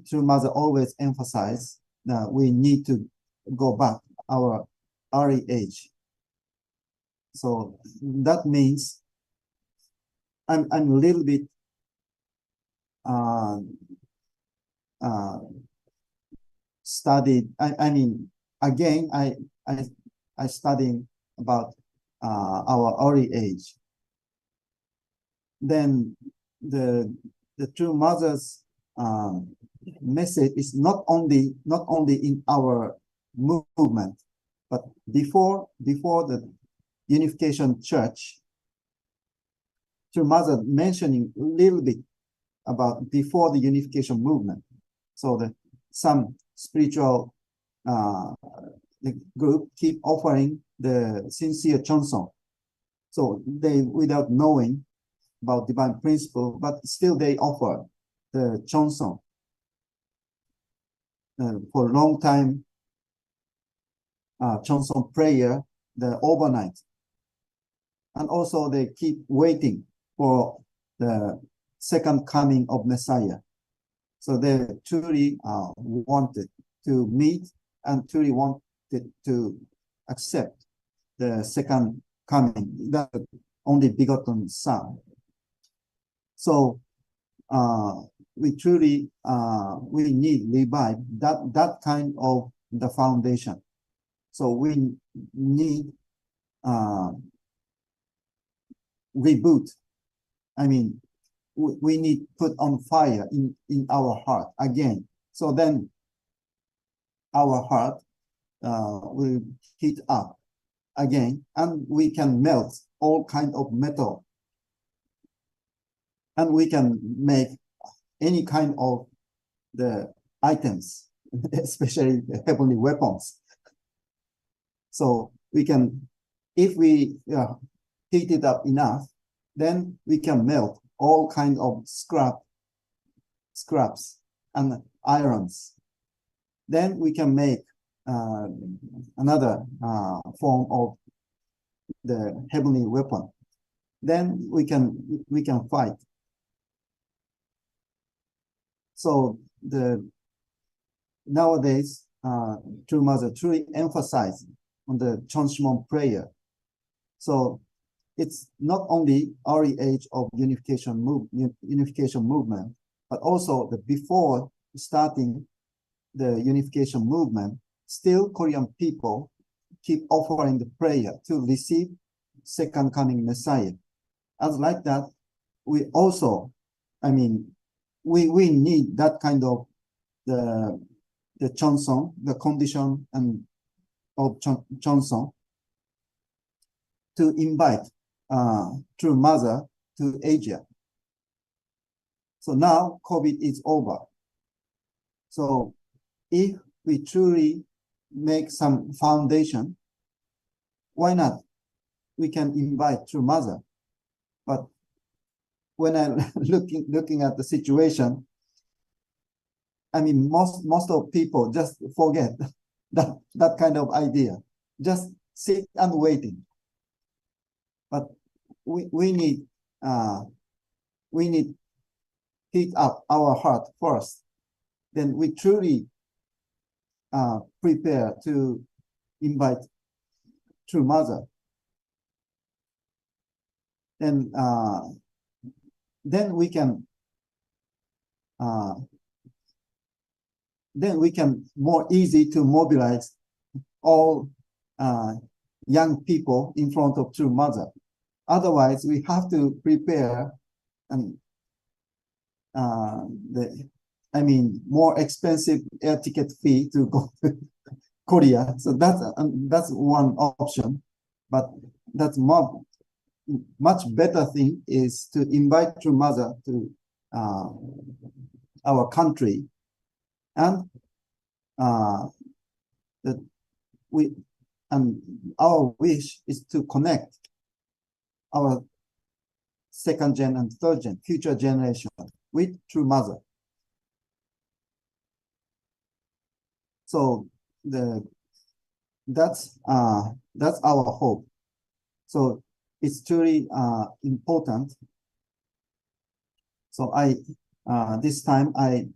S17: True Mother always emphasize that we need to go back our early age. So that means I'm a little bit studied. I mean, again, I studying about our early age. Then the True Mother's message is not only in our movement, but before the Unification Church. True Mother mentioning a little bit about before the Unification movement. So some spiritual the group keep offering the sincere cheonsong. So they, without knowing about divine principle, but still they offer the cheonsong for a long time. Cheonsong prayer, the overnight, and also they keep waiting for the second coming of Messiah. So they truly wanted to meet and truly wanted to accept the second coming, the only begotten Son. So we truly we need revive that kind of the foundation. So we need reboot. I mean, we need put on fire in our heart again. So then our heart will heat up again, and we can melt all kind of metal, and we can make any kind of the items, especially the heavenly weapons. So we can, if we heat it up enough, then we can melt all kind of scraps and irons. Then we can make another form of the heavenly weapon. Then we can fight. So nowadays, True Mother truly emphasize on the Cheonshimon prayer. So it's not only early age of unification movement, but also the before starting the unification movement, still Korean people keep offering the prayer to receive second coming Messiah. As like that, we also, I mean, we need that kind of the cheonsong, the condition and of cheonsong to invite True Mother to Asia. So now COVID is over. So if we truly make some foundation, why not? We can invite True Mother. But when I'm looking at the situation, I mean, most of people just forget that kind of idea. Just sit and waiting. But we need heat up our heart first. Then we truly prepare to invite True Mother. And then we can more easy to mobilize all young people in front of True Mother. Otherwise, we have to prepare and more expensive air ticket fee to go to Korea. So that's one option, but that's much better thing is to invite True Mother to our country, and our wish is to connect our second gen and third gen, future generation with True Mother. So that's our hope. So it's truly important. So this time I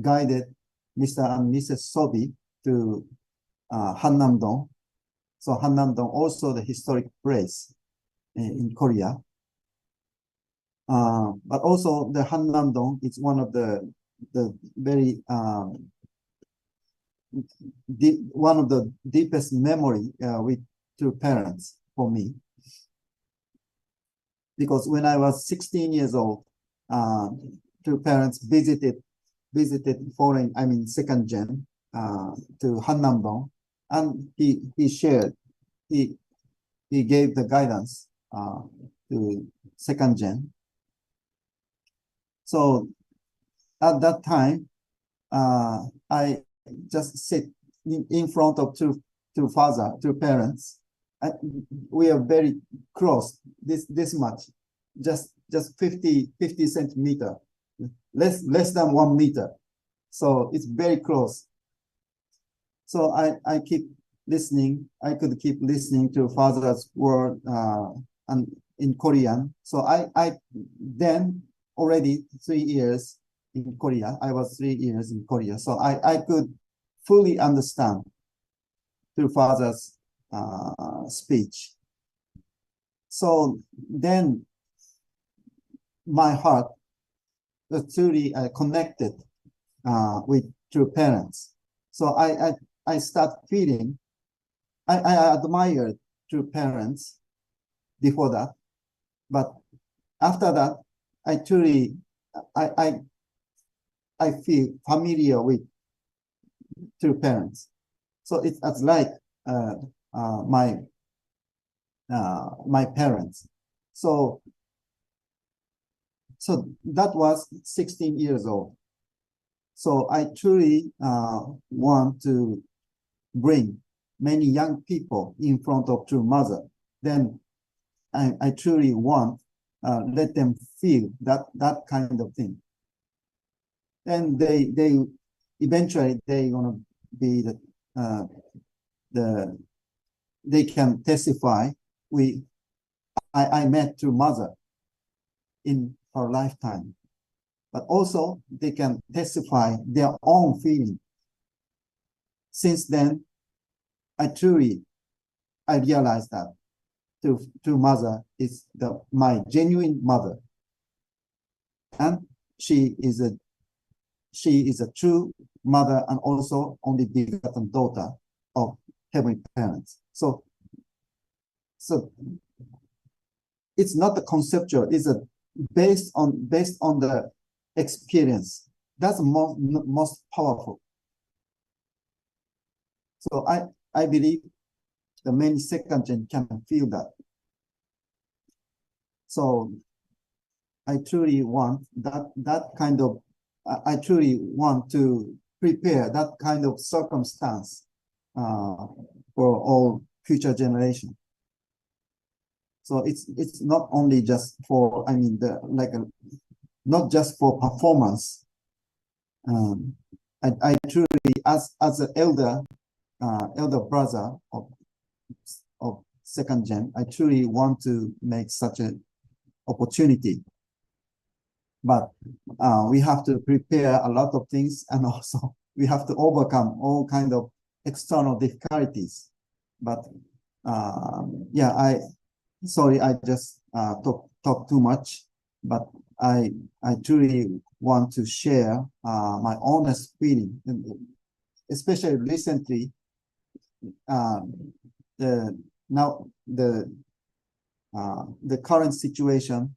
S17: guided Mr. and Mrs. Sobi to Hannam-dong. So Hannam-dong also the historic place in Korea. But also the Hannam-dong is one of the very one of the deepest memory with two parents for me. Because when I was 16 years old, two parents visited foreign, second gen to Hannam-dong, and he gave the guidance to second gen. So at that time, I just sit in front of two father, two parents. We are very close, this much, just 50 centimeter, less than 1 meter. So it's very close. So I keep listening. I could keep listening to father's word and in Korean. So I then already 3 years in Korea. I was 3 years in Korea. So I could fully understand through father's speech. So then my heart was truly connected with true parents. So I start feeling, I admired true parents before that, but after that, I truly, I feel familiar with true parents. So it's like my parents. So that was 16 years old. So I truly want to bring many young people in front of true mother. Then I truly want let them feel that kind of thing. And they eventually they gonna be they can testify. I met true mother in her lifetime, but also they can testify their own feeling. Since then, I realized that true mother is my genuine mother, and she is a true mother and also only begotten daughter of heavenly parents. So it's not the conceptual, it's based on the experience. That's most powerful. So I believe the many second gen can feel that. So I truly want that kind of, I truly want to prepare that kind of circumstance for all future generations. So it's not only just for, I mean, not just for performance. I truly, as an elder brother of second gen, I truly want to make such an opportunity. But we have to prepare a lot of things, and also we have to overcome all kind of external difficulties. But yeah, sorry, I just talk too much, but I truly want to share my honest feeling, especially recently. The current situation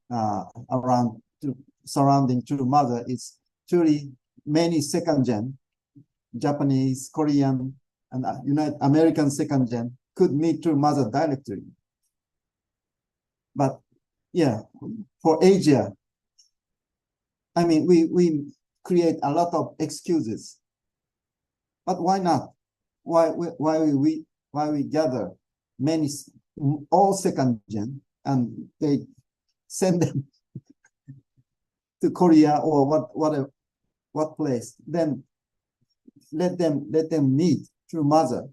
S17: surrounding true mother is truly many second gen, Japanese, Korean, and United American second gen could meet true mother directly. But yeah, for Asia, I mean, we create a lot of excuses. But why not? Why we gather many, all second gen, and they send them to Korea or what place? Then let them meet true mother.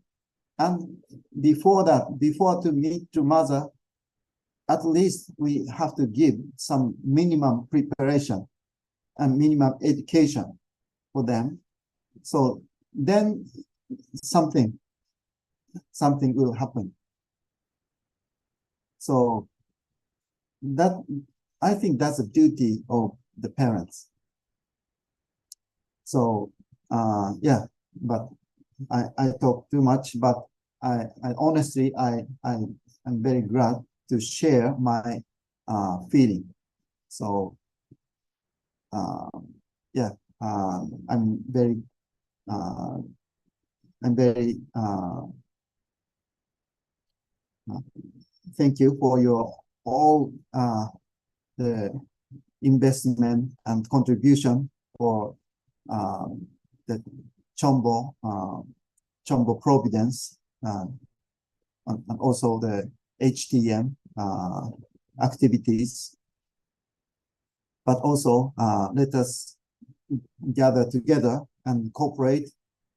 S17: And before to meet true mother, at least we have to give some minimum preparation and minimum education for them. So then something will happen. So that, I think that's a duty of the parents. So yeah, but I talk too much, but I honestly, I'm very glad to share my feeling. So yeah, I'm very thank you for your all the investment and contribution for the CheonBo CheonBo Providence, and also the HTM activities. But also, let us gather together and cooperate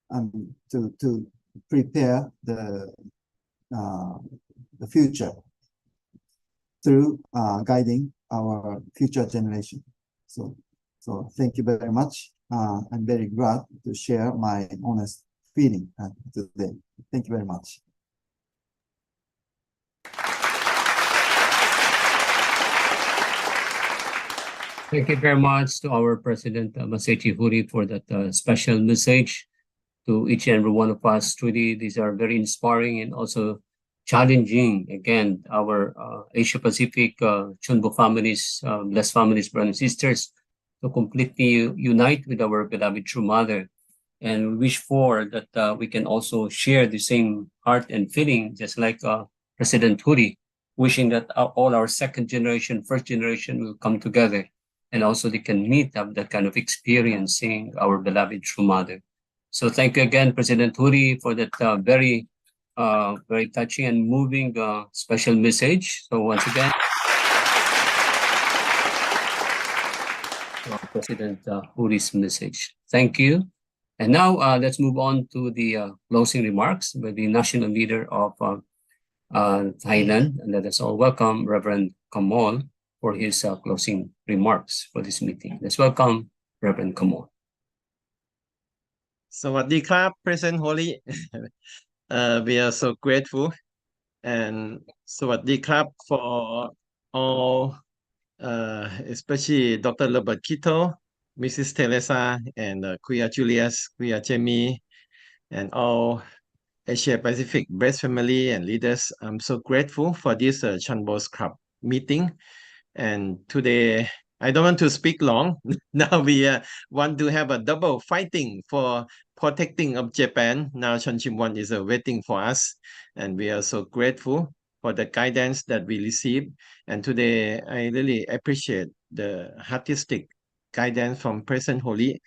S17: and to prepare the future through guiding our future generation. So thank you very much. I'm very glad to share my honest feeling today. Thank you very much.
S3: Thank you very much to our President Masachi Huri for that special message to each and every one of us. Truly, these are very inspiring and also challenging. Again, our Asia Pacific CheonBo families, blessed families, brothers and sisters, to completely unite with our beloved True Mother, and wish for that we can also share the same heart and feeling, just like President Huri, wishing that all our second generation, first generation will come together, and also they can meet up that kind of experience seeing our beloved True Mother. So thank you again, President Huri, for that very touching and moving special message. So once again, President Huri's message. Thank you. And now let's move on to the closing remarks by the national leader of Thailand. And let us all welcome Reverend Kamal for his closing remarks for this meeting. Let's welcome Reverend Kamal.
S9: สวัสดีครับ President Holly we are so grateful and สวัสดีครับ for all especially Dr. Robert Kito, Mrs. Teresa, and Kuya Julius, Kuya Jamie, and all Asia Pacific Blessed family and leaders. I'm so grateful for this CheonBo's Club meeting. And today, I don't want to speak long. Now we want to have a double fighting for protecting of Japan. Now Chonchim-won is waiting for us. And we are so grateful for the guidance that we received. And today, I really appreciate the artistic guidance from President Holly,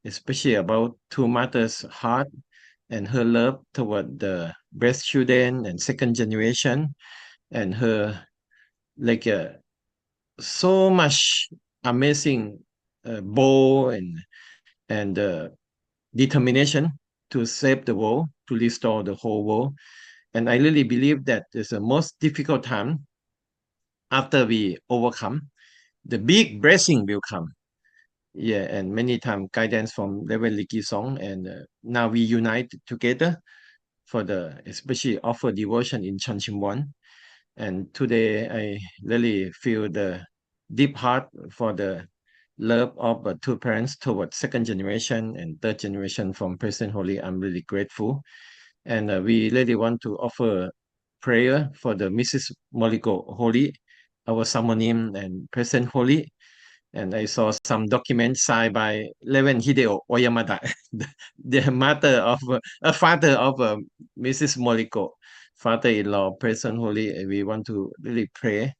S9: especially about Two Mother's heart and her love toward the breast children and second generation, and her like so much amazing bold and determination to save the world, to restore the whole world. And I really believe that it's the most difficult time. After we overcome, the big blessing will come. Yeah, and many times guidance from Reverend Lee Ki-song, and now we unite together for the especially offer devotion in Chonchim-won. And today I really feel the deep heart for the love of two parents toward second generation and third generation from President Holly. I'm really grateful. And we really want to offer prayer for the Mrs. Moliko Holly, our Samonim and President Holly. And I saw some documents signed by Reverend Hideo Oyamada, the mother of father of Mrs. Moliko, father-in-law, President Holly. We want to really pray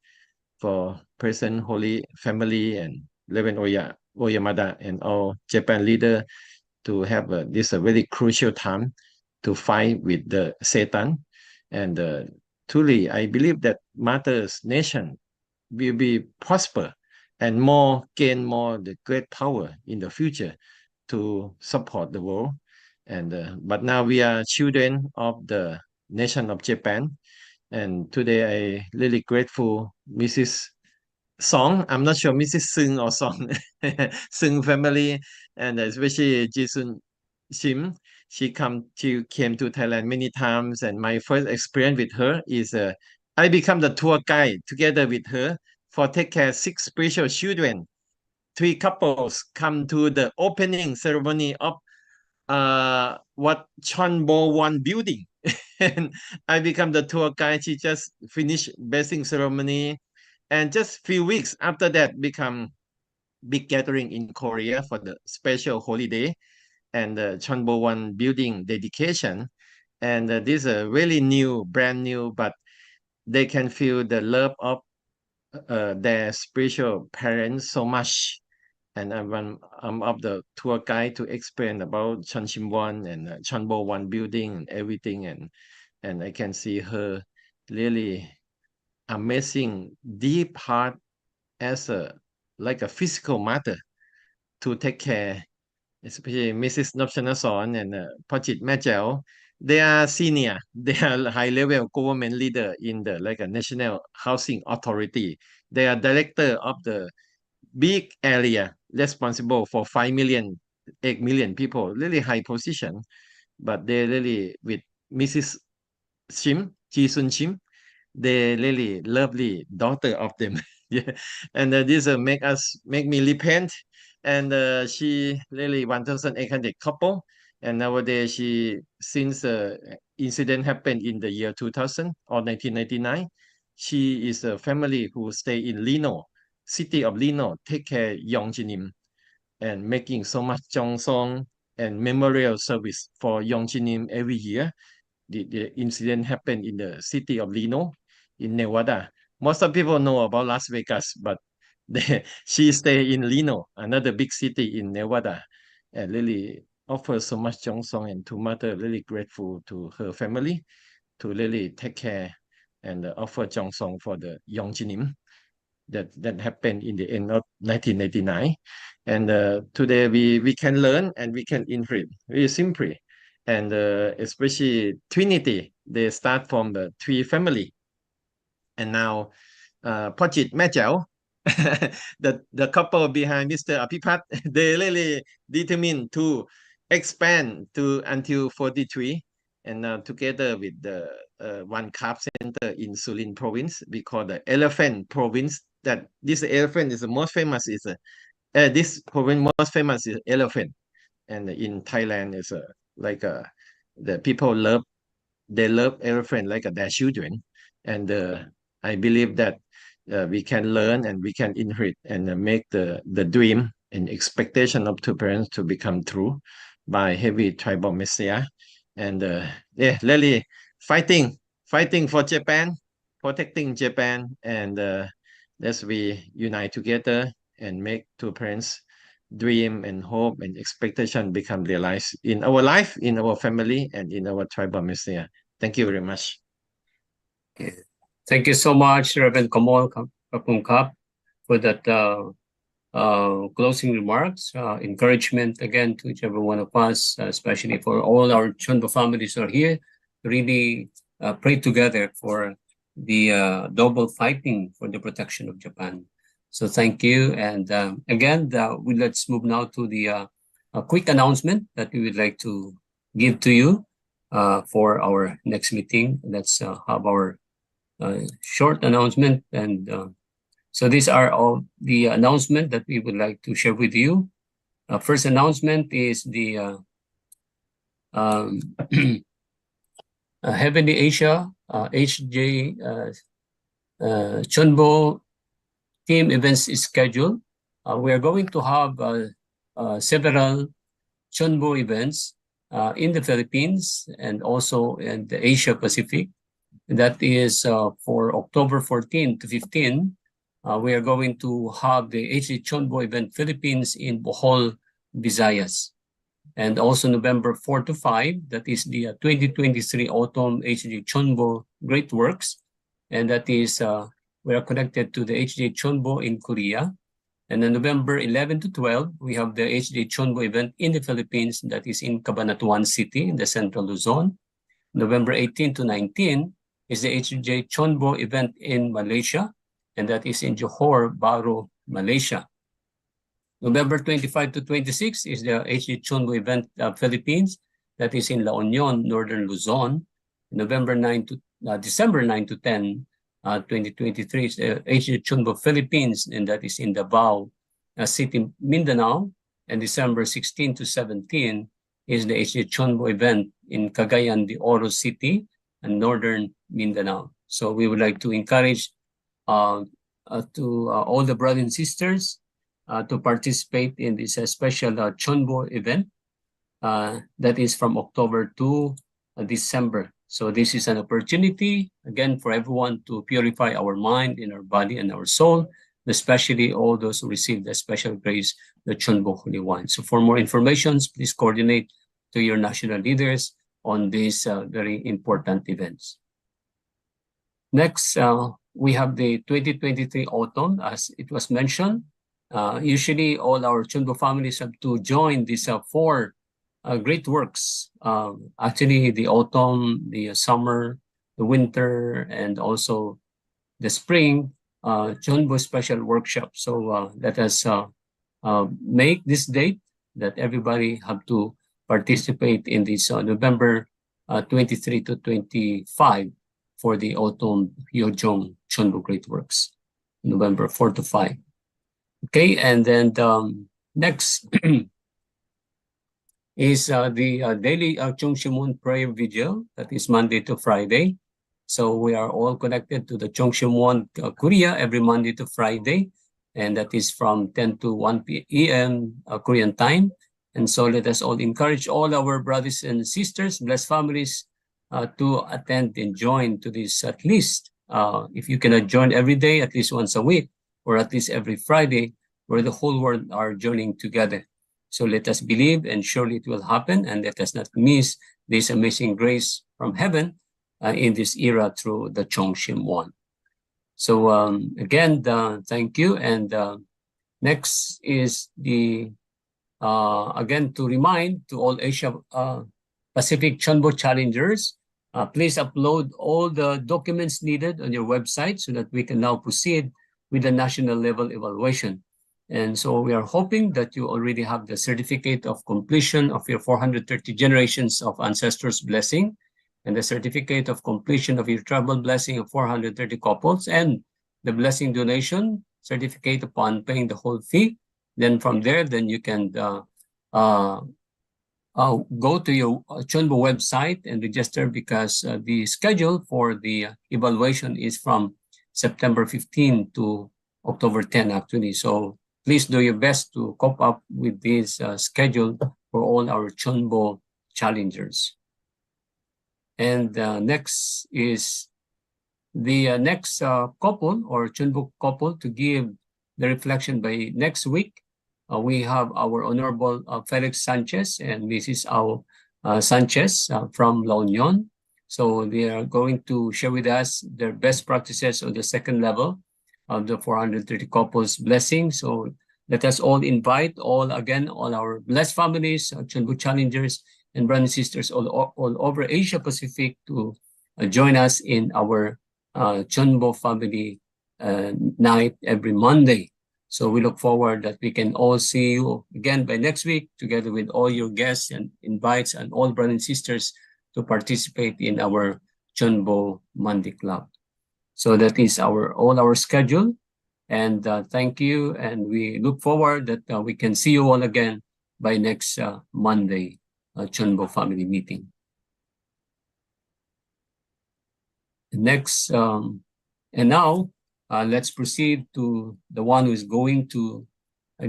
S9: for President Holly family and Reverend Oyamada and all Japan leader to have this very crucial time to fight with the Satan. And truly, I believe that Mother's nation will be prosper and gain more the great power in the future to support the world. And but now we are children of the nation of Japan. And today I really grateful Mrs. Song. I'm not sure Mrs. Sung or Song, Sung family, and especially Jisun Shim. She came to Thailand many times, and my first experience with her is I become the tour guide together with her for take care 6 spiritual children. 3 couples come to the opening ceremony of what CheonBo 1 building. And I become the tour guide. She just finished blessing ceremony. And just few weeks after that, become big gathering in Korea for the special holiday and the CheonBo 1 building dedication. And this is really new, brand new, but they can feel the love of their spiritual parents so much. and I'm of the tour guide to explain about Cheonshim 1 and CheonBo 1 building and everything, and I can see her really amazing deep heart as like a physical mother to take care, especially Mrs. Nopchanason and Pachit Machel. They are senior, they are high level government leader in the like a national housing authority. They are director of the big area responsible for 5 million, 8 million people, really high position. But they really, with Mrs. Ji Sun Shim, they really lovely daughter of them. Yeah, and this make me repent. And she really 1,800 couple. And nowadays since incident happened in the year 2000 or 1999, she is a family who stay in Lino, city of Lino, take care Yongjinim and making so much Jongsong and memorial service for Yongjinim every year. The incident happened in the city of Reno in Nevada. Most of people know about Las Vegas, but she stay in Reno, another big city in Nevada, and really offers so much Jongsong, and to mother really grateful to her family to really take care and offer Jongsong for the Yongjinim that happened in the end of 1989. And today we can learn and we can inherit very simply. And especially Trinity, they start from the three family. And now Pachit Machel, the couple behind Mr. Apipat, they really determined to expand to until 43. And now together with the one carp center in Sulin province, we call the Elephant province. That this elephant is the most famous. This province most famous is elephant, and in Thailand is the people love elephant like their children, and I believe that we can learn and we can inherit and make the dream and expectation of two parents to become true by heavy tribal messiah, and yeah, really fighting for Japan, protecting Japan, and let's we unite together and make two parents dream and hope and expectation become realized in our life, in our family, and in our tribal messiah. Thank you very much.
S3: Thank you so much, Reverend Kamal Kapungkap, for that closing remarks, encouragement again to each every one of us, especially for all our CheonBo families who are here, really pray together for the double fighting for the protection of Japan. So thank you. And again, let's move now to the quick announcement that we would like to give to you for our next meeting. Let's have our short announcement. And so these are all the announcement that we would like to share with you. First announcement is the Heavenly Asia HJ CheonBo team events is scheduled. We are going to have several CheonBo events in the Philippines and also in the Asia Pacific. That is for October 14 to 15. We are going to have the HJ CheonBo event Philippines in Bohol, Visayas. And also November 4 to 5, that is the 2023 Autumn HJ CheonBo Great Works. And that is, we are connected to the HJ CheonBo in Korea. And then November 11 to 12, we have the HJ CheonBo event in the Philippines, that is in Cabanatuan City, in the central Luzon. November 18 to 19 is the HJ CheonBo event in Malaysia, and that is in Johor Bahru, Malaysia. November 25 to 26 is the HJ CheonBo event Philippines, that is in La Union, Northern Luzon. December 9 to 10, 2023 is the HJ CheonBo Philippines, and that is in Davao City, Mindanao. And December 16 to 17 is the HJ CheonBo event in Cagayan de Oro City and Northern Mindanao. So we would like to encourage all the brothers and sisters to participate in this special CheonBo event that is from October to December. So this is an opportunity, again, for everyone to purify our mind and our body and our soul especially all those who received the special grace, the CheonBo Holy Wine. So for more information, please coordinate to your national leaders on these very important events. Next, we have the 2023 autumn, as it was mentioned. Usually all our CheonBo families have to join these four great works. Actually, the autumn, the summer, the winter, and also the spring, CheonBo special workshop. So let us make this date that everybody have to participate in this November 23 to 25 for the autumn Hyojong CheonBo Great Works, November 4 to 5. Okay, and then next is the daily Chongshimon prayer video that is Monday to Friday. So we are all connected to the Chongshimon Korea every Monday to Friday, and that is from 10 to 1 p.m. Korean time. And so let us all encourage all our brothers and sisters, blessed families, to attend and join to this at least. If you cannot join every day, at least once a week, or at least every Friday, where the whole world are joining together. So let us believe, and surely it will happen, and let us not miss this amazing grace from heaven in this era through the Chongshimon. So again, thank you. And next is the, again, to remind to all Asia Pacific CheonBo challengers, please upload all the documents needed on your website so that we can now proceed with the national level evaluation. And so we are hoping that you already have the certificate of completion of your 430 generations of ancestors' blessing, and the certificate of completion of your tribal blessing of 430 couples, and the blessing donation certificate upon paying the whole fee. Then from there, then you can go to your CheonBo website and register, because the schedule for the evaluation is from September 15 to October 10, actually. So please do your best to cope up with this schedule for all our CheonBo challengers. And next is the next couple or CheonBo couple to give the reflection by next week. We have our Honorable Felix Sanchez and Mrs. Ao Sanchez from La Union. So they are going to share with us their best practices on the second level of the 430 couples blessing. So let us all invite all our blessed families, CheonBo challengers, and brothers and sisters all over Asia Pacific to join us in our CheonBo family night every Monday. So we look forward that we can all see you again by next week, together with all your guests and invites and all brothers and sisters to participate in our CheonBo Monday Club. So that is all our schedule. And thank you. And we look forward that we can see you all again by next Monday CheonBo family meeting. Next, and now let's proceed to the one who is going to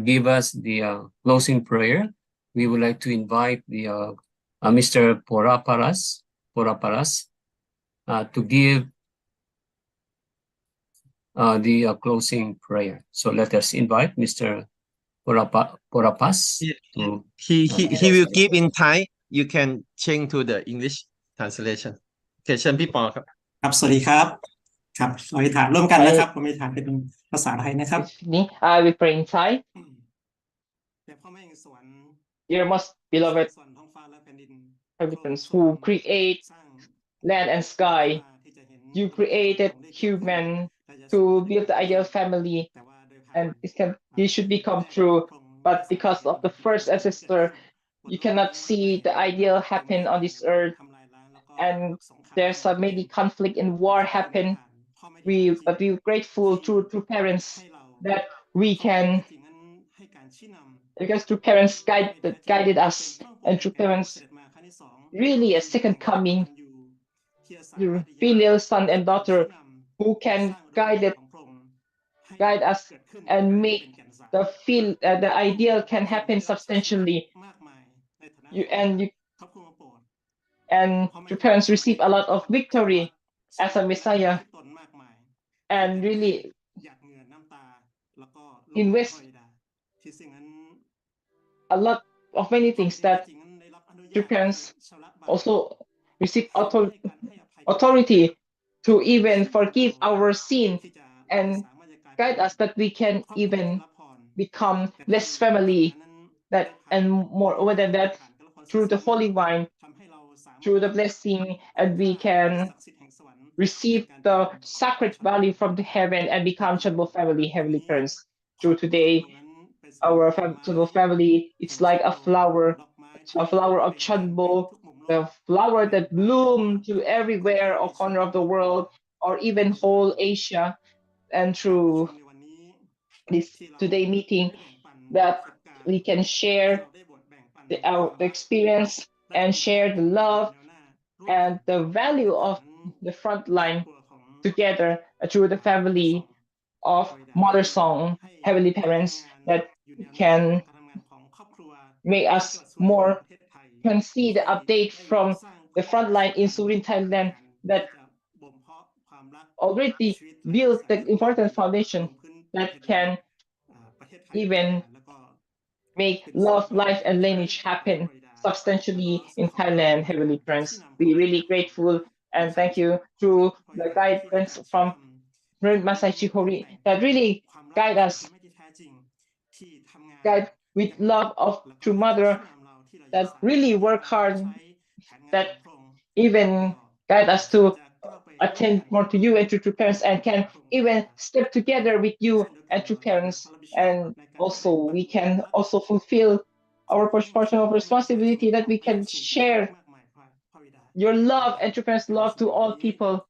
S3: give us the closing prayer. We would like to invite the Mr. Poraparas to give the closing prayer. So let us invite Mr. Porapas to.
S9: He will give in Thai. You can change to the English translation. โอเคเชิญพี่ปอครับ
S18: ครับสวัสดีครับครับเราอธิษฐานร่วมกันนะครับผมอธิษฐานเป็นภาษาไทยนะครับ
S15: I will pray in Thai.
S18: แต่พ่อแม่แห่งสวรรค์
S15: Dear most beloved
S18: สวรรค์ท้องฟ้าและแผ่นดิน
S15: inhabitants who create land and sky, you created human to build the ideal family, and this should become true. But because of the first ancestor, you cannot see the ideal happen on this earth, and there's a many conflict and war happen. But we're grateful to parents that we can, because true parents guided us, and true parents really a second coming, the filial son and daughter who can guide us and make the ideal can happen substantially. And your parents receive a lot of victory as a Messiah, and really invest a lot of many things that true parents also receive authority to even forgive our sin and guide us that we can even become less family that and more than that through the holy wine, through the blessing, and we can receive the sacred value from the heaven and become CheonBo family, heavenly parents. Through today, our CheonBo family, it's like a flower of CheonBo, the flower that bloom to everywhere or corner of the world, or even whole Asia. And through this today meeting, that we can share our experience and share the love and the value of the front line together through the family of Mother Song, Heavenly Parents, that can make us more, can see the update from the front line in Surin, Thailand, that already built the important foundation that can even make love, life, and lineage happen substantially in Thailand, Heavenly Parents. We're really grateful and thank you through the guidance from Masai Chihori that really guide with love of true mother, that really work hard, that even guide us to attend more to you and to true parents, and can even step together with you and true parents. And also we can also fulfill our portion of responsibility, that we can share your love and true parents love to all people.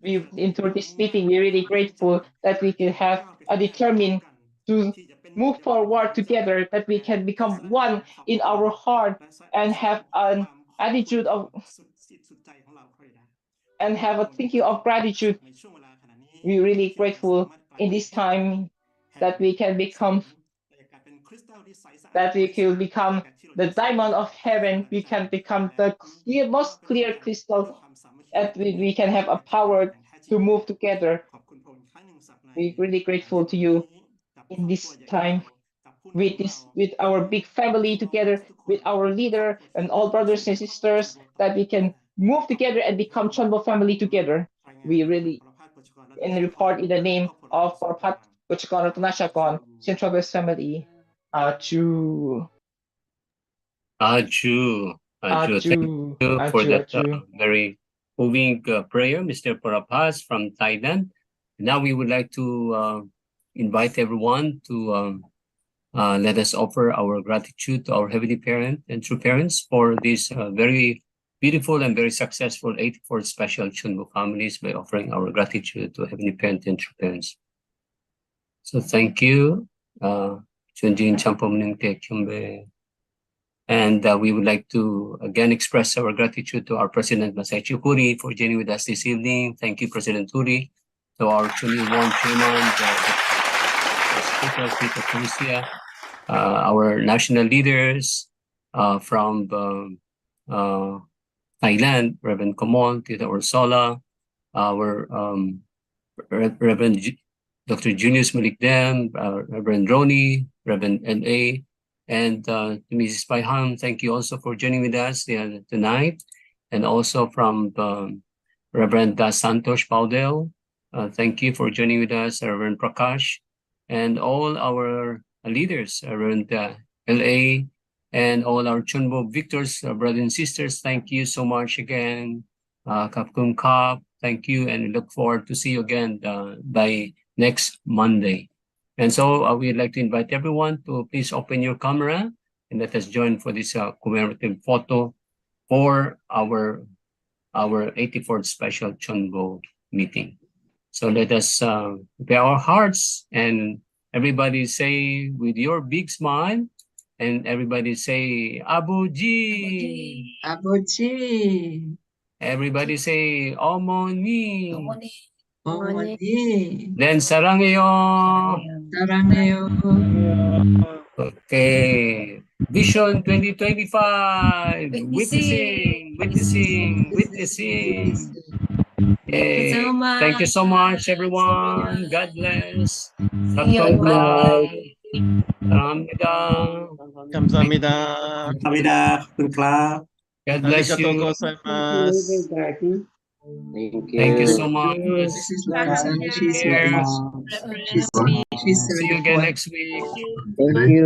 S15: We into this meeting, we're really grateful that we can have a determined to move forward together, that we can become one in our heart and have an attitude of and have a thinking of gratitude. We're really grateful in this time that we can become the diamond of heaven. We can become the most clear crystal, that we can have a power to move together. We're really grateful to you in this time, with our big family together, with our leader and all brothers and sisters, that we can move together and become CheonBo family together. We really and report in the name of Porpat Puchakon Ratanashakon, Central West family. Achu.
S3: Aju. Aju. Thank you for that very moving prayer, Mr. Parapas from Thailand. Now we would like to invite everyone to let us offer our gratitude to our Heavenly Parent and true parents for this very beautiful and very successful 84th special CheonBo families by offering our gratitude to Heavenly Parent and true parents. So thank you, Chunjin Champomning Te Kyumbe. And we would like to again express our gratitude to our President Masai Chukuri for joining with us this evening. Thank you, President Turi. To our Chuni Won Chairman, the Speaker, Peter our national leaders from Thailand, Reverend Komon, Tita Ursola, our Reverend Dr. Junius Malik Dem, Reverend Roni, Reverend N.A., and Mrs. Paiham, thank you also for joining with us tonight. And also from Reverend Santosh Paudel, thank you for joining with us, Reverend Prakash, and all our leaders, Reverend L.A., and all our CheonBo victors, brothers and sisters. Thank you so much again. Kapkun Kap, thank you, and we look forward to see you again by next Monday. And so we'd like to invite everyone to please open your camera and let us join for this commemorative photo for our 84th special CheonBo meeting. So let us prepare our hearts, and everybody say with your big smile, and everybody say Abuji.
S7: Abuji.
S3: Everybody say Omoni.
S7: Omoni.
S3: Then Sarangayo.
S7: Sarangayo.
S3: Okay. Vision 2025. Witnessing. Yay.
S19: so much.
S3: Thank you so much, everyone. God bless.
S19: See you in
S3: 감사합니다.
S9: 감사합니다.
S18: 감사합니다. ขอบคุณครับ
S3: God bless
S9: 아리가또
S3: you.
S9: 고자이마스.
S3: Thank you so much.
S7: Mrs. Larson, she's
S3: Cheers.
S7: she's
S3: See you again next week.
S7: Thank you.